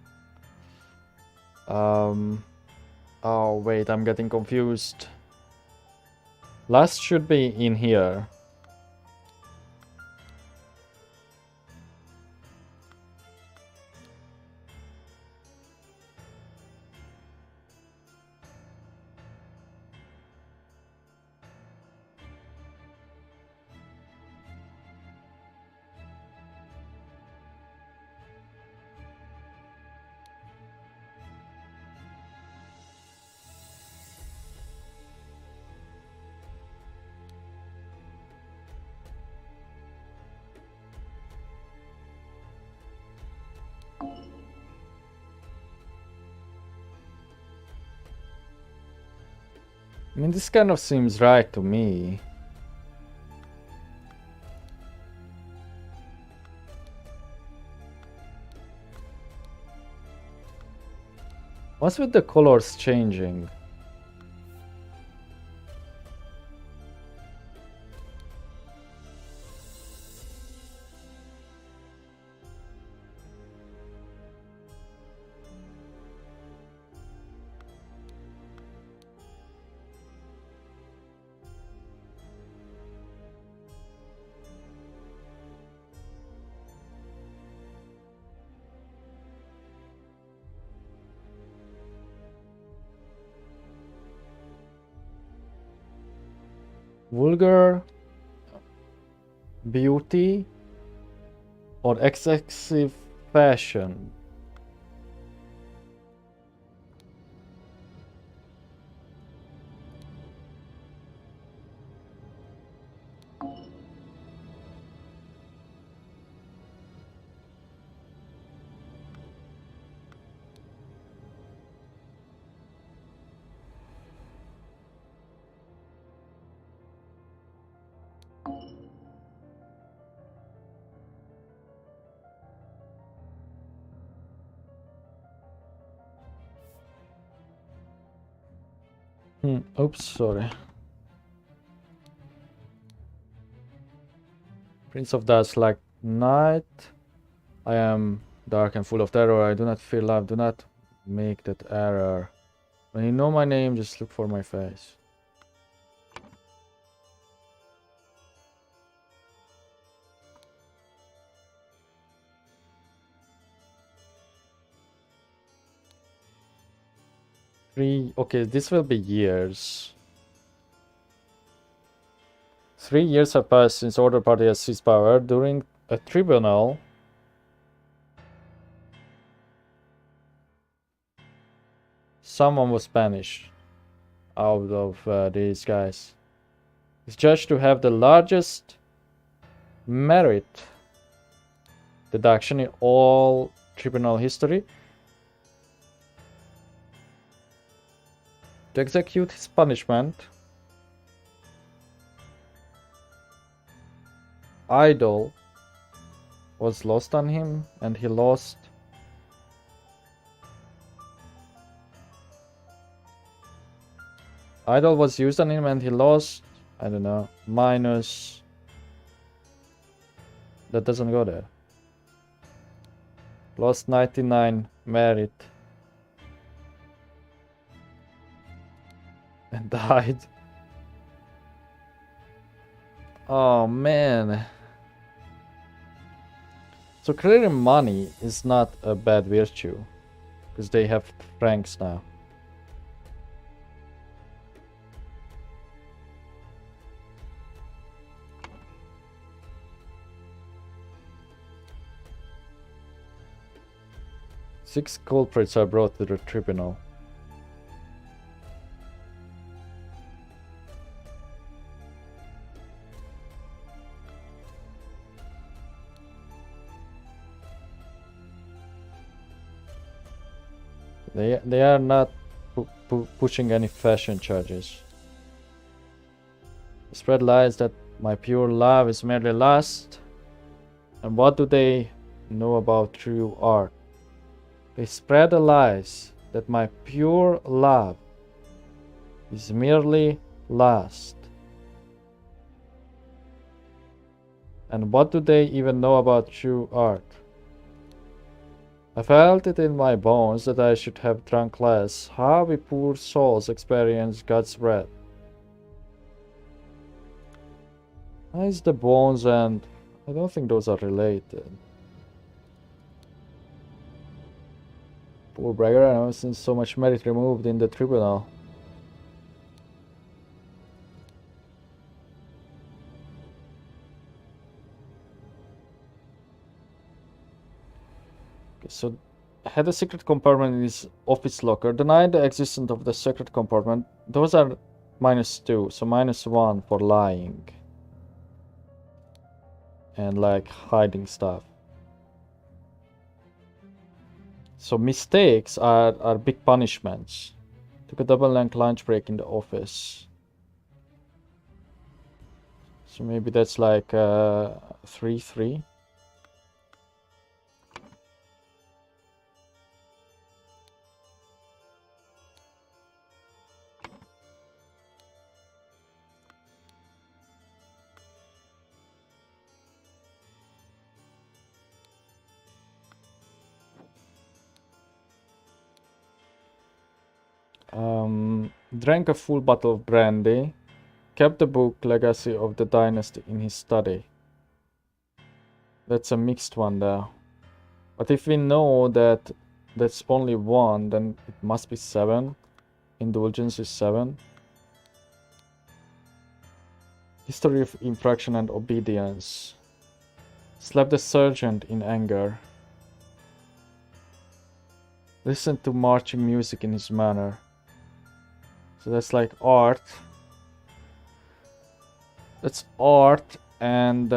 Oh, wait, I'm getting confused. Last should be in here. I mean, this kind of seems right to me. What's with the colors changing? Vulgar, beauty, or excessive fashion? Oops, sorry. Prince of Dust like night. I am dark and full of terror. I do not feel love. Do not make that error. When you know my name, just look for my face. Okay, this will be years. 3 years have passed since Order Party has seized power. During a tribunal, someone was banished out of these guys. He's judged to have the largest merit deduction in all tribunal history. To execute his punishment, idol was lost on him, and he lost idol was used on him, and he lost, I don't know, minus. That doesn't go there. Lost 99 merit and died. Oh man. So clearly money is not a bad virtue, because they have francs now. Six culprits are brought to the tribunal. They are not pushing any fashion charges. They spread lies that my pure love is merely lust. And what do they know about true art? They spread the lies that my pure love is merely lust. And what do they even know about true art? I felt it in my bones that I should have drunk less. How we poor souls experience God's wrath. Nice the bones, and I don't think those are related. Poor beggar, I know since so much merit removed in the tribunal. Okay, so had a secret compartment in his office locker. Denied the existence of the secret compartment. Those are -2, so -1 for lying. And like hiding stuff. So mistakes are big punishments. Took a double length lunch break in the office. So maybe that's like 3-3. Drank a full bottle of brandy. Kept the book Legacy of the Dynasty in his study. That's a mixed one there. But if we know that that's only one, then it must be 7. Indulgence is 7. History of infraction and obedience. Slapped the sergeant in anger. Listen to marching music in his manner. So that's like art. That's art and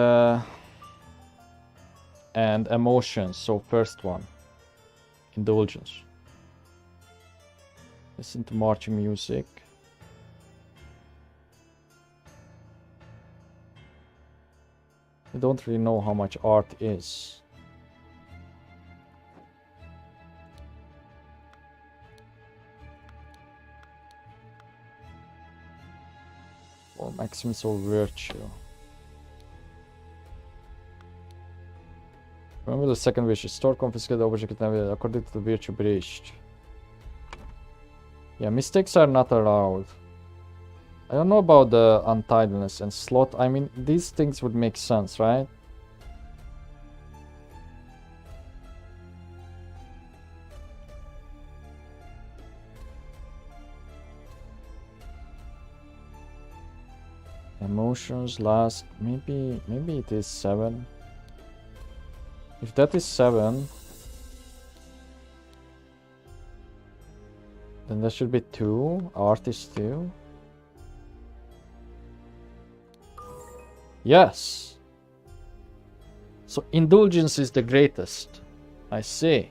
emotions. So first one, indulgence. Listen to marching music. I don't really know how much art is. Or maximus or virtue. Remember the second virtue. Store confiscated object according to the virtue breached. Yeah, mistakes are not allowed. I don't know about the untidiness and slot. I mean, these things would make sense, right? Emotions last. Maybe it is 7. If that is 7, then that should be 2. Art is 2. Yes. So indulgence is the greatest. I see.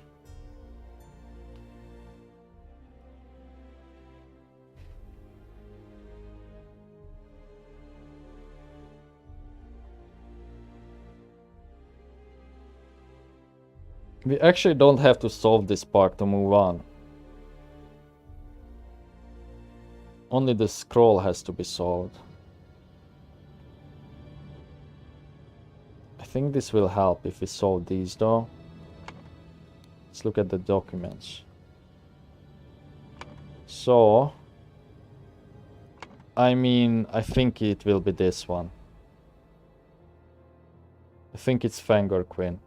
We actually don't have to solve this part to move on. Only the scroll has to be solved. I think this will help if we solve these though. Let's look at the documents. So, I mean, I think it will be this one. I think it's Fangor Queen.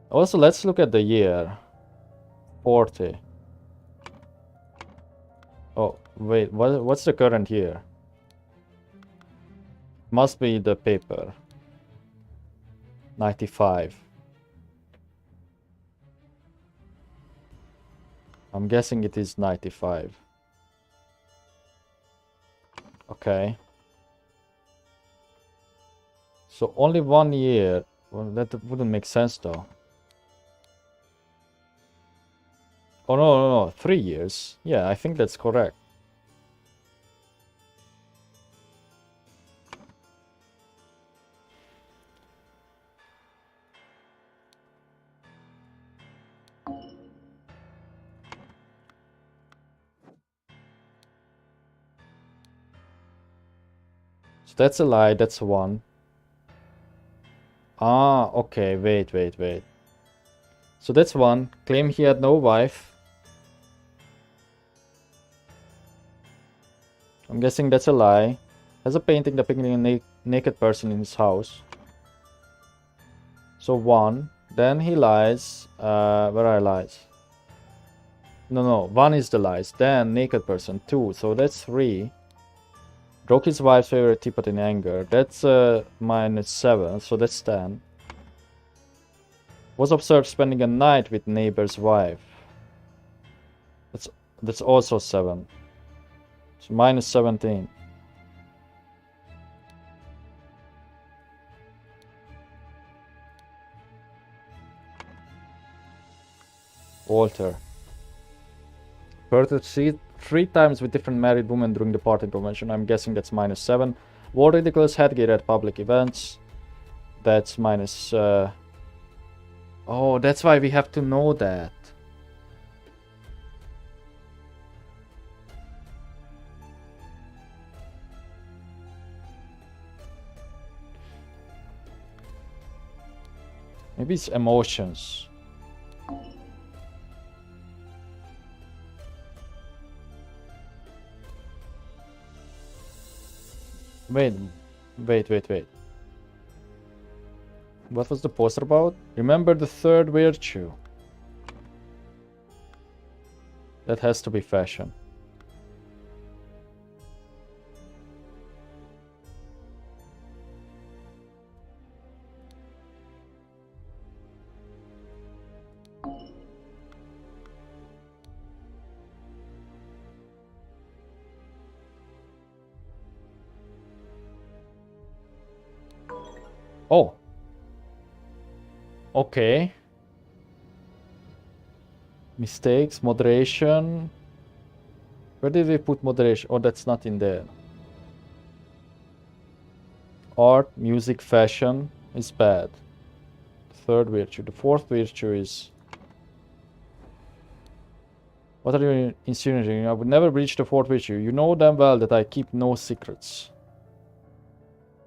Also, let's look at the year. 40. Oh, wait, what's the current year? Must be the paper. 95. I'm guessing it is 95. Okay. So only 1 year. Well, that wouldn't make sense though. Oh no, 3 years. Yeah, I think that's correct. So that's a lie, that's 1. Ah, okay, wait. So that's 1. Claim he had no wife. I'm guessing that's a lie. Has a painting depicting a naked person in his house. So 1. Then he lies. Where are lies? No. 1 is the lies. Then naked person. 2. So that's 3. Broke his wife's favorite teapot in anger. That's -7. So that's 10. Was observed spending a night with neighbor's wife. That's also 7. So -17. Walter. Flirted 3 times with different married women during the party convention. I'm guessing that's -7. Wore ridiculous headgear at public events. That's minus... Oh, that's why we have to know that. Maybe it's emotions. Wait. What was the poster about? Remember the third virtue. That has to be fashion. Oh. Okay. Mistakes, moderation. Where did we put moderation? Oh, that's not in there. Art, music, fashion is bad. Third virtue. The fourth virtue is... What are you insinuating? I would never breach the fourth virtue. You know damn well that I keep no secrets.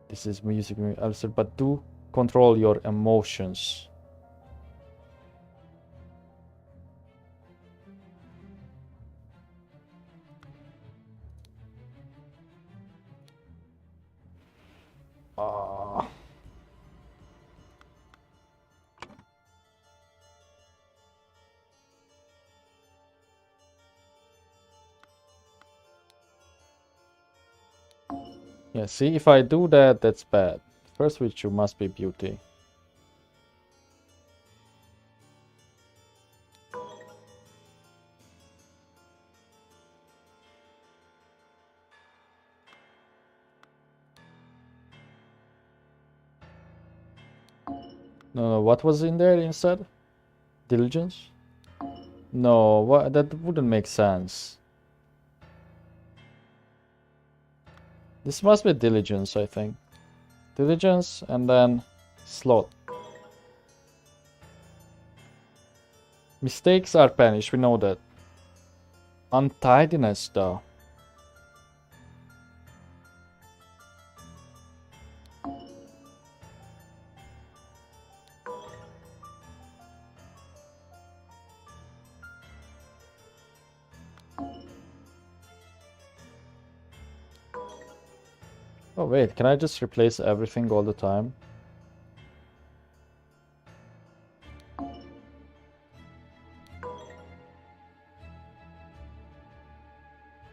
This is music, Alistair, but do control your emotions. Ah. Yeah, see, if I do that, that's bad. First virtue must be beauty. No, what was in there instead? Diligence? No, what, that wouldn't make sense. This must be diligence, I think. Diligence and then sloth. Mistakes are punished, we know that. Untidiness, though. Oh wait, can I just replace everything all the time?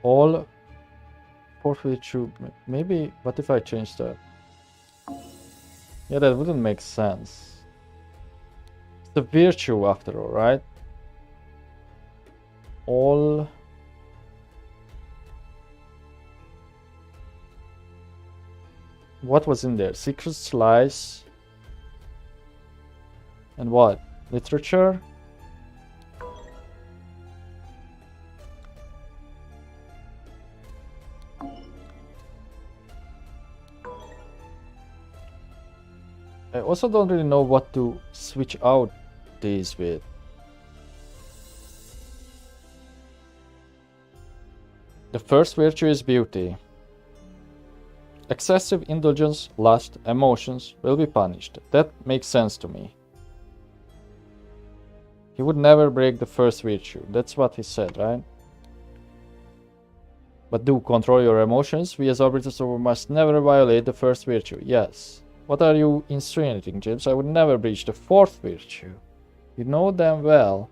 All fourth virtue, maybe, what if I change that? Yeah, that wouldn't make sense. It's a virtue after all, right? All... What was in there? Secret slice. And what? Literature? I also don't really know what to switch out these with. The first virtue is beauty. Excessive indulgence, lust, emotions will be punished. That makes sense to me. He would never break the first virtue. That's what he said, right? But do control your emotions. We as arbiters must never violate the first virtue. Yes. What are you insinuating, James? I would never breach the fourth virtue. You know damn well.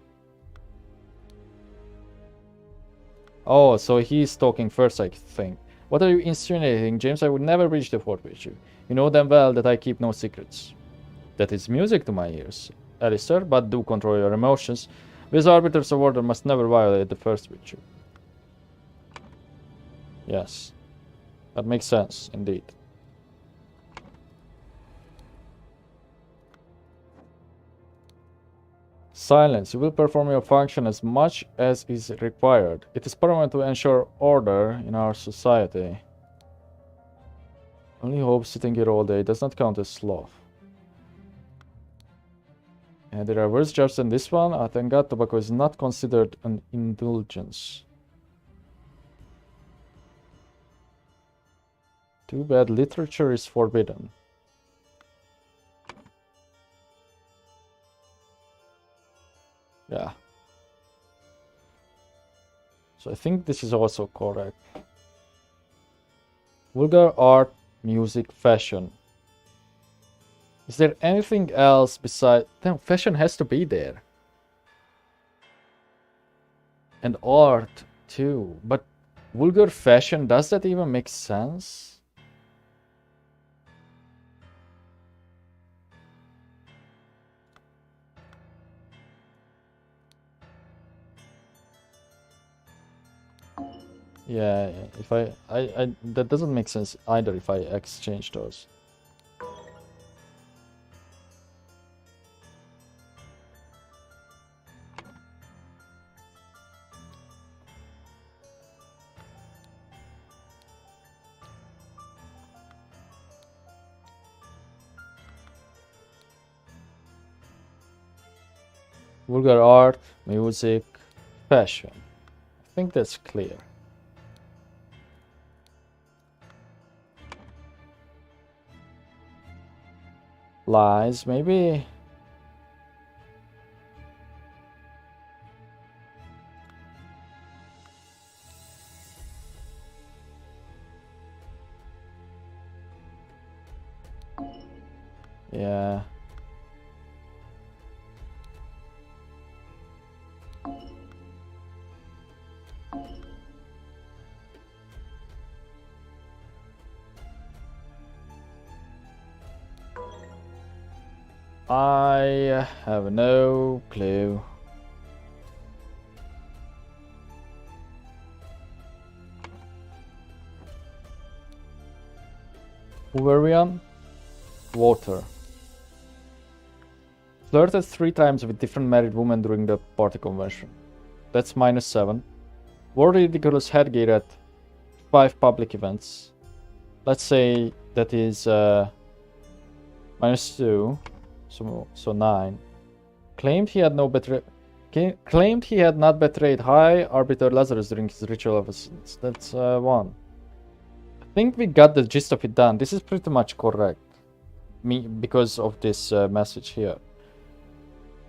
Oh, so he's talking first, I think. What are you insinuating, James? I would never breach the fourth virtue. You know damn well that I keep no secrets. That is music to my ears, Alistair, but do control your emotions. We as arbiters of order must never violate the first virtue. Yes. That makes sense, indeed. Silence. You will perform your function as much as is required. It is paramount to ensure order in our society. Only hope sitting here all day does not count as sloth. And there are worse jobs than this one. I thank God tobacco is not considered an indulgence. Too bad literature is forbidden. Yeah. So I think this is also correct. Vulgar art, music, fashion. Is there anything else besides... No, fashion has to be there. And art too. But vulgar fashion, does that even make sense? Yeah, if I that doesn't make sense either if I exchange those. Vulgar art, music, fashion. I think that's clear. Lies, maybe. Yeah. I have no clue. Who were we on? Water. Flirted 3 times with different married women during the party convention. That's -7. Wore ridiculous headgear at 5 public events. Let's say that is -2, so 9. Claimed he had not betrayed High Arbiter Lazarus during his ritual of ascents. That's 1. I think we got the gist of it done. This is pretty much correct. Because of this message here.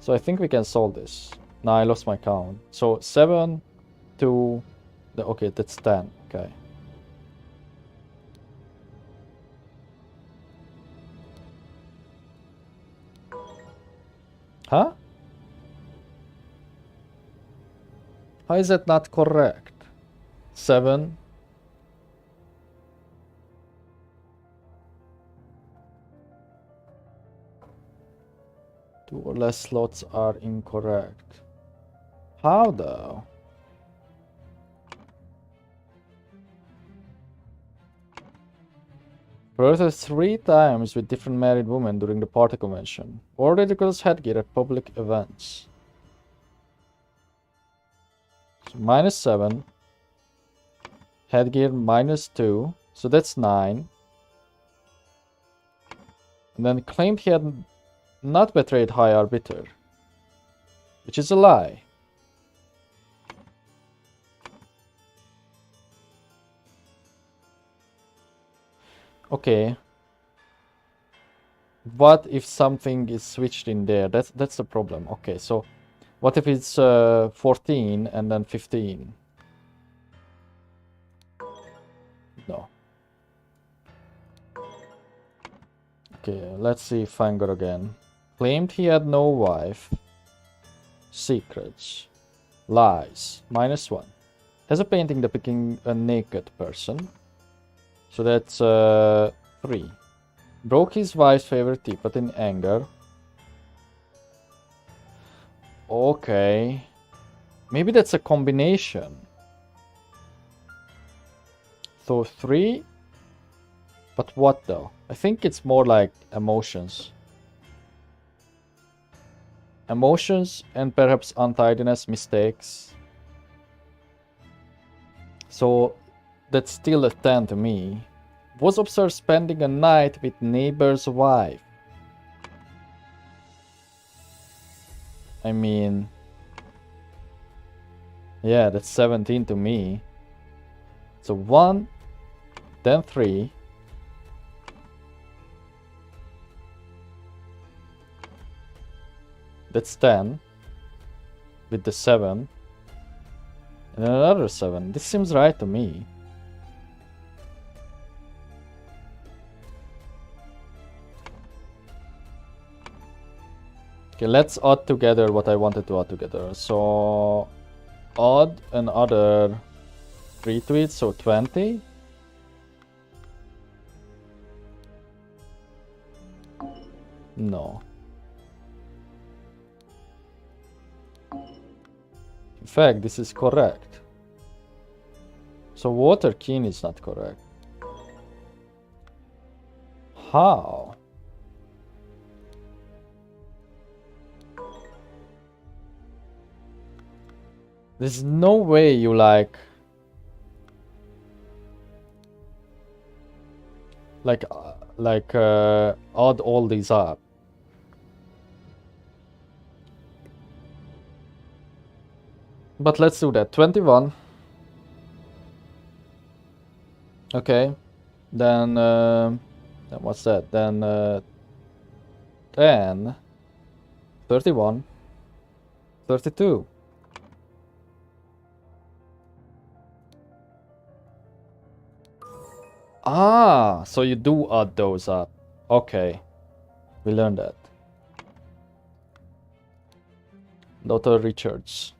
So I think we can solve this. Now I lost my count. So 7 to okay, that's 10. Okay. Huh? How is that not correct? 7. Two or less slots are incorrect. How though? Flirted 3 times with different married women during the party convention. Wore ridiculous headgear at public events. So -7. Headgear -2. So that's 9. And then claimed he had not betrayed High Arbiter. Which is a lie. Okay. What if something is switched in there? That's the problem. Okay, so what if it's 14 and then 15? No. Okay, let's see Fangor again. Claimed he had no wife. Secrets. Lies. -1. Has a painting depicting a naked person. So that's 3. Broke his wife's favorite teapot in anger. Okay. Maybe that's a combination. So 3. But what though? I think it's more like emotions. Emotions and perhaps untidiness, mistakes. So that's still a 10 to me. Was observed spending a night with neighbor's wife. I mean, yeah, that's 17 to me. So 1, then 3. That's 10. With the 7. And another 7. This seems right to me. Okay, let's add together what I wanted to add together. So add another 3 to it, so 20. No. In fact, this is correct. So water keen is not correct. How? There's no way you like add all these up. But let's do that. 21. Okay. Then what's that? Then 10, 31, 32. Ah, so you do add those up. Okay. We learned that. Dr. Richards.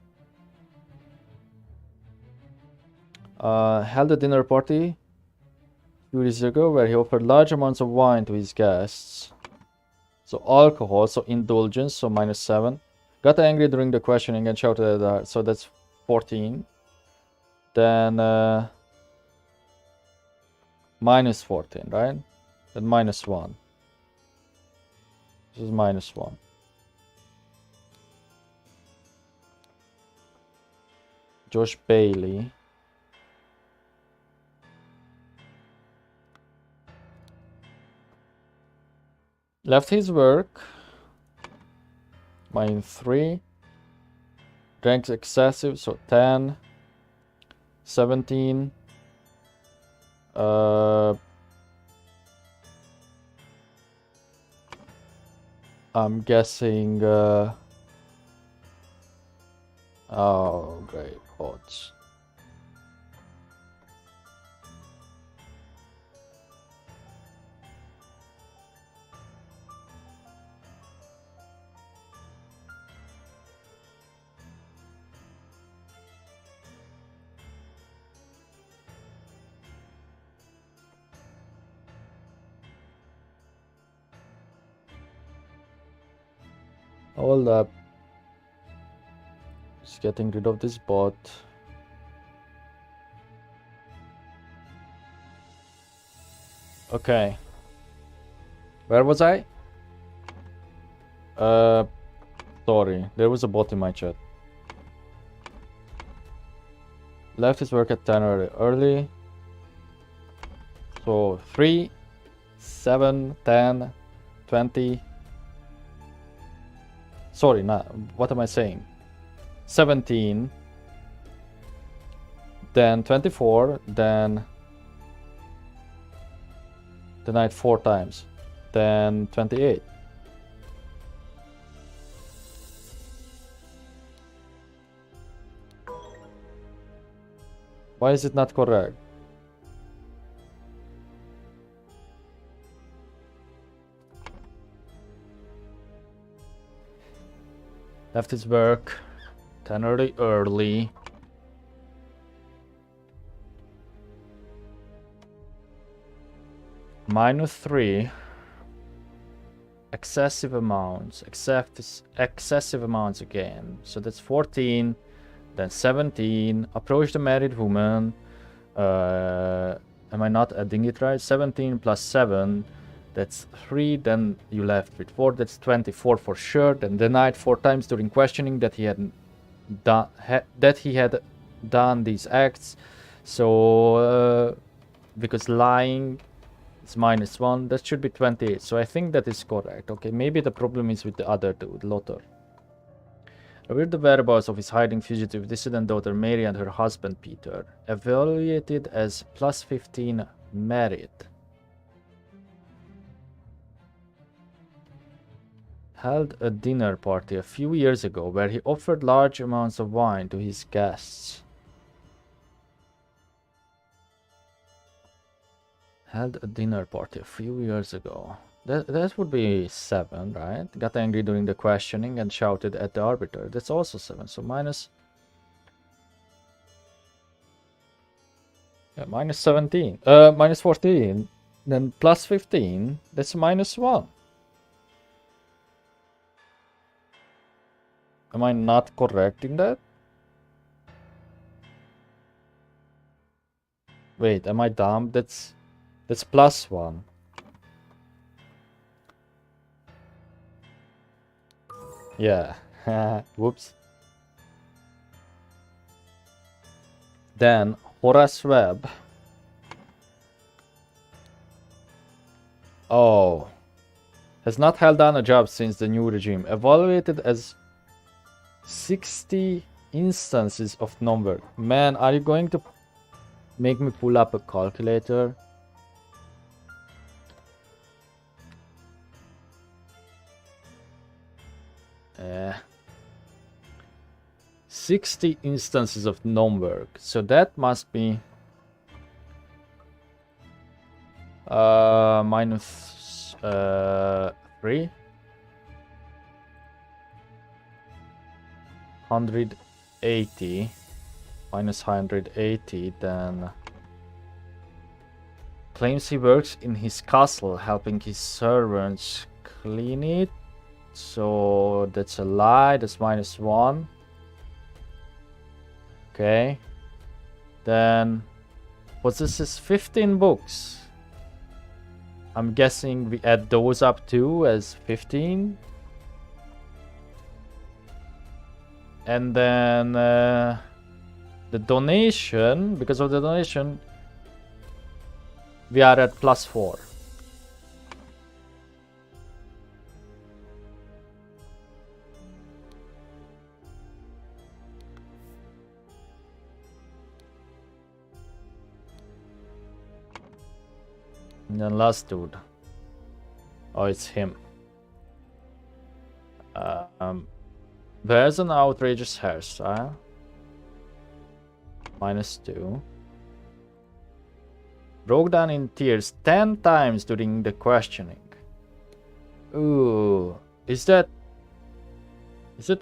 Held a dinner party a few years ago where he offered large amounts of wine to his guests. So alcohol, so indulgence, so -7. Got angry during the questioning and shouted at her, so that's 14. Then -14, right? Then -1. This is -1. Josh Bailey. Left his work. -3. Drank excessive, so 10. 17. I'm guessing oh great odds. Hold up. Just getting rid of this bot. Okay. Where was I? Sorry. There was a bot in my chat. Left his work at 10 early. So 3, 7, 10, 20. Sorry, what am I saying? 17, then 24, then the night 4 times, then 28. Why is it not correct? Left his work 10 early. -3. Excessive amounts. Excessive amounts again. So that's 14. Then 17. Approach the married woman. Am I not adding it right? 17 plus 7. That's 3. Then you left with 4. That's 24 for sure. Then denied 4 times during questioning that he had done these acts. So because lying is -1, that should be 28. So I think that is correct. Okay, maybe the problem is with the other two, with Lothar. Revealed the whereabouts of his hiding fugitive dissident daughter Mary and her husband Peter. Evaluated as +15 married. Held a dinner party a few years ago where he offered large amounts of wine to his guests. Held a dinner party a few years ago. That would be 7, right? Got angry during the questioning and shouted at the arbiter. That's also 7. So -17. -14. Then +15. That's -1. Am I not correct in that? Wait, am I dumb? That's +1. Yeah. Whoops. Then Horace Webb. Oh. Has not held down a job since the new regime. Evaluated as 60 instances of non-work. Man, are you going to Make me pull up a calculator. Uh, 60 instances of non-work. So that must be minus 3. 180 minus 180, then claims he works in his castle helping his servants clean it. So that's a lie. That's minus 1. Okay. Then possesses 15 books. I'm guessing we add those up too as 15. And then the donation, because of the donation, we are at plus 4. And then last dude. Oh, it's him. There's an outrageous hairstyle. Minus 2. Broke down in tears 10 times during the questioning. Ooh, is it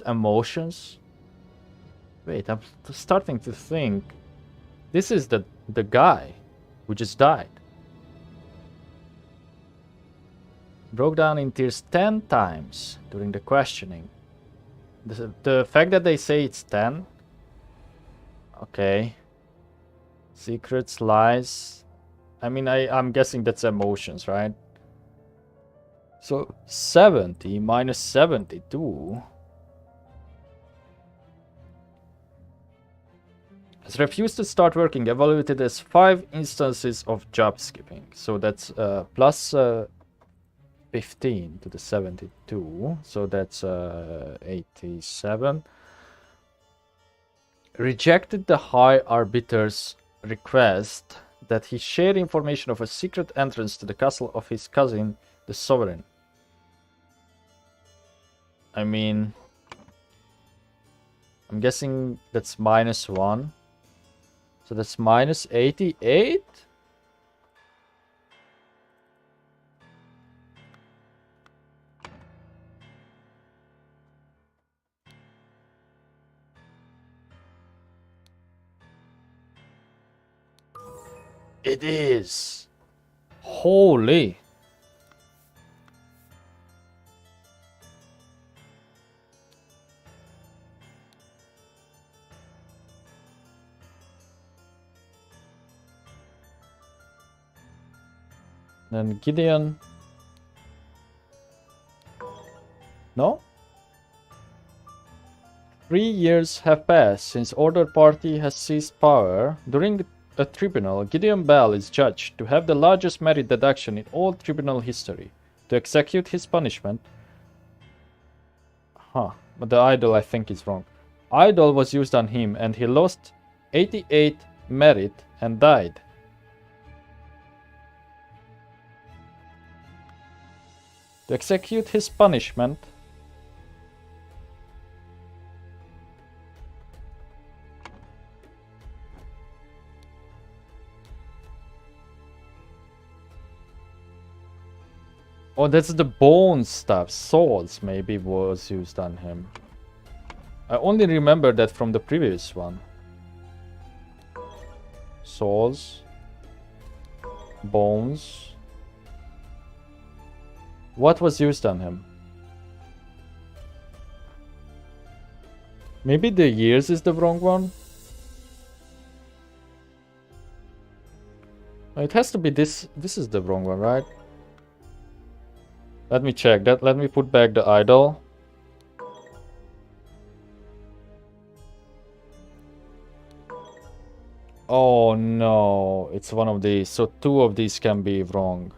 emotions? Wait, I'm starting to think this is the guy who just died. Broke down in tears 10 times during the questioning. The fact that they say it's 10. Okay. Secrets, lies. I mean, I'm guessing that's emotions, right? So 70 minus 72 has refused to start working, evaluated as 5 instances of job skipping. So that's plus 15 to the 72. So that's 87. Rejected the High Arbiter's request that he share information of a secret entrance to the castle of his cousin, the Sovereign. I mean, I'm guessing that's minus 1. So that's minus 88? It is. Holy. Then Gideon. No? 3 years have passed since Order Party has seized power. During a tribunal, Gideon Bell is judged to have the largest merit deduction in all tribunal history. To execute his punishment... but the idol I think is wrong. Idol was used on him and he lost 88 merit and died. To execute his punishment... Oh, that's the bone stuff. Souls maybe was used on him. I only remember that from the previous one. Souls. Bones. What was used on him? Maybe the years is the wrong one? It has to be this. This is the wrong one, right? Let me check that. Let me put back the idol. Oh no, it's one of these. So 2 of these can be wrong.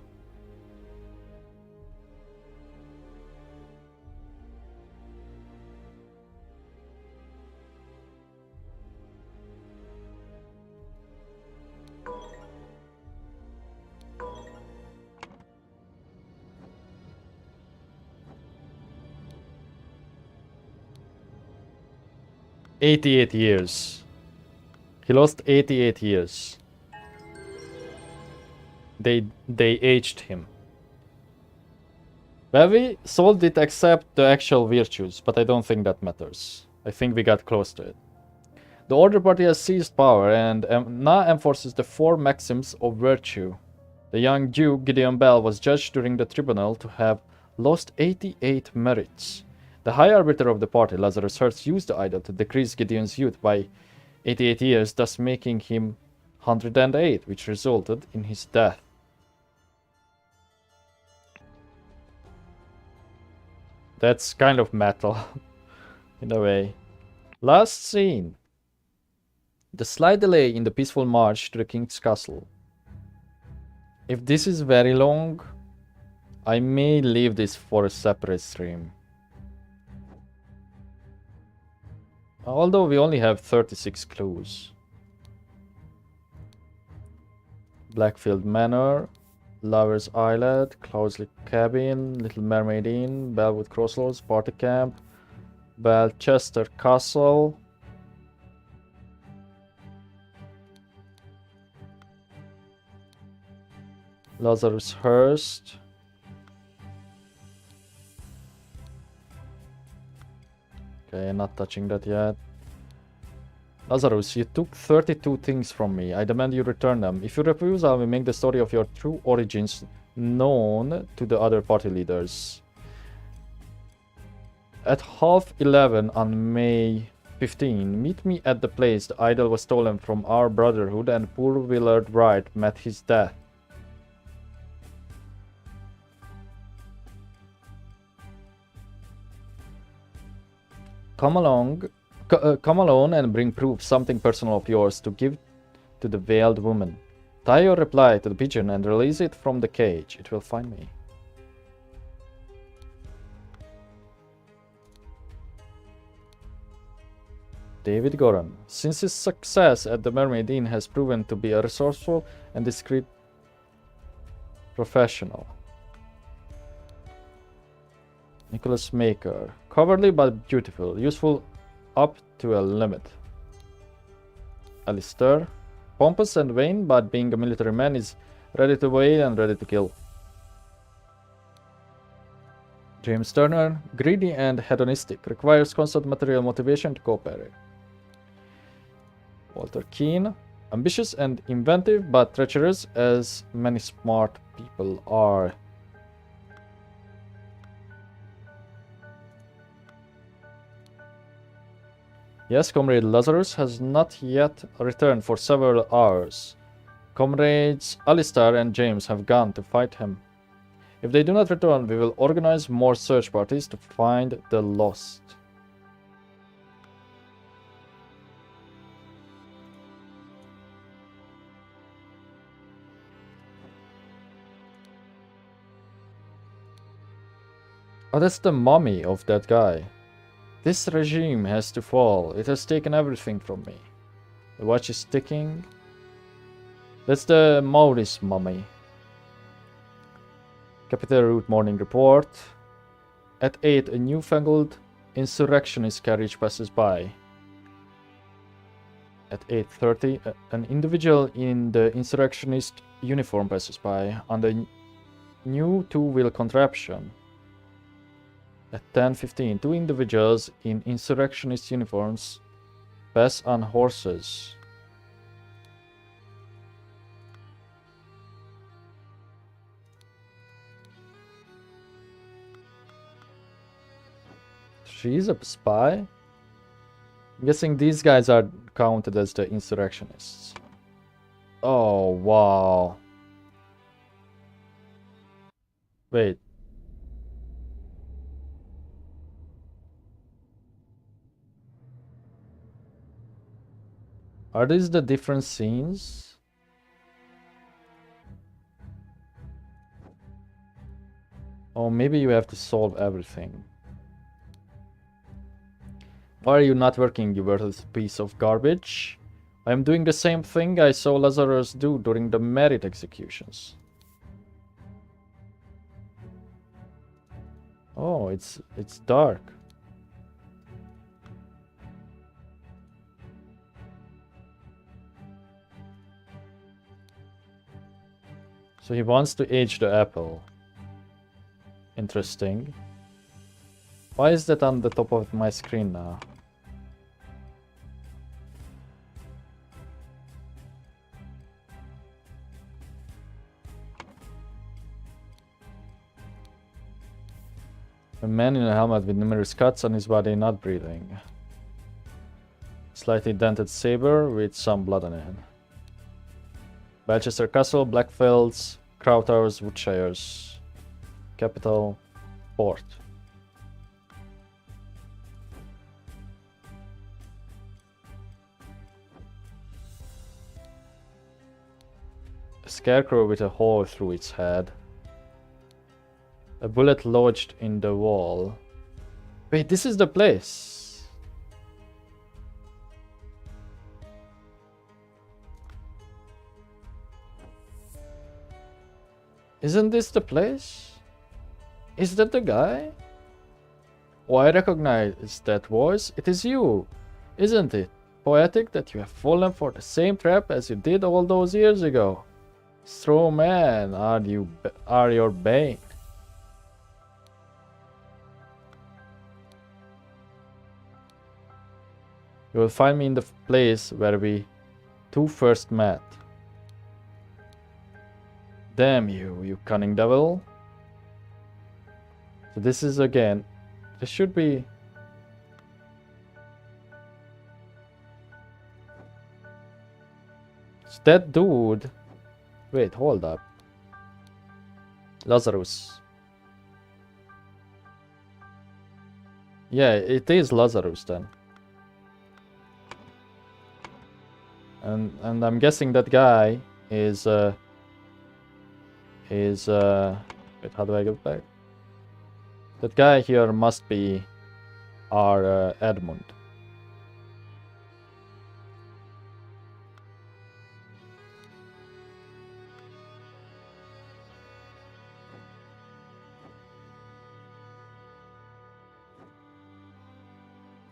88 years. He lost 88 years. They aged him. Well, we solved it except the actual virtues, but I don't think that matters. I think we got close to it. The Order Party has seized power and now enforces the 4 maxims of virtue. The young Jew, Gideon Bell, was judged during the tribunal to have lost 88 merits. The High Arbiter of the party, Lazarus Hertz, used the idol to decrease Gideon's youth by 88 years, thus making him 108, which resulted in his death. That's kind of metal, in a way. Last scene. The slight delay in the peaceful march to the King's Castle. If this is very long, I may leave this for a separate stream. Although we only have 36 clues. Blackfield Manor, Lover's Islet, Cloudesley Cabin, Little Mermaid Inn, Bellwood Crossroads, Party Camp, Belchester Castle. Lazarus Hurst. Okay, not touching that yet. Lazarus, you took 32 things from me. I demand you return them. If you refuse, I will make the story of your true origins known to the other party leaders. At 11:30 on May 15, meet me at the place the idol was stolen from our brotherhood and poor Willard Wright met his death. Come alone and bring proof, something personal of yours, to give to the veiled woman. Tie your reply to the pigeon and release it from the cage. It will find me. David Goran. Since his success at the Mermaid Inn has proven to be a resourceful and discreet professional. Nicholas Maker. Cowardly but beautiful. Useful up to a limit. Alistair. Pompous and vain, but being a military man is ready to wail and ready to kill. James Turner. Greedy and hedonistic. Requires constant material motivation to cooperate. Walter Keane. Ambitious and inventive, but treacherous, as many smart people are. Yes, Comrade Lazarus has not yet returned for several hours. Comrades Alistair and James have gone to fight him. If they do not return, we will organize more search parties to find the lost. Oh, that's the mummy of that guy. This regime has to fall. It has taken everything from me. The watch is ticking. That's the Maurice mummy. Capital Route morning report. At 8, a newfangled insurrectionist carriage passes by. At 8:30, an individual in the insurrectionist uniform passes by on the new two-wheel contraption. At 10:15, 2 individuals in insurrectionist uniforms pass on horses. She's a spy? I'm guessing these guys are counted as the insurrectionists. Oh, wow. Wait. Are these the different scenes? Oh, maybe you have to solve everything. Why are you not working, you worthless piece of garbage? I am doing the same thing I saw Lazarus do during the merit executions. Oh, it's dark. So he wants to age the apple. Interesting. Why is that on the top of my screen now? A man in a helmet with numerous cuts on his body, not breathing. Slightly dented saber with some blood on it. Belchester Castle, Blackfields, Crowthers, Woodshires. Capital, Port. A scarecrow with a hole through its head. A bullet lodged in the wall. Wait, this is the place. Isn't this the place? Is that the guy? Oh, I recognize that voice. It is you, isn't it? Poetic that you have fallen for the same trap as you did all those years ago. Straw man, are your bane. You will find me in the place where we two first met. Damn you, you cunning devil. So this is again, this should be... It's that dude. Wait, hold up. Lazarus. Yeah, it is Lazarus then. And I'm guessing that guy is wait, how do I get back? That guy here must be our Edmund.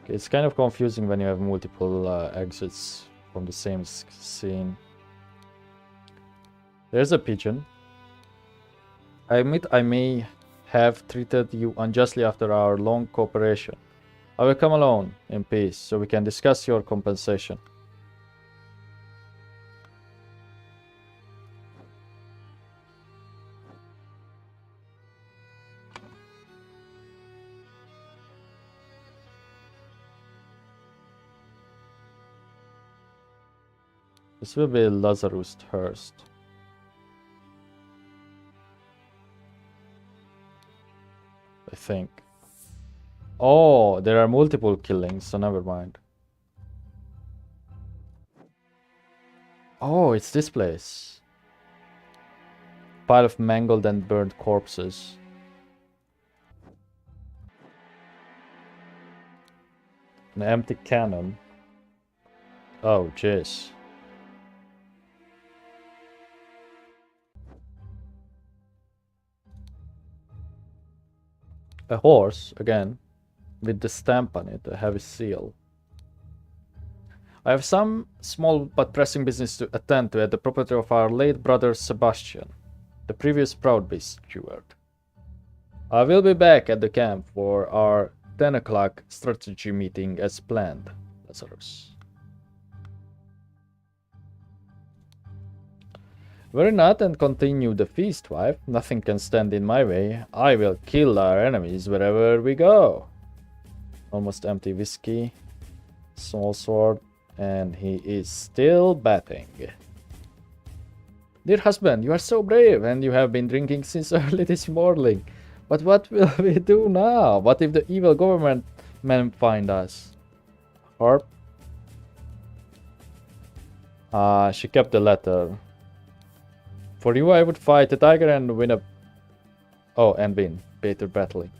Okay, it's kind of confusing when you have multiple exits from the same scene. There's a pigeon. I admit I may have treated you unjustly after our long cooperation. I will come alone in peace so we can discuss your compensation. This will be Lazarus first. I think. Oh, there are multiple killings, so never mind. Oh, it's this place. Pile of mangled and burned corpses. An empty cannon. Oh, jeez. A horse, again, with the stamp on it, a heavy seal. I have some small but pressing business to attend to at the property of our late brother Sebastian, the previous Proudbeast steward. I will be back at the camp for our 10 o'clock strategy meeting as planned, Lazarus. Worry not and continue the feast, wife. Nothing can stand in my way. I will kill our enemies wherever we go. Almost empty whiskey, small sword, and he is still batting. Dear husband, you are so brave, and you have been drinking since early this morning. But what will we do now? What if the evil government men find us? Harp? She kept the letter. For you, I would fight the tiger and win a... Oh, and win. Better battling.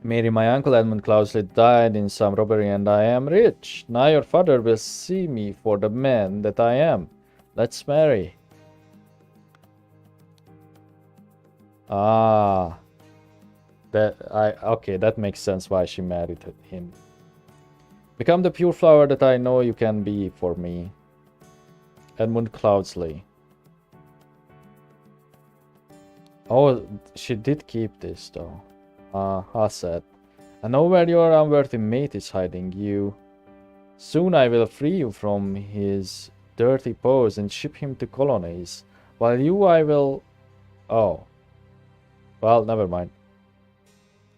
Mary, my uncle Edmund Cloudesley died in some robbery and I am rich. Now your father will see me for the man that I am. Let's marry. Ah. Okay, that makes sense why she married him. Become the pure flower that I know you can be for me. Edmund Cloudesley. Oh, she did keep this though. Hasset. I know where your unworthy mate is hiding you. Soon I will free you from his dirty paws and ship him to colonies. While you I will... Oh. Well, never mind.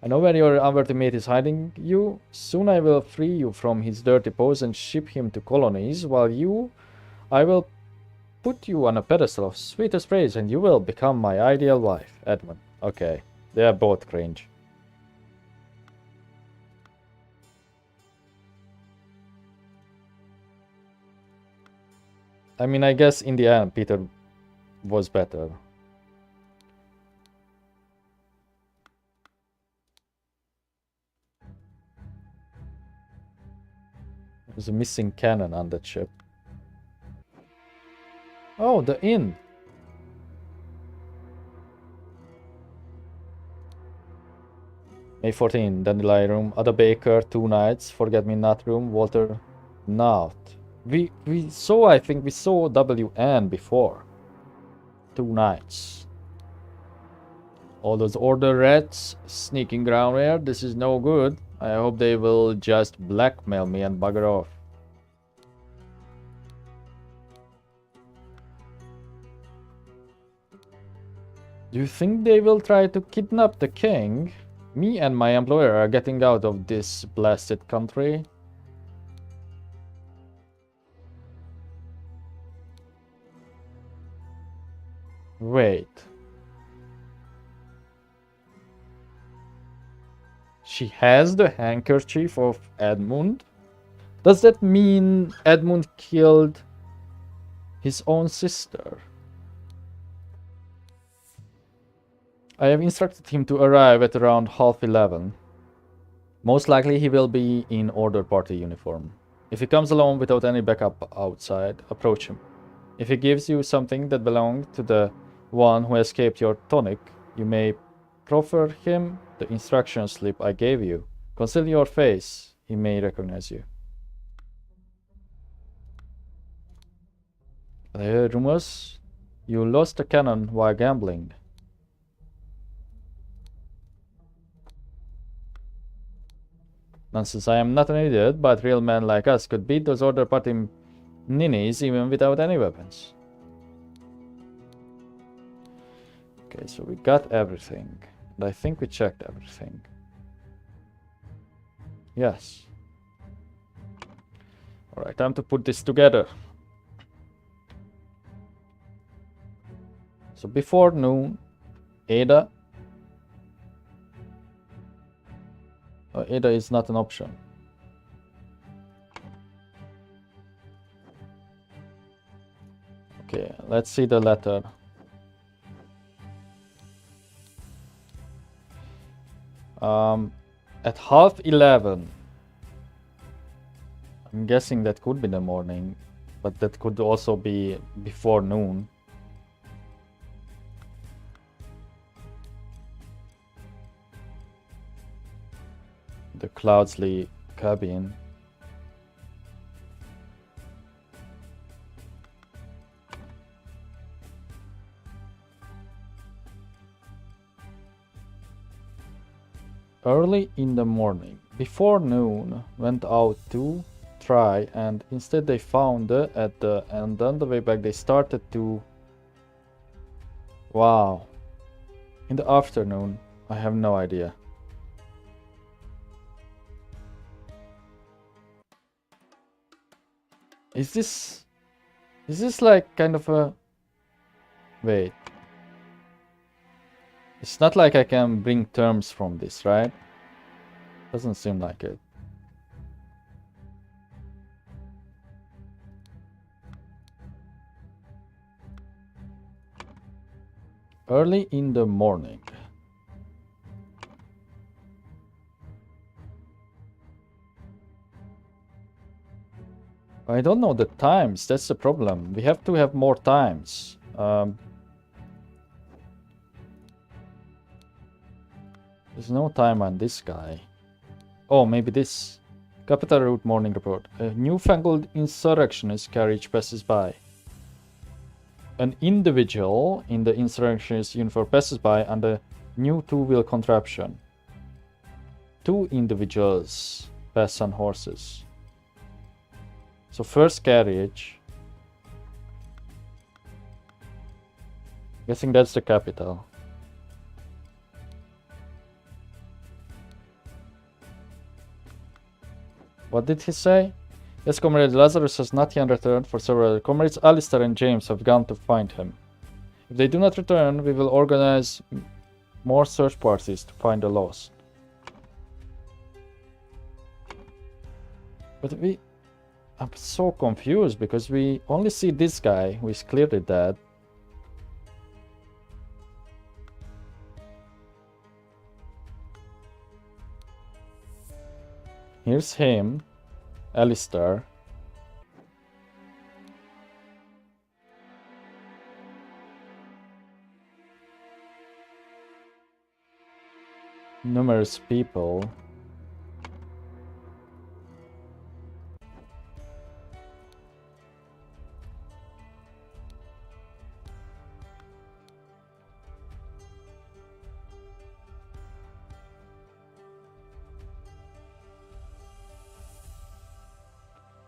I know where your unworthy mate is hiding you. Soon I will free you from his dirty paws and ship him to colonies. While you... I will put you on a pedestal of sweetest praise and you will become my ideal wife. Edmund. Okay. They are both cringe. I mean, I guess in the end, Peter was better. There's a missing cannon on that ship. Oh, the inn. May 14, Dandelion Room, Ada Baker, 2 nights, Forget Me Not Room, Walter Naut. We saw, I think we saw WN before. 2 nights. All those order rats sneaking around here, this is no good. I hope they will just blackmail me and bugger off. Do you think they will try to kidnap the king? Me and my employer are getting out of this blasted country. Wait. She has the handkerchief of Edmund? Does that mean Edmund killed his own sister? I have instructed him to arrive at around 11:30. Most likely he will be in Order Party uniform. If he comes alone without any backup outside, approach him. If he gives you something that belonged to the one who escaped your tonic, you may proffer him the instruction slip I gave you. Conceal your face, he may recognize you. I heard rumors you lost a cannon while gambling. Nonsense, I am not an idiot, but real men like us could beat those Order Party ninnies even without any weapons. Okay, so we got everything. And I think we checked everything. Yes. Alright, time to put this together. So before noon, Ada. Ada is not an option. Okay, let's see the letter. At 11:30. I'm guessing that could be the morning, but that could also be before noon. The Cloudsley cabin. Early in the morning, before noon, went out to try, and instead they found and on the way back they started to... Wow. In the afternoon, I have no idea. Is this like kind of a... Wait. It's not like I can bring terms from this, right? Doesn't seem like it. Early in the morning. I don't know the times, that's the problem. We have to have more times. There's no time on this guy. Oh, maybe this. Capital Route morning report. A newfangled insurrectionist carriage passes by. An individual in the insurrectionist uniform passes by on the new two-wheel contraption. Two individuals pass on horses. So first carriage. Guessing that's the capital. What did he say? Yes, Comrade Lazarus has not yet returned for several. Comrades Alistair and James have gone to find him. If they do not return, we will organize more search parties to find the lost. But I'm so confused because we only see this guy who is clearly dead. Here's him, Alistair. Numerous people.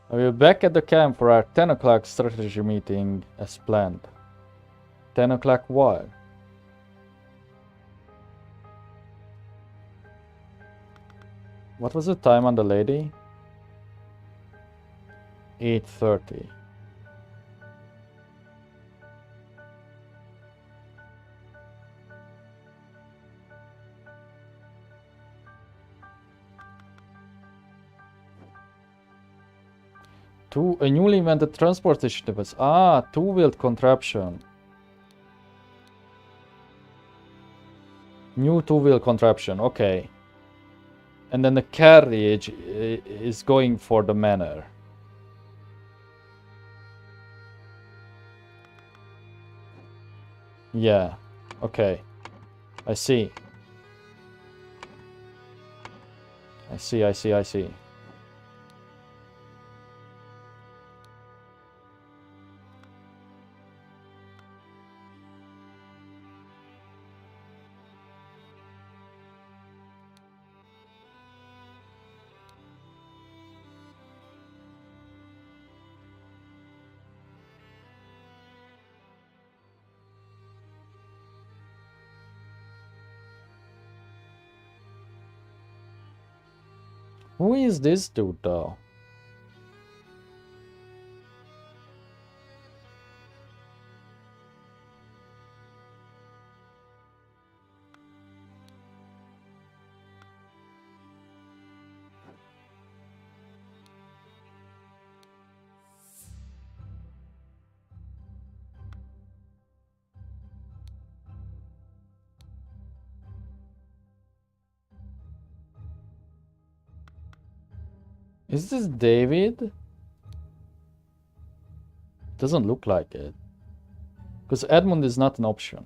We're back at the camp for our 10 o'clock strategy meeting as planned. 10 o'clock what? What was the time on the lady? 8:30. A newly invented transportation device. Ah, two-wheeled contraption. New two-wheel contraption, okay. And then the carriage is going for the manor. Yeah, okay. I see. I see. Who is this dude though? Is this David? Doesn't look like it. Because Edmund is not an option.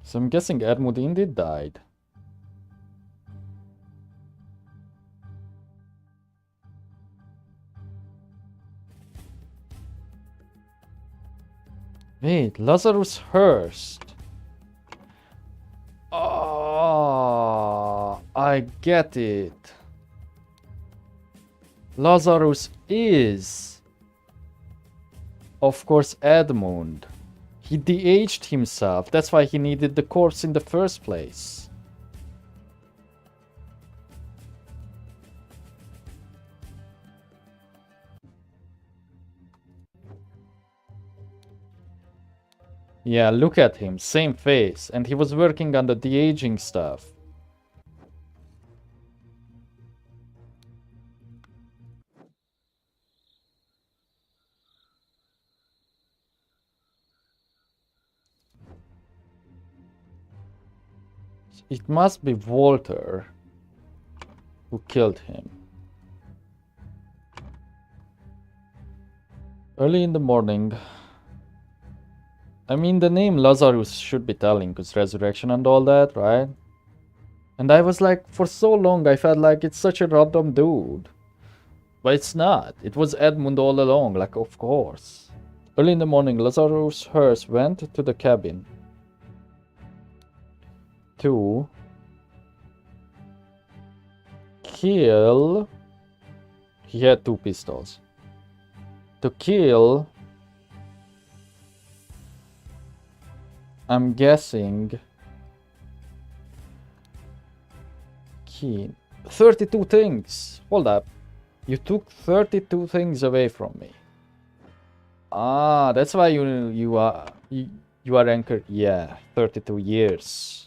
So I'm guessing Edmund indeed died. Wait, Lazarus Hurst. Oh, I get it. Lazarus is, of course, Edmund. He de-aged himself. That's why he needed the corpse in the first place. Yeah, look at him, same face, and he was working on the de-aging stuff. It must be Walter who killed him. Early in the morning. I mean, the name Lazarus should be telling, because resurrection and all that, right? And I was like, for so long, I felt like it's such a random dude. But it's not. It was Edmund all along, like, of course. Early in the morning, Lazarus Hearst went to the cabin to kill... He had 2 pistols. To kill... I'm guessing... Keen. 32 things! Hold up. You took 32 things away from me. Ah, that's why you are anchored. Yeah, 32 years.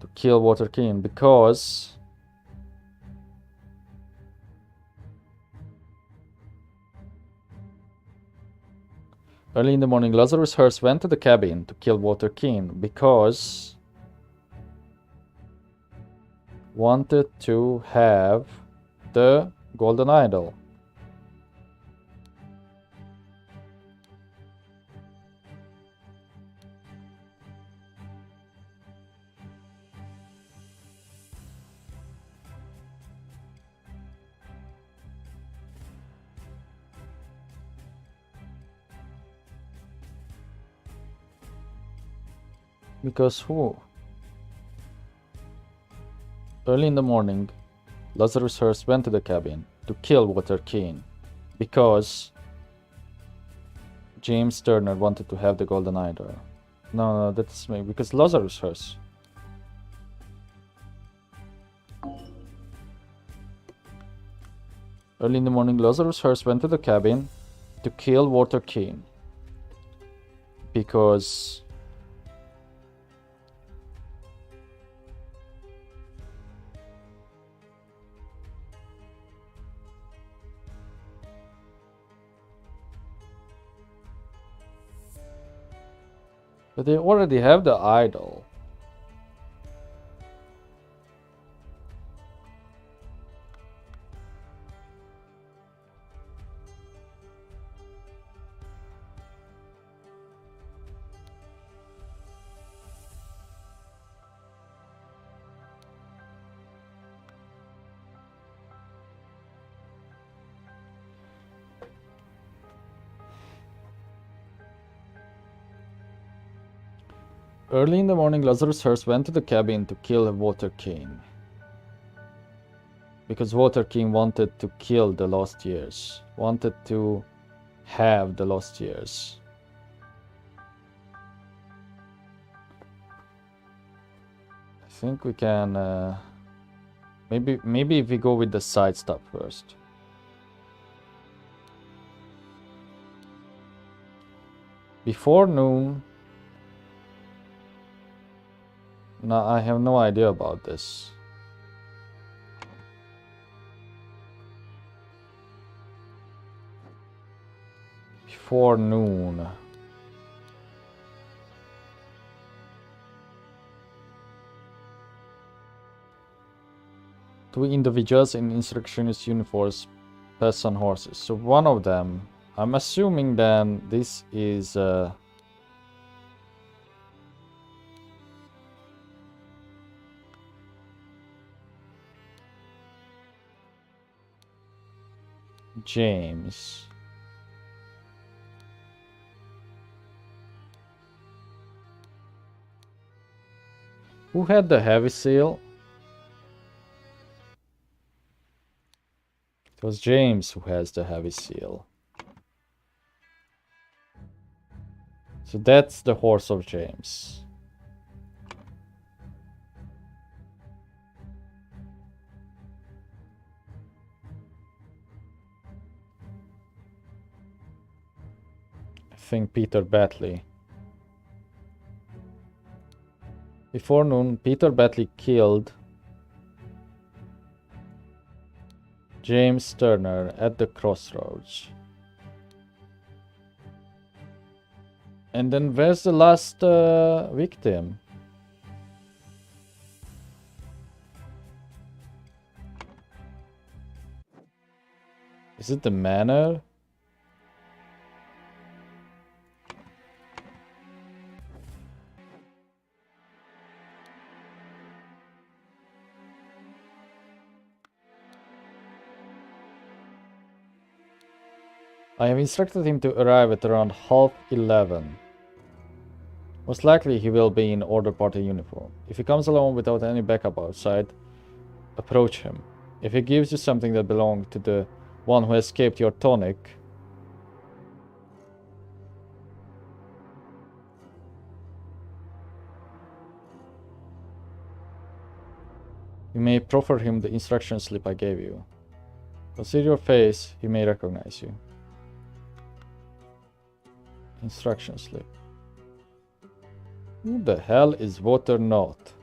To kill Walter Keane because early in the morning, Lazarus Hearst went to the cabin to kill Walter Keane because wanted to have the golden idol. Because who? Early in the morning, Lazarus Hearst went to the cabin to kill Walter Keane because James Turner wanted to have the golden idol. No, that's me. Because Lazarus Hearst. Early in the morning, Lazarus Hearst went to the cabin to kill Walter Keane because but they already have the idol. Early in the morning, Lazarus Hearst went to the cabin to kill Walter Keane because Walter Keane wanted to kill the Lost Years, wanted to have the Lost Years. I think we can maybe if we go with the side stuff first. Before noon. No, I have no idea about this. Before noon. Two individuals in insurrectionist uniforms pass on horses. So one of them, I'm assuming then this is James. Who had the heavy seal? It was James who has the heavy seal. So that's the horse of James. I think Peter Batley. Before noon, Peter Batley killed James Turner at the crossroads. And then where's the last victim? Is it the manor? I have instructed him to arrive at around 11:30. Most likely he will be in Order Party uniform. If he comes alone without any backup outside, approach him. If he gives you something that belonged to the one who escaped your tonic, you may proffer him the instruction slip I gave you. Consider your face, he may recognize you. Instruction slip. Who the hell is Water Not?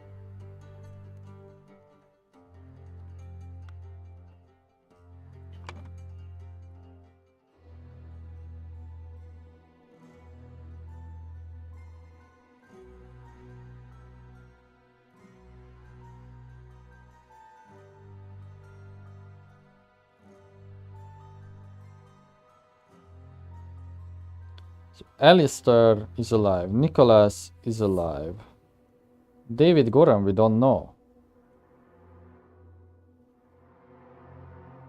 So Alistair is alive. Nicholas is alive. David Goran, we don't know.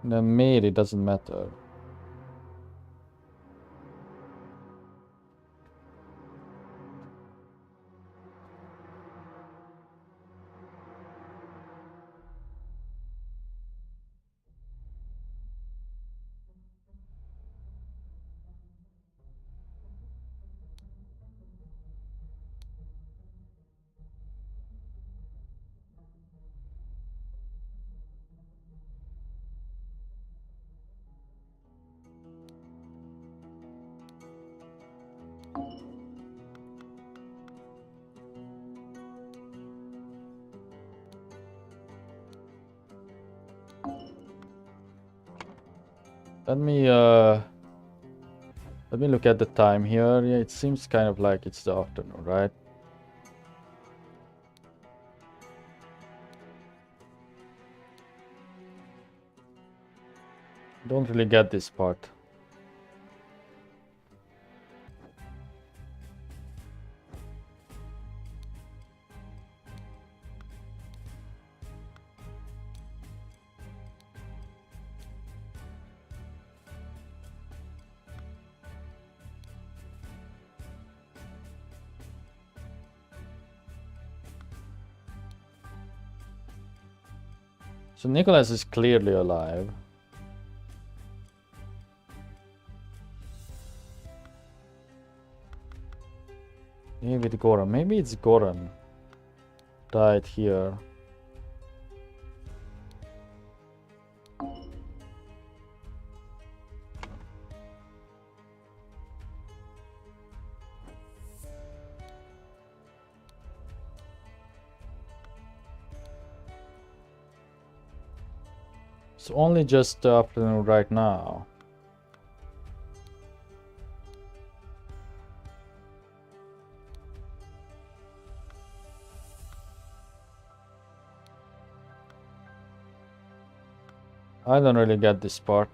Then Mary doesn't matter. Let me look at the time here. Yeah, it seems kind of like it's the afternoon, right? Don't really get this part. So Nicholas is clearly alive. David Goran. Maybe it's Goran. Died here. It's only just the afternoon right now. I don't really get this part.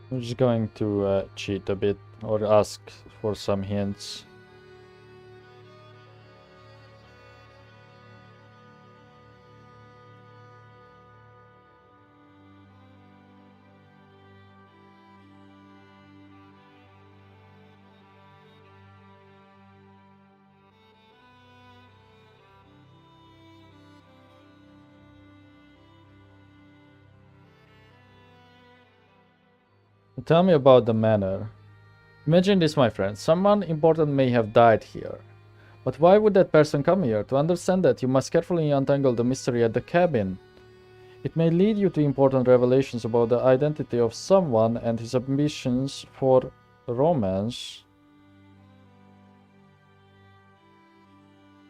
I'm just going to cheat a bit or ask for some hints. Tell me about the manor. Imagine this, my friend. Someone important may have died here. But why would that person come here? To understand that, you must carefully untangle the mystery at the cabin. It may lead you to important revelations about the identity of someone and his ambitions for Romance.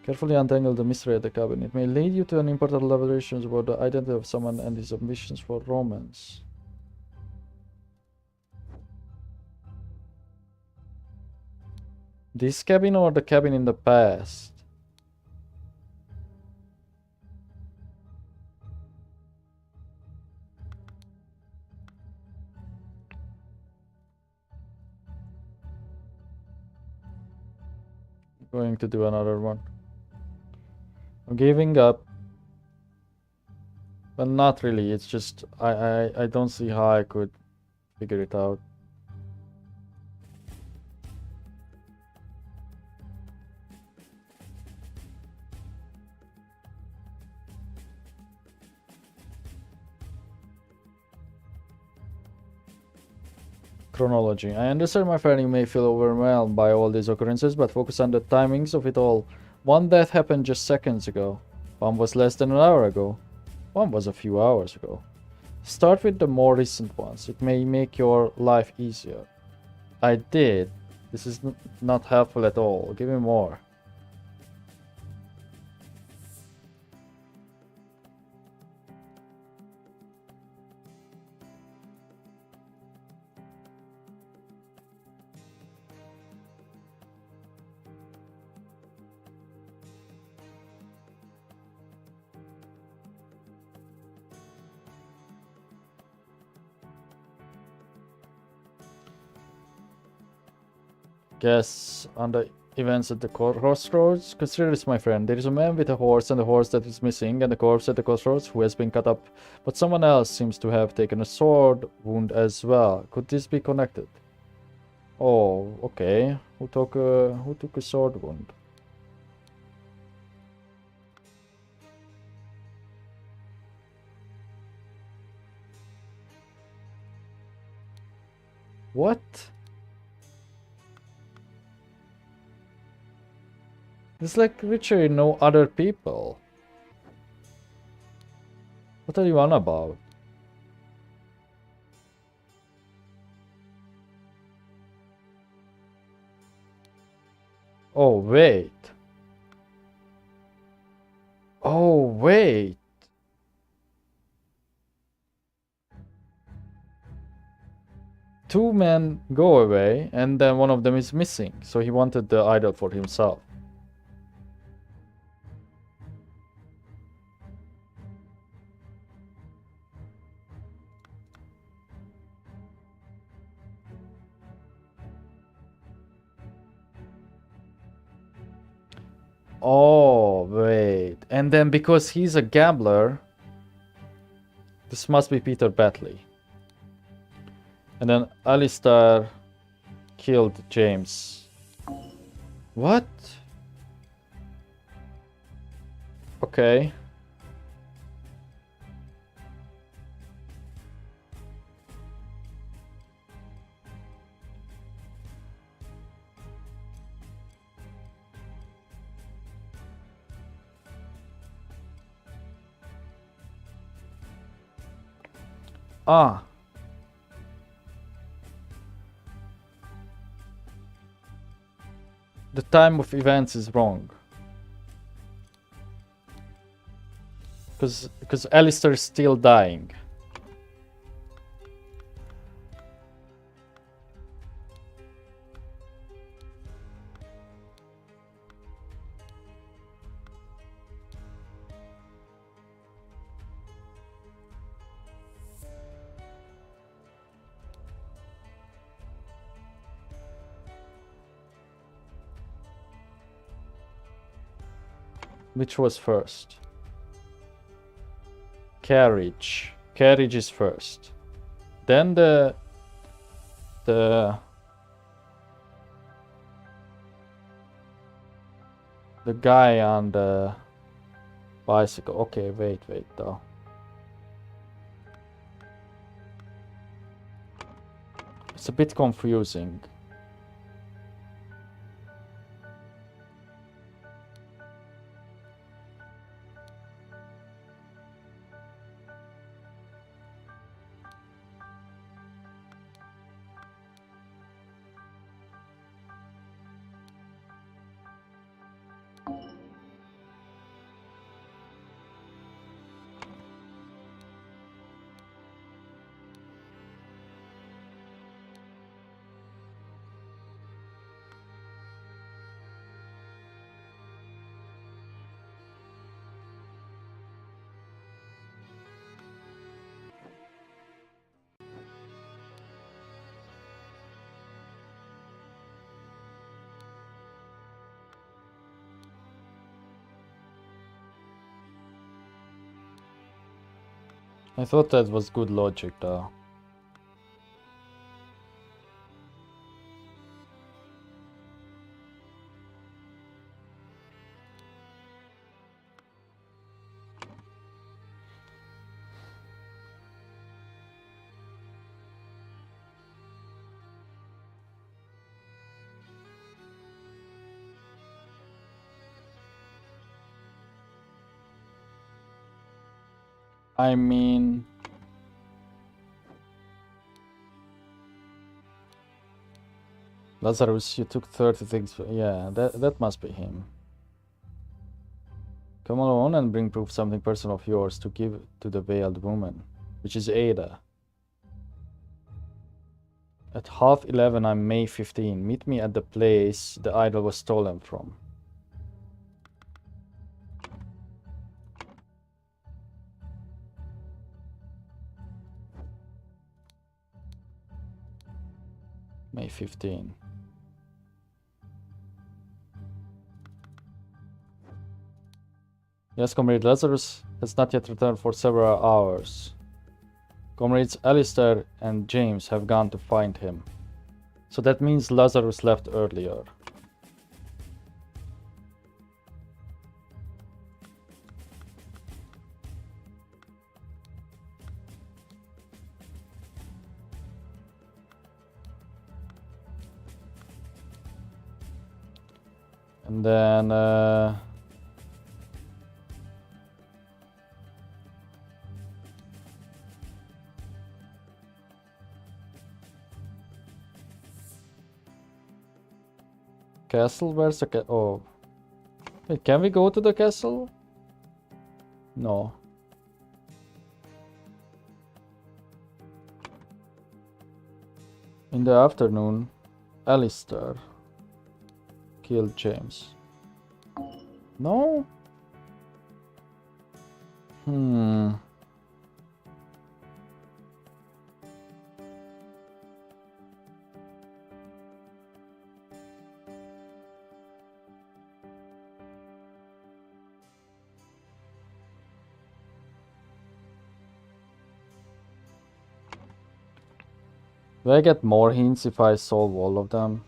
Carefully untangle the mystery at the cabin. It may lead you to an important revelations about the identity of someone and his ambitions for romance. This cabin or the cabin in the past? Going to do another one. I'm giving up. But not really, it's just I don't see how I could figure it out. Chronology. I understand, my friend, you may feel overwhelmed by all these occurrences, but focus on the timings of it all. One death happened just seconds ago. One was less than an hour ago. One was a few hours ago. Start with the more recent ones. It may make your life easier. I did. This is not helpful at all. Give me more. Guess on the events at the crossroads. Consider this, my friend. There is a man with a horse and a horse that is missing, and a corpse at the crossroads who has been cut up. But someone else seems to have taken a sword wound as well. Could this be connected? Oh, okay. Who took a sword wound? What? It's like literally no other people. What are you on about? Oh, wait. Oh, wait. Two men go away, and then one of them is missing. So he wanted the idol for himself. Oh, wait. And then because he's a gambler, this must be Peter Batley. And then Alistair killed James. What? Okay. Ah. The time of events is wrong. Because Alistair is still dying. Which was first? Carriage. Carriage is first. Then the guy on the bicycle. Okay, wait though. It's a bit confusing. I thought that was good logic though. I mean, Lazarus, you took 30 things. Yeah, that must be him. Come alone and bring proof something personal of yours to give to the veiled woman, which is Ada. At 11:30 on May 15. Meet me at the place the idol was stolen from. May 15. Yes, comrade, Lazarus has not yet returned for several hours. Comrades Alistair and James have gone to find him. So that means Lazarus left earlier. And then castle, where's the oh. Wait, can we go to the castle? No. In the afternoon, Alistair killed James. No? Do I get more hints if I solve all of them?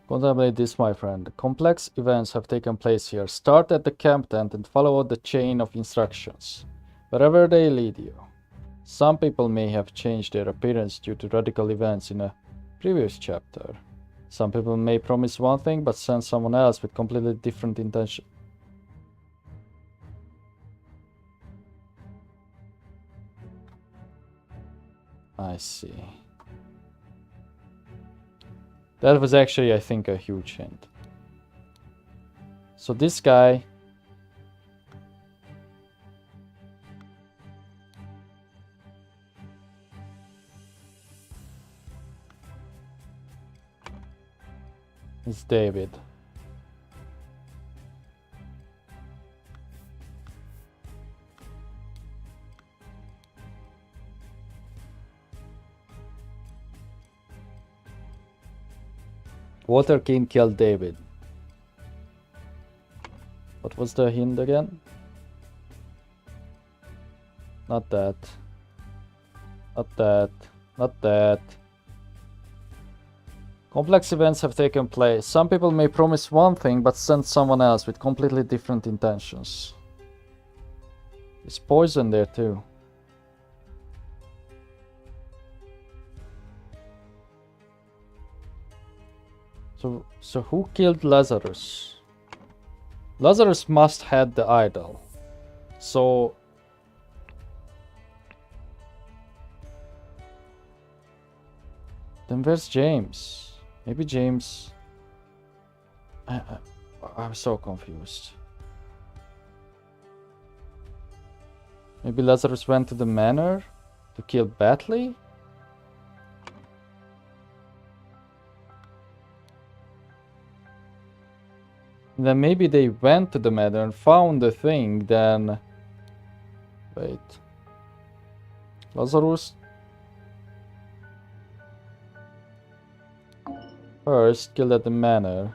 Contemplate this, my friend. Complex events have taken place here. Start at the camp tent and follow the chain of instructions, wherever they lead you. Some people may have changed their appearance due to radical events in a previous chapter. Some people may promise one thing but send someone else with completely different intention. I see. That was actually, I think, a huge hint. So this guy is David. Walter Keane killed David. What was the hint again? Not that. Not that. Not that. Complex events have taken place. Some people may promise one thing but send someone else with completely different intentions. There's poison there too. So who killed Lazarus? Lazarus must had the idol. So then where's James? Maybe James. I'm so confused. Maybe Lazarus went to the manor to kill Batley? Then maybe they went to the manor and found the thing, then... Wait. Lazarus first killed at the manor.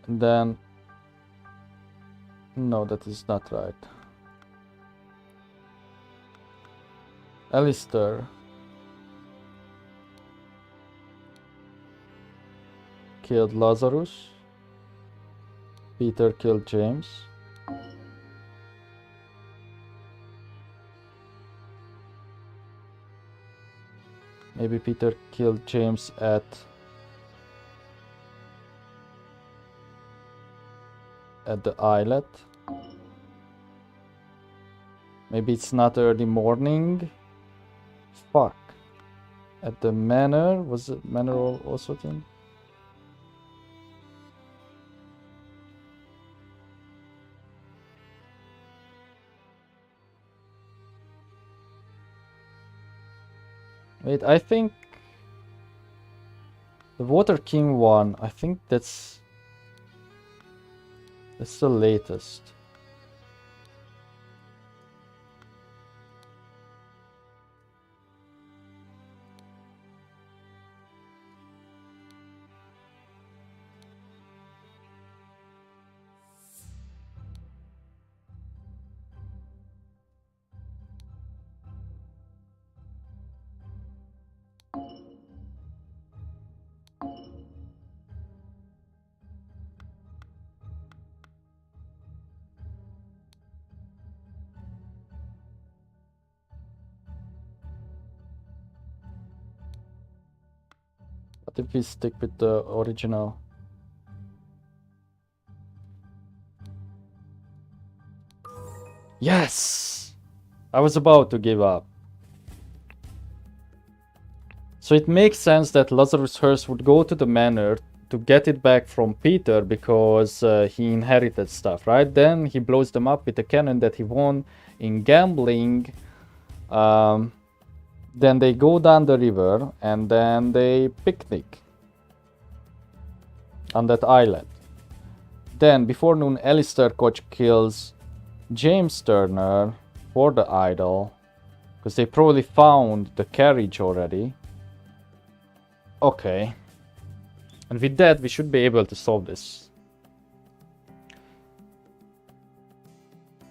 And then... No, that is not right. Alistair killed Lazarus. Peter killed James. Maybe Peter killed James at the islet. Maybe it's not early morning. Fuck. At the manor? Was it manor also thing? Wait, I think the Water King one, I think that's the latest. What if we stick with the original? Yes! I was about to give up. So it makes sense that Lazarus Hearst would go to the manor to get it back from Peter because he inherited stuff, right? Then he blows them up with a cannon that he won in gambling. Then they go down the river and then they picnic on that island. Then before noon, Alistair Koch kills James Turner for the idol because they probably found the carriage already. Okay. And with that, we should be able to solve this.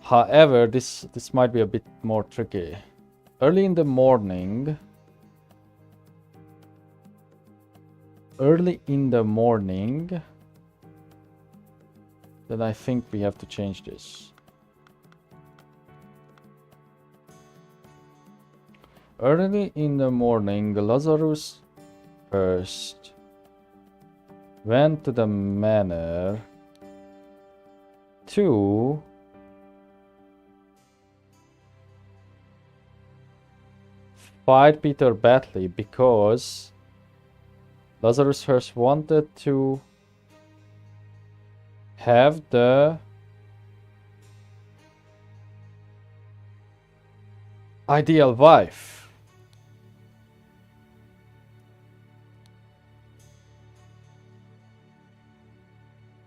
However, this might be a bit more tricky. Early in the morning. Then I think we have to change this. Early in the morning, Lazarus Hearst went to the manor to fight Peter Batley because Lazarus Hearst wanted to have the ideal wife.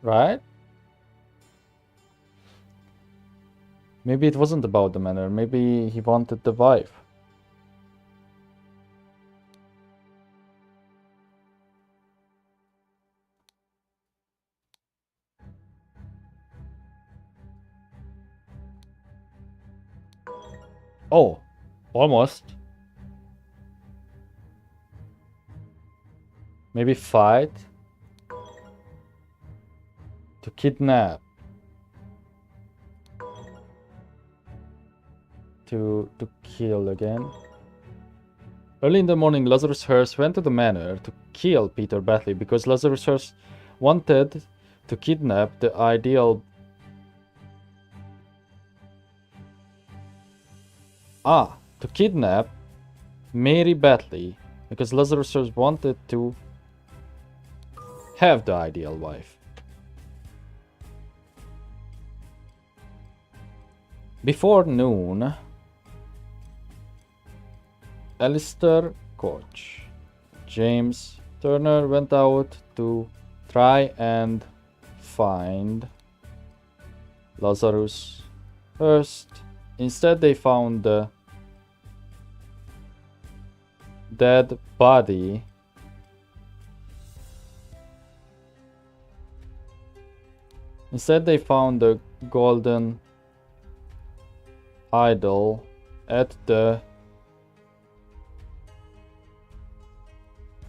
Right? Maybe it wasn't about the manor. Maybe he wanted the wife. Oh, almost. Maybe fight. To kidnap. To kill again. Early in the morning, Lazarus Hearst went to the manor to kill Peter Batley because Lazarus Hearst wanted to kidnap the ideal... to kidnap Mary Batley because Lazarus Hearst wanted to have the ideal wife. Before noon, Alistair Koch. James Turner went out to try and find Lazarus Hearst. Instead, they found the dead body Instead, they found the golden idol at the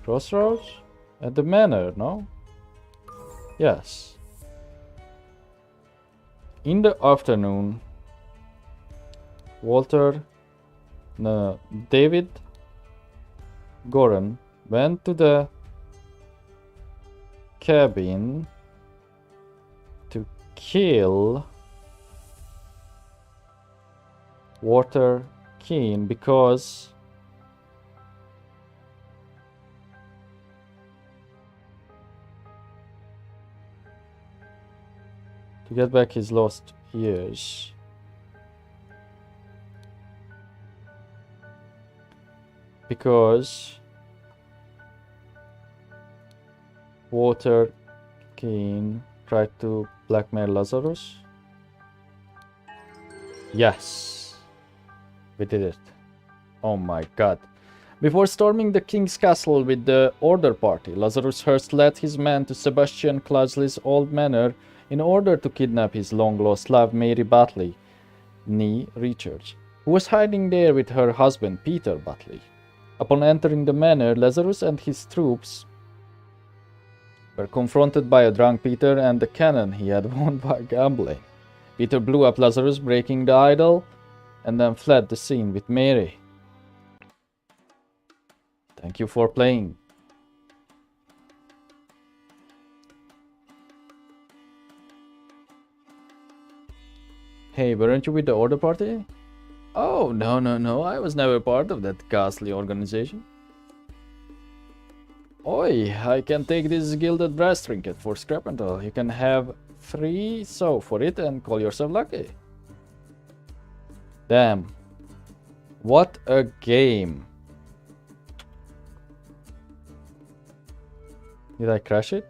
crossroads? At the manor, no? Yes. In the afternoon, David Goran went to the cabin to kill Walter Keane because to get back his lost years. Because Walter Keane tried to blackmail Lazarus. Yes, we did it. Oh my god. Before storming the king's castle with the Order Party, Lazarus Hearst led his men to Sebastian Cloudesley's old manor in order to kidnap his long-lost love, Mary Batley, née Richards, who was hiding there with her husband, Peter Batley. Upon entering the manor, Lazarus and his troops were confronted by a drunk Peter and the cannon he had won by gambling. Peter blew up Lazarus, breaking the idol, and then fled the scene with Mary. Thank you for playing. Hey, weren't you with the Order Party? Oh, no, I was never part of that ghastly organization. Oi, I can take this gilded brass trinket for scrap rental. You can have 3 so for it and call yourself lucky. Damn. What a game. Did I crash it?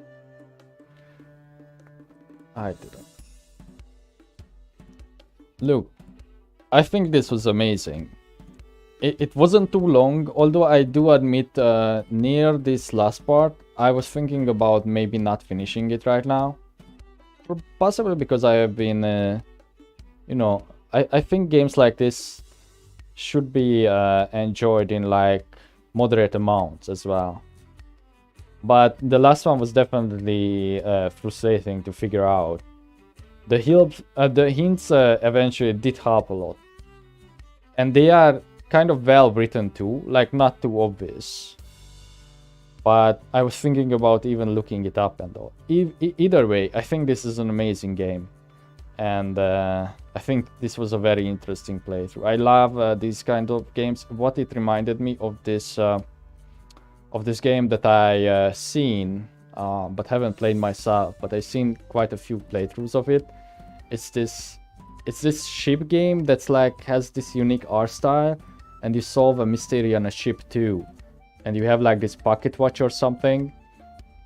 I didn't. Look, I think this was amazing. It wasn't too long, although I do admit near this last part, I was thinking about maybe not finishing it right now. Possibly because I have been, you know, I think games like this should be enjoyed in like moderate amounts as well. But the last one was definitely frustrating to figure out. The hints eventually did help a lot. And they are kind of well written too, like not too obvious. But I was thinking about even looking it up and all. Either way, I think this is an amazing game. And I think this was a very interesting playthrough. I love these kind of games. What it reminded me of this game that I seen, but haven't played myself. But I've seen quite a few playthroughs of it. It's this ship game that's like has this unique art style, and you solve a mystery on a ship too. And you have like this pocket watch or something.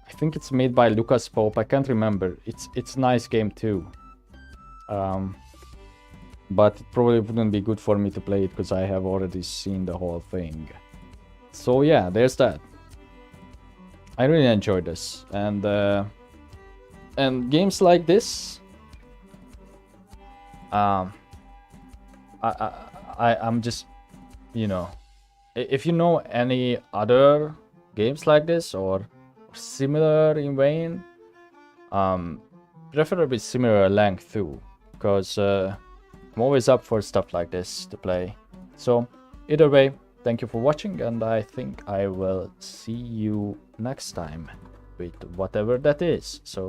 I think it's made by Lucas Pope. I can't remember. It's a nice game too. But it probably wouldn't be good for me to play it because I have already seen the whole thing. So yeah, there's that. I really enjoyed this, and games like this, I'm just, you know, if you know any other games like this or similar in vein, preferably similar length too, because I'm always up for stuff like this to play. So either way, thank you for watching, and I think I will see you next time with whatever that is. So